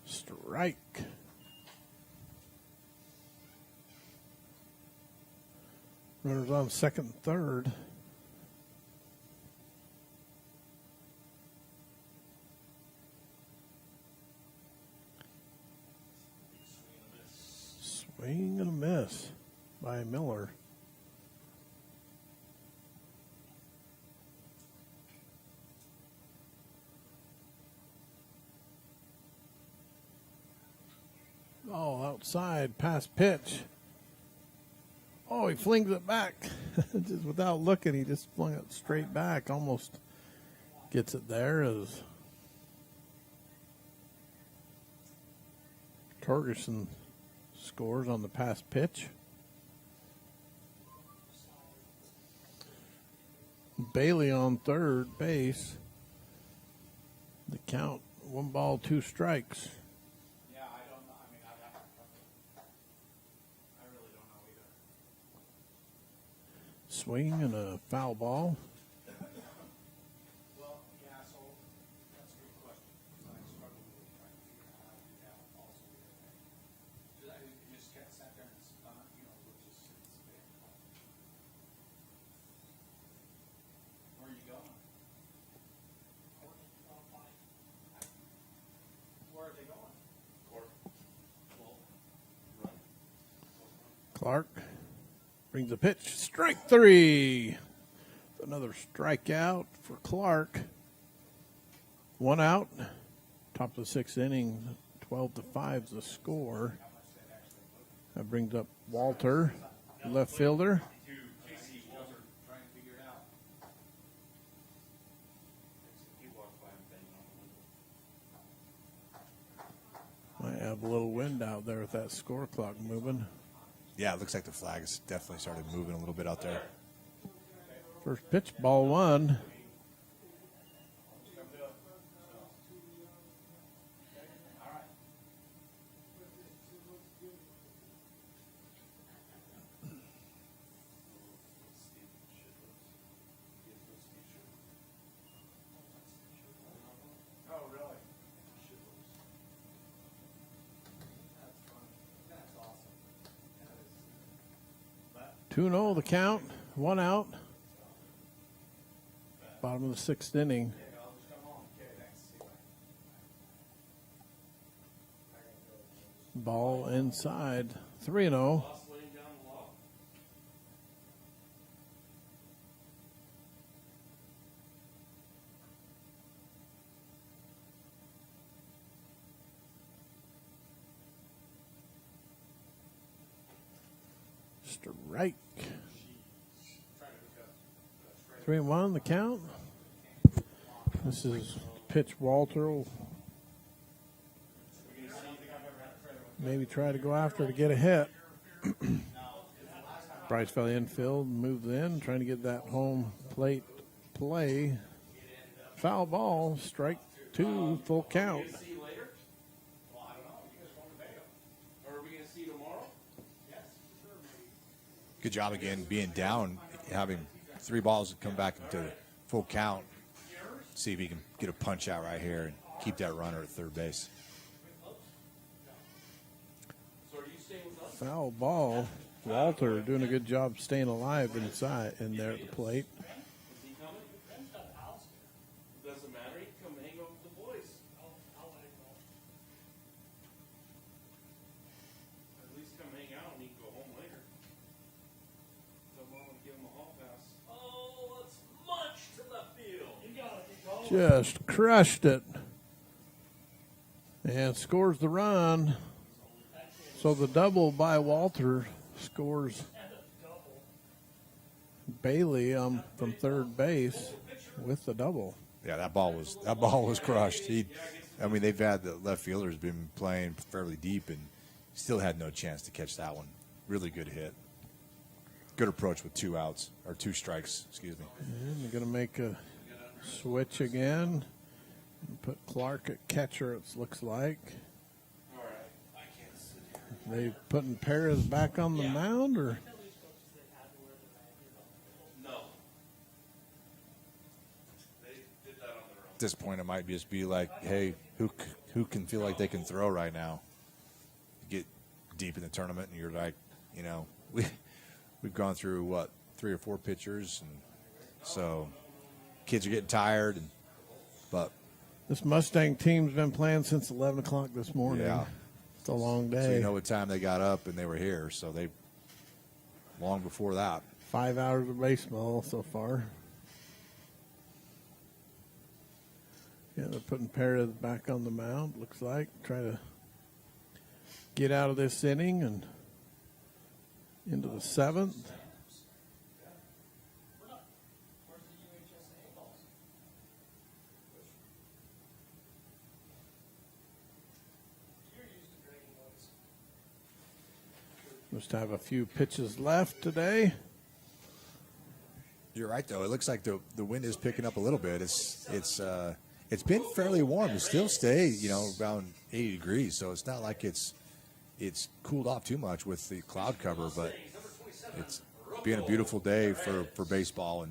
Strike. Runners on second and third. Swing and a miss by Miller. Oh, outside, pass pitch. Oh, he flings it back. Just without looking, he just flung it straight back. Almost gets it there as Torgerson scores on the pass pitch. Bailey on third base. The count, 1 ball, 2 strikes.
Yeah, I don't know. I mean, I really don't know either.
Swing and a foul ball.
Well, yeah, so that's a good question. I struggle with trying to figure out how to do that also. Should I just get sat there and spun, we'll just sit and spin. Where are you going? Where are they going? Court. Well, run.
Clark brings a pitch. Strike 3. Another strikeout for Clark. 1 out. Top of the 6th inning. 12-5 is the score. That brings up Walter, left fielder. Might have a little wind out there with that score clock moving.
Yeah, it looks like the flag has definitely started moving a little bit out there.
First pitch, ball 1.
Oh, really?
2-0 the count. 1 out. Bottom of the 6th inning. Ball inside. 3-0. Strike. 3-1 the count. This is pitch Walter will maybe try to go after to get a hit. Bryce fell infield, moves in, trying to get that home plate play. Foul ball, strike 2, full count.
Good job again being down, having 3 balls come back into full count. See if he can get a punch out right here and keep that runner at third base.
Foul ball. Walter doing a good job staying alive inside in there at the plate.
Doesn't matter. He can come hang out with the boys. At least come hang out and he can go home later. Come on and give him a hall pass. Oh, let's munch to left field. You got it.
Just crushed it. And scores the run. So the double by Walter scores Bailey from third base with the double.
Yeah, that ball was crushed. They've had the left fielders been playing fairly deep and still had no chance to catch that one. Really good hit. good approach with 2 outs or 2 strikes. Excuse me.
And they're going to make a switch again. Put Clark at catcher, it looks like. They putting Perez back on the mound, or?
No. They did that on their own.
At this point, it might just be like, hey, who can feel like they can throw right now? You get deep in the tournament, and you're like, you know, we've gone through, what, 3 or 4 pitchers, and so kids are getting tired, but
This Mustang team's been playing since 11 o'clock this morning.
Yeah.
It's a long day.
So you know what time they got up and they were here, so they long before that.
5 hours of baseball so far. Yeah, they're putting Perez back on the mound, looks like. Try to get out of this inning and into the 7th. Must have a few pitches left today.
You're right, though. It looks like the wind is picking up a little bit. It's been fairly warm. It still stays, you know, around 80 degrees. So it's not like it's cooled off too much with the cloud cover. But it's been a beautiful day for baseball,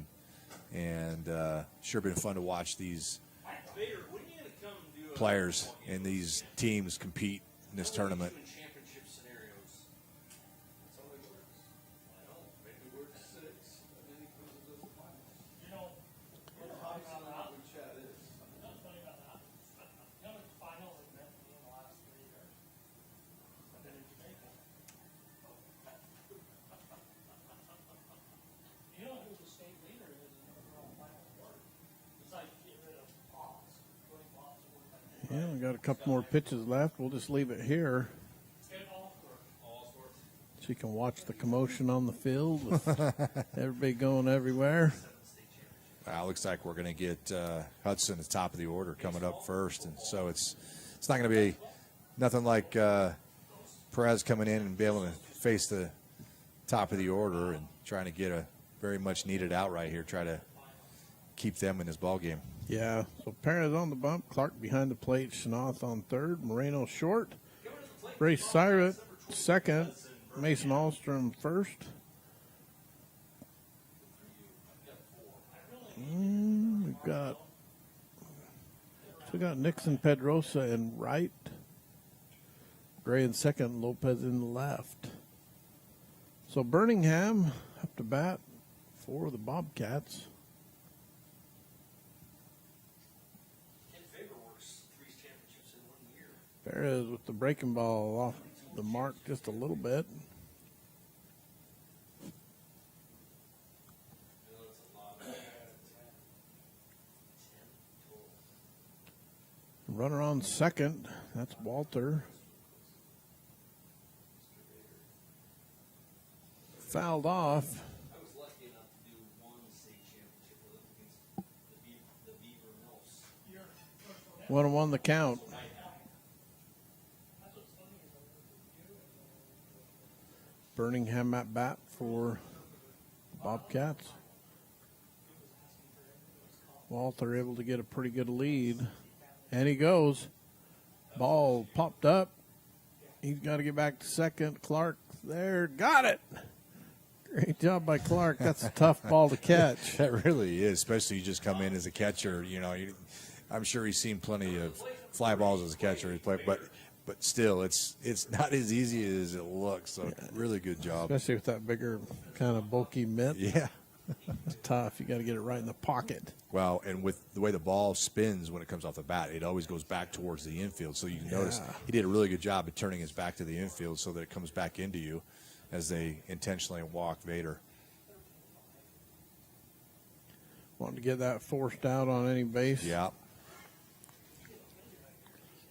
and sure been fun to watch these players and these teams compete in this tournament.
Yeah, we got a couple more pitches left. We'll just leave it here so you can watch the commotion on the field with everybody going everywhere.
Looks like we're going to get Hudson at the top of the order coming up first, and so it's not going to be nothing like Perez coming in and be able to face the top of the order and trying to get a very much needed out right here, try to keep them in this ball game.
Yeah, so Perez on the bump, Clark behind the plate, Schnoth on third, Moreno short, Bryce Syrat second, Mason Alstrom first. We got Nixon Pedrosa in right, Gray in second, Lopez in the left. So Birmingham up to bat for the Bobcats. Perez with the breaking ball off the mark just a little bit. Runner on second. That's Walter. Fouled off. One and one the count. Birmingham at bat for Bobcats. Walter able to get a pretty good lead. And he goes. Ball popped up. He's got to get back to second. Clark there. Got it. Great job by Clark. That's a tough ball to catch.
That really is, especially you just come in as a catcher. You know, I'm sure he's seen plenty of fly balls as a catcher. But still, it's not as easy as it looks. So really good job.
Especially with that bigger kind of bulky mitt.
Yeah.
It's tough. You got to get it right in the pocket.
Well, and with the way the ball spins when it comes off the bat, it always goes back towards the infield. So you can notice he did a really good job of turning his back to the infield so that it comes back into you as they intentionally walk Vader.
Wanting to get that forced out on any base.
Yeah.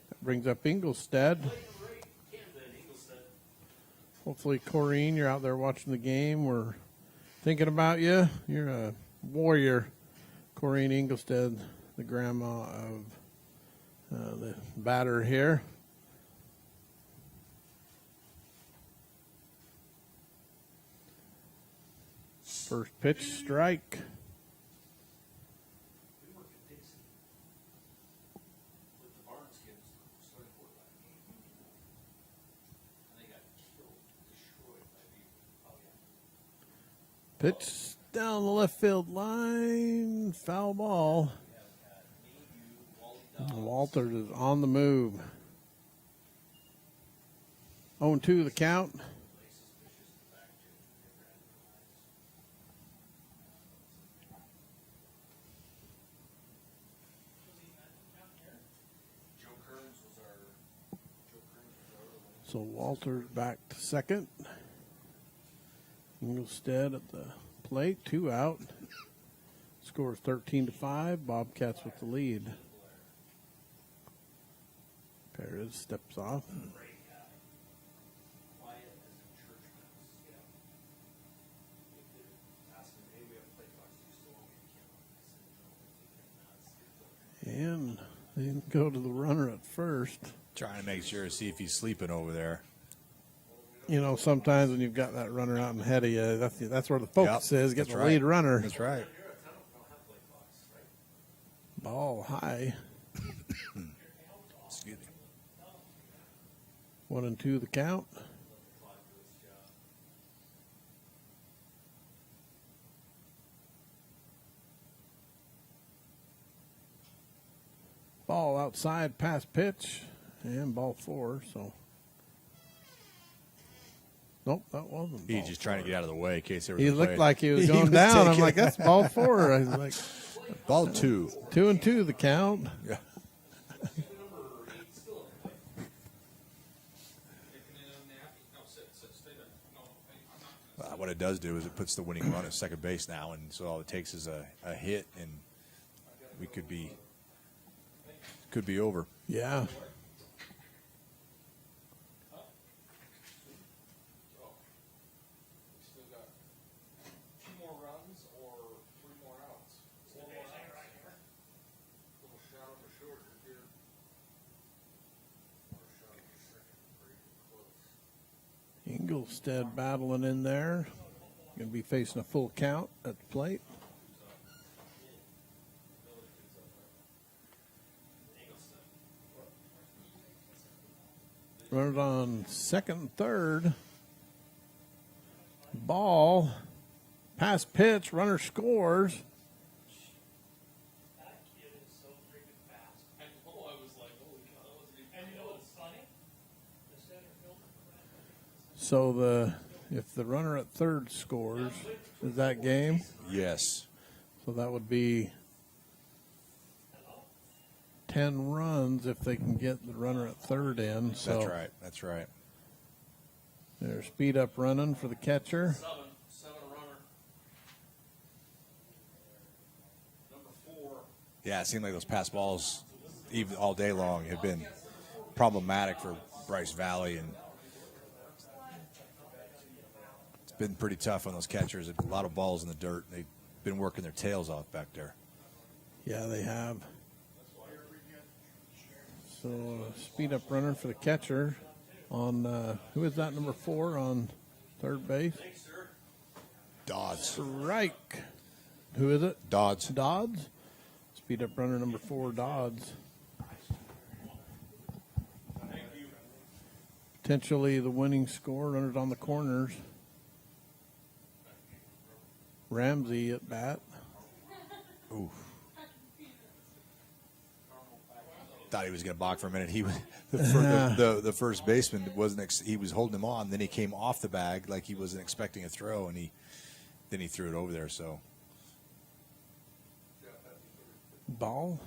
That brings up Ingolstadt. Hopefully, Corrine, you're out there watching the game. We're thinking about you. You're a warrior. Corrine Ingolstadt, the grandma of the batter here. First pitch, strike. Pitch down the left field line, foul ball. Walters is on the move. 0-2 the count. So Walters back to second. Inglestead at the plate, 2 out. Scores 13-5. Bobcats with the lead. Perez steps off. And they go to the runner at first.
Trying to make sure, see if he's sleeping over there.
You know, sometimes when you've got that runner out ahead of you, that's where the focus is, get the lead runner.
That's right.
Ball high.
Excuse me.
1-2 the count. Ball outside, pass pitch, and ball 4, so. Nope, that wasn't.
He's just trying to get out of the way in case there was
He
a
looked
play.
like he was going down. I'm like, that's ball 4. I was like,
ball 2.
2-2 the count.
Yeah. What it does do is it puts the winning run at second base now, and so all it takes is a hit, and we could be over.
Yeah. Inglestead battling in there. Going to be facing a full count at the plate. Runners on second and third. Ball. Pass pitch. Runner scores. So if the runner at third scores, is that game?
Yes.
So that would be 10 runs if they can get the runner at third in. So
That's right. That's right.
They're speed up running for the catcher.
Seven runner. Number 4.
Yeah, it seemed like those pass balls, even all day long, have been problematic for Bryce Valley, and it's been pretty tough on those catchers. A lot of balls in the dirt. They've been working their tails off back there.
Yeah, they have. So speed up runner for the catcher on, who is that, number 4 on third base?
Dodds.
Strike. Who is it?
Dodds.
Dodds. Speed up runner number 4, Dodds. Potentially the winning score, runners on the corners. Ramsey at bat.
Oof. Thought he was going to balk for a minute. He was the first baseman wasn't. He was holding him on. Then he came off the bag like he wasn't expecting a throw, and then he threw it over there. So
Ball.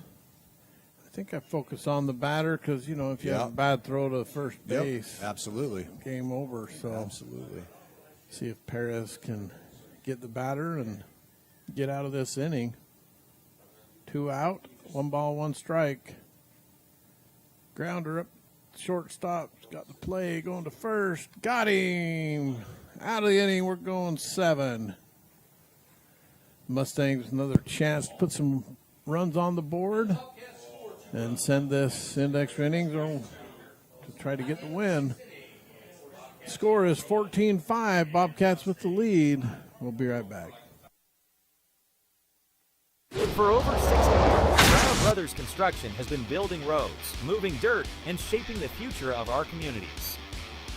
I think I focus on the batter because, you know, if you have a bad throw to first base,
absolutely,
game over. So
absolutely,
see if Perez can get the batter and get out of this inning. 2 out, 1 ball, 1 strike. Grounder up, shortstop, got the play, going to first, got him. Out of the inning, we're going 7. Mustangs another chance to put some runs on the board and send this into extra innings or to try to get the win. Score is 14-5, Bobcats with the lead. We'll be right back.
For over 60 years, Brown Brothers Construction has been building roads, moving dirt, and shaping the future of our communities.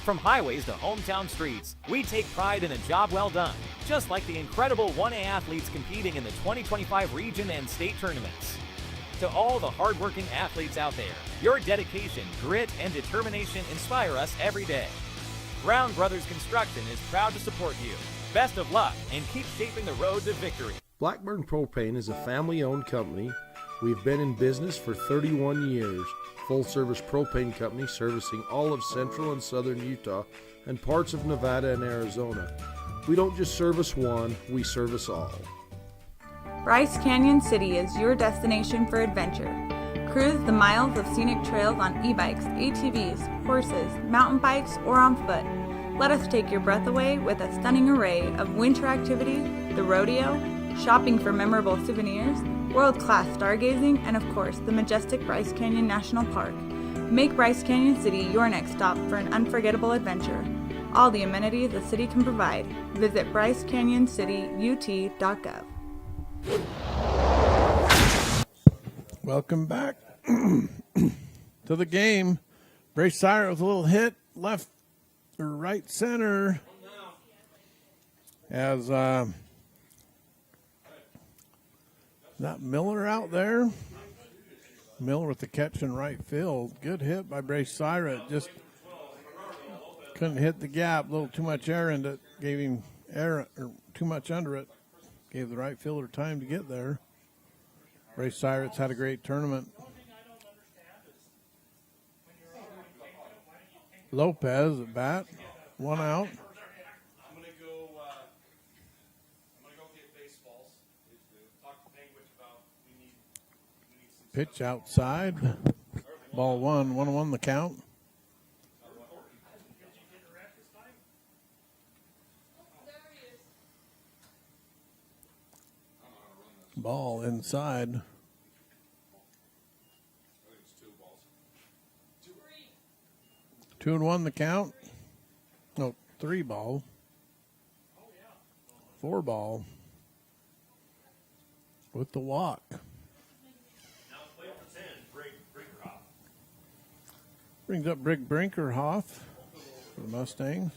From highways to hometown streets, we take pride in a job well done, just like the incredible 1A athletes competing in the 2025 region and state tournaments. To all the hardworking athletes out there, your dedication, grit, and determination inspire us every day. Brown Brothers Construction is proud to support you. Best of luck, and keep shaping the road to victory.
Blackburn Propane is a family-owned company. We've been in business for 31 years. Full-service propane company servicing all of central and southern Utah and parts of Nevada and Arizona. We don't just service one, we service all.
Bryce Canyon City is your destination for adventure. Cruise the miles of scenic trails on e-bikes, ATVs, horses, mountain bikes, or on foot. Let us take your breath away with a stunning array of winter activities, the rodeo, shopping for memorable souvenirs, world-class stargazing, and of course, the majestic Bryce Canyon National Park. Make Bryce Canyon City your next stop for an unforgettable adventure. All the amenities the city can provide. Visit brycecanyoncityut.gov.
Welcome back to the game. Bryce Cyrus with a little hit left or right center as that Miller out there. Miller with the catch in right field. Good hit by Bryce Cyrus. Just couldn't hit the gap. A little too much air in it. Gave him air or too much under it. Gave the right fielder time to get there. Bryce Cyrus had a great tournament. Lopez at bat. One out.
I'm gonna go get baseballs. Talk to Panguitch about we need some
Pitch outside. Ball 1-1 the count. Ball inside. 2-1 the count. No, 3 ball. 4 ball. With the walk. Brings up Rick Brinkerhoff for the Mustangs.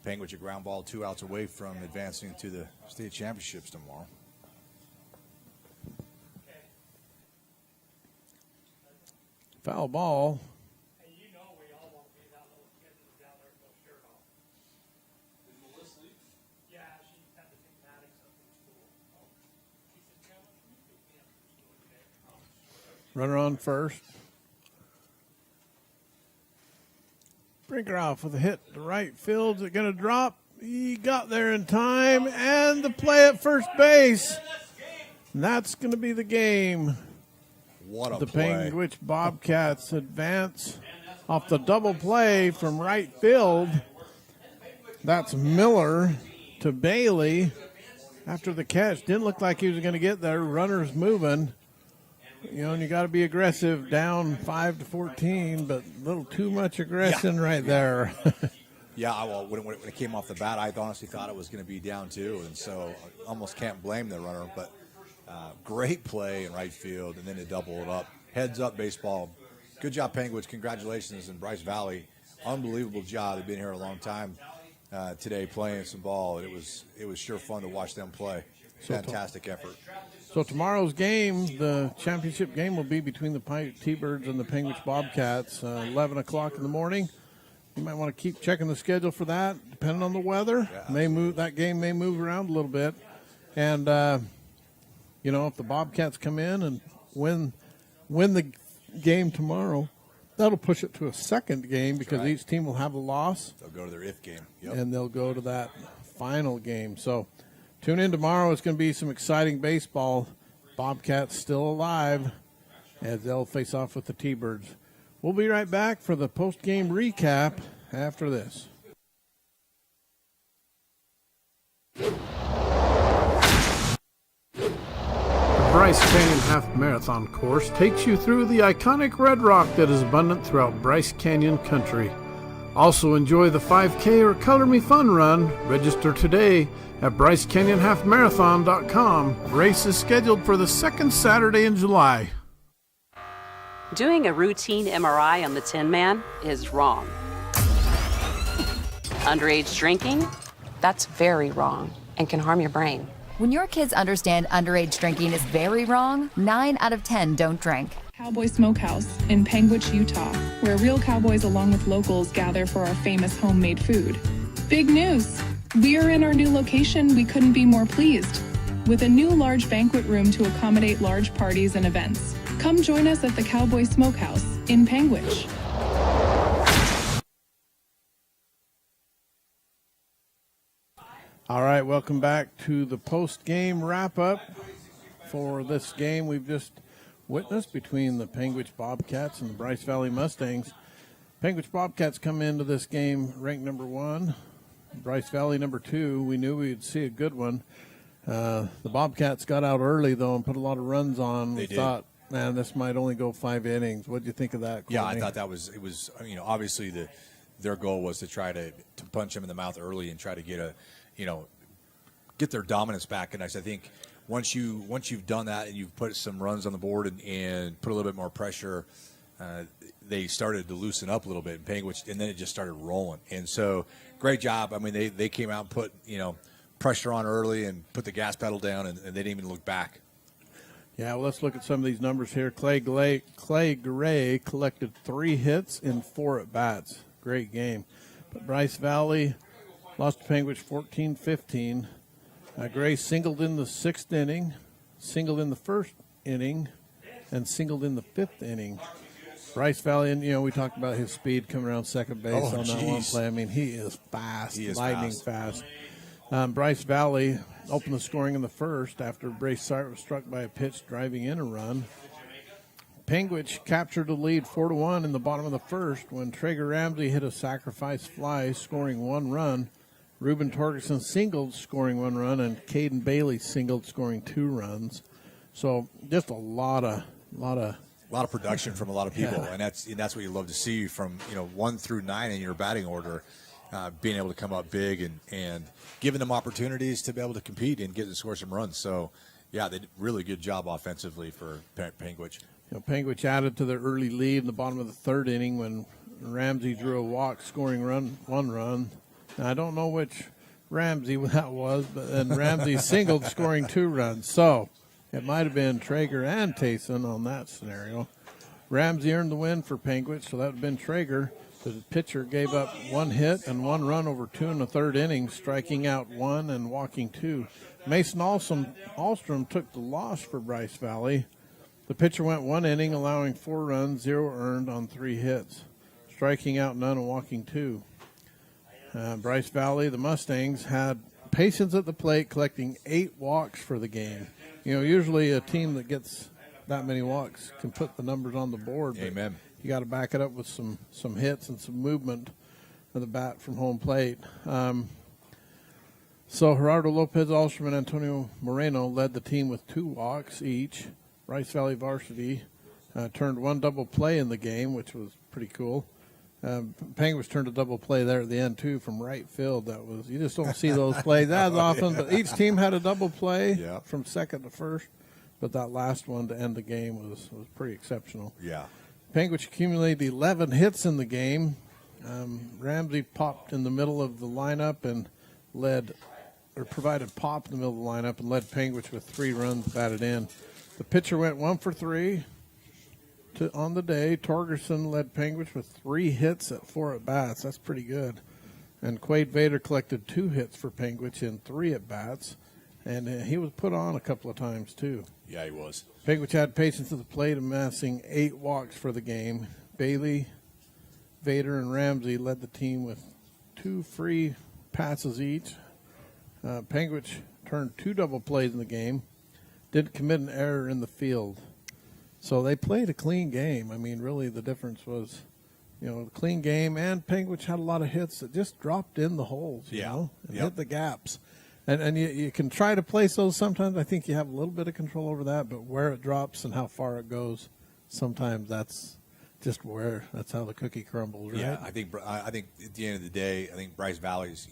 Panguitch a ground ball, 2 outs away from advancing to the state championships tomorrow.
Foul ball. Runner on first. Brinkerhoff with a hit to right field. Is it going to drop? He got there in time, and the play at first base. And that's going to be the game.
What a
the
play.
Panguitch Bobcats advance off the double play from right field. That's Miller to Bailey after the catch. Didn't look like he was going to get there. Runner's moving. You know, and you got to be aggressive down 5-14, but a little too much aggression right there.
Yeah, well, when it came off the bat, I honestly thought it was going to be down 2, and so I almost can't blame the runner. But great play in right field, and then to double it up. Heads up baseball. Good job, Panguitch. Congratulations in Bryce Valley. Unbelievable job. They've been here a long time today playing some ball. It was sure fun to watch them play. Fantastic effort.
So tomorrow's game, the championship game, will be between the T-Birds and the Panguitch Bobcats, 11 o'clock in the morning. You might want to keep checking the schedule for that, depending on the weather.
Yeah,
that game may move around a little bit. And, you know, if the Bobcats come in and win the game tomorrow, that'll push it to a second game because each team will have a loss.
They'll go to their if game.
Yep. And they'll go to that final game. So tune in tomorrow. It's going to be some exciting baseball. Bobcats still alive as they'll face off with the T-Birds. We'll be right back for the post-game recap after this.
The Bryce Canyon Half Marathon course takes you through the iconic red rock that is abundant throughout Bryce Canyon country.
Also enjoy the 5K or Color Me Fun run. Register today at BryceCanyonHalfMarathon.com. Race is scheduled for the second Saturday in July.
Doing a routine MRI on the Tin Man is wrong. Underage drinking? That's very wrong and can harm your brain.
When your kids understand underage drinking is very wrong, 9 out of 10 don't drink.
Cowboy Smokehouse in Panguitch, Utah, where real cowboys along with locals gather for our famous homemade food. Big news! We are in our new location. We couldn't be more pleased. With a new large banquet room to accommodate large parties and events. Come join us at the Cowboy Smokehouse in Panguitch.
All right, welcome back to the post-game wrap-up for this game we've just witnessed between the Panguitch Bobcats and the Bryce Valley Mustangs. Panguitch Bobcats come into this game ranked number 1, Bryce Valley number 2. We knew we'd see a good one. The Bobcats got out early, though, and put a lot of runs on.
They
we
did.
Thought, man, this might only go 5 innings. What did you think of that, Courtney?
Yeah, I thought it was obviously their goal was to try to punch them in the mouth early and try to get get their dominance back. And I think once you've done that and you've put some runs on the board and put a little bit more pressure, they started to loosen up a little bit in Panguitch, and then it just started rolling. And so, great job. I mean, they came out and put pressure on early and put the gas pedal down, and they didn't even look back.
Yeah, well, let's look at some of these numbers here. Clay Gray collected 3 hits in 4 at-bats. Great game. But Bryce Valley lost to Panguitch 14-15. Gray singled in the 6th inning, singled in the 1st inning, and singled in the 5th inning. Bryce Valley, and we talked about his speed coming around second base on that one play. I mean, he is fast, lightning fast. Bryce Valley opened the scoring in the 1st after Bryce Sart was struck by a pitch driving in a run. Panguitch captured the lead 4-1 in the bottom of the 1st when Traeger Ramsey hit a sacrifice fly, scoring 1 run. Reuben Torgerson singled, scoring 1 run, and Caden Bailey singled, scoring 2 runs. So just a lot of
production from a lot of people, and that's what you love to see from 1 through 9 in your batting order, being able to come up big and giving them opportunities to be able to compete and get and score some runs. So, yeah, they did a really good job offensively for Panguitch.
Panguitch added to their early lead in the bottom of the 3rd inning when Ramsey drew a walk, scoring 1 run. Now, I don't know which Ramsey that was, but Ramsey singled, scoring 2 runs. So it might have been Traeger and Tayson on that scenario. Ramsey earned the win for Panguitch, so that would have been Traeger. The pitcher gave up 1 hit and 1 run over 2 in the 3rd inning, striking out 1 and walking 2. Mason Alstrom took the loss for Bryce Valley. The pitcher went 1 inning, allowing 4 runs, 0 earned on 3 hits, striking out none and walking 2. Bryce Valley, the Mustangs, had patience at the plate, collecting 8 walks for the game. Usually a team that gets that many walks can put the numbers on the board.
Amen.
You got to back it up with some hits and some movement of the bat from home plate. So Gerardo Lopez, Alstrom, and Antonio Moreno led the team with 2 walks each. Bryce Valley varsity turned 1 double play in the game, which was pretty cool. Panguitch turned a double play there at the end, too, from right field. You just don't see those plays as often, but each team had a double play from 2nd to 1st. But that last one to end the game was pretty exceptional.
Yeah.
Panguitch accumulated 11 hits in the game. Ramsey popped in the middle of the lineup and provided pop in the middle of the lineup and led Panguitch with 3 runs batted in. The pitcher went 1 for 3 on the day. Torgerson led Panguitch with 3 hits at 4 at-bats. That's pretty good. And Quade Vader collected 2 hits for Panguitch in 3 at-bats. And he was put on a couple of times, too.
Yeah, he was.
Panguitch had patience at the plate, amassing 8 walks for the game. Bailey, Vader, and Ramsey led the team with 2 free passes each. Panguitch turned 2 double plays in the game. Didn't commit an error in the field. So they played a clean game. I mean, really the difference was, a clean game, and Panguitch had a lot of hits that just dropped in the holes, and hit the gaps. And you can try to place those sometimes. I think you have a little bit of control over that, but where it drops and how far it goes, sometimes that's just where that's how the cookie crumbles, right?
Yeah, I think at the end of the day, I think Bryce Valley's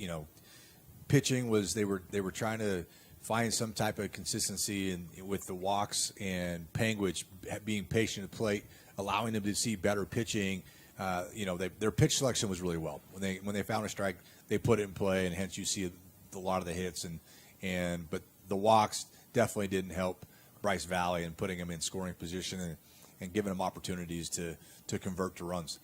pitching was they were trying to find some type of consistency with the walks, and Panguitch being patient at the plate, allowing them to see better pitching. Their pitch selection was really well. When they found a strike, they put it in play, and hence you see a lot of the hits but the walks definitely didn't help Bryce Valley in putting them in scoring position and giving them opportunities to convert to runs.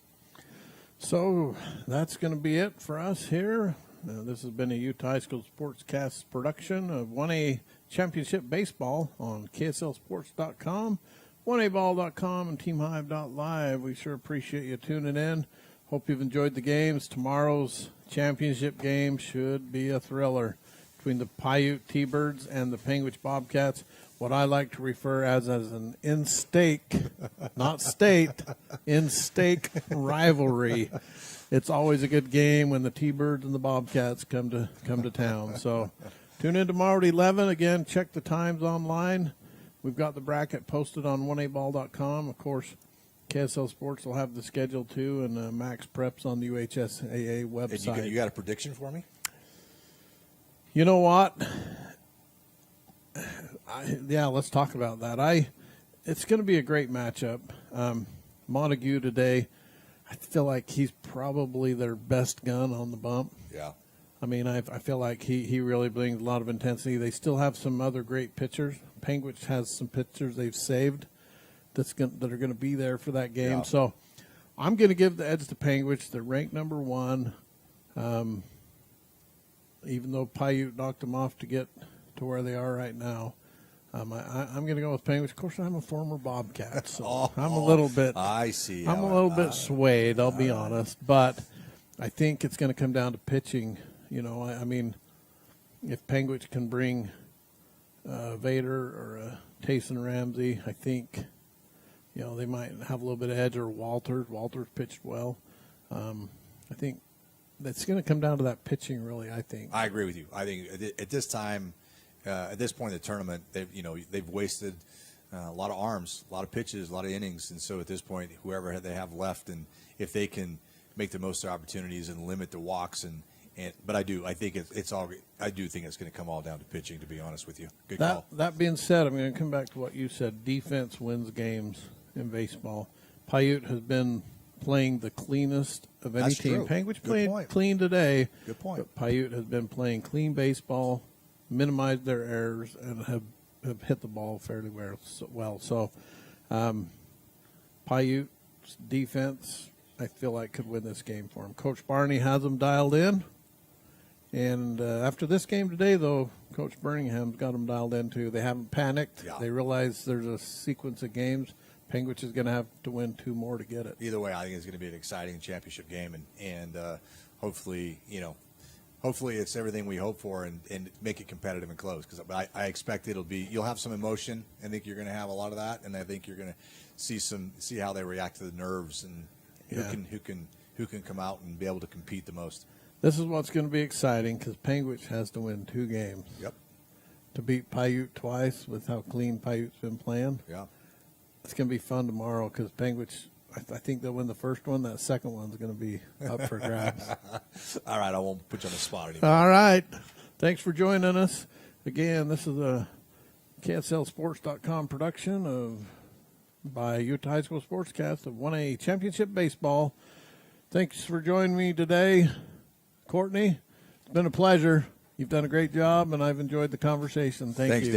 So that's going to be it for us here. This has been a Utah High School Sportscast production of 1A Championship Baseball on KSLSports.com, 1aball.com, and TeamHive.live. We sure appreciate you tuning in. Hope you've enjoyed the games. Tomorrow's championship game should be a thriller between the Paiute T-Birds and the Panguitch Bobcats. What I like to refer as an in-stake, not state, in-stake rivalry. It's always a good game when the T-Birds and the Bobcats come to town. So tune in tomorrow at 11. Again, check the times online. We've got the bracket posted on 1aball.com. Of course, KSL Sports will have the schedule too, and Max Preps on the UHSAA website.
And you got a prediction for me?
You know what? Let's talk about that. It's going to be a great matchup. Montague today, I feel like he's probably their best gun on the bump.
Yeah.
I mean, I feel like he really brings a lot of intensity. They still have some other great pitchers. Panguitch has some pitchers they've saved that are going to be there for that game.
Yeah.
So I'm going to give the edge to Panguitch. They're ranked number 1. Even though Paiute knocked them off to get to where they are right now. I'm going to go with Panguitch. Of course, I'm a former Bobcat, so I'm a little bit.
I see.
I'm a little bit swayed. I'll be honest, but I think it's going to come down to pitching. I mean, if Panguitch can bring Vader or Tayson Ramsey, I think they might have a little bit of edge. Or Walters pitched well. I think it's going to come down to that pitching, really. I think.
I agree with you. I think at this time. At this point in the tournament, they've wasted a lot of arms, a lot of pitches, a lot of innings, and so at this point, whoever they have left, and if they can make the most of their opportunities and limit the walks, but I do think it's going to come all down to pitching. To be honest with you, good call.
That being said, I'm going to come back to what you said. Defense wins games in baseball. Paiute has been playing the cleanest of any team. Panguitch played clean today.
Good point.
But Paiute has been playing clean baseball, minimized their errors, and have hit the ball fairly well. So Paiute's defense, I feel like, could win this game for him. Coach Barney has them dialed in. And after this game today, though, Coach Birmingham's got them dialed in, too. They haven't panicked.
Yeah.
They realize there's a sequence of games. Panguitch is going to have to win 2 more to get it.
Either way, I think it's going to be an exciting championship game, and hopefully, hopefully it's everything we hope for and make it competitive and close. Because I expect you'll have some emotion. I think you're going to have a lot of that, and I think you're going to see how they react to the nerves and who can come out and be able to compete the most.
This is what's going to be exciting because Panguitch has to win 2 games.
Yep.
To beat Paiute twice with how clean Paiute's been playing.
Yeah.
It's going to be fun tomorrow because Panguitch, I think they'll win the first one. That second one's going to be up for grabs.
All right, I won't put you on the spot anymore.
All right. Thanks for joining us. Again, this is a KSLSports.com production by Utah High School Sportscast of 1A Championship Baseball. Thanks for joining me today, Courtney. It's been a pleasure. You've done a great job, and I've enjoyed the conversation. Thanks, you.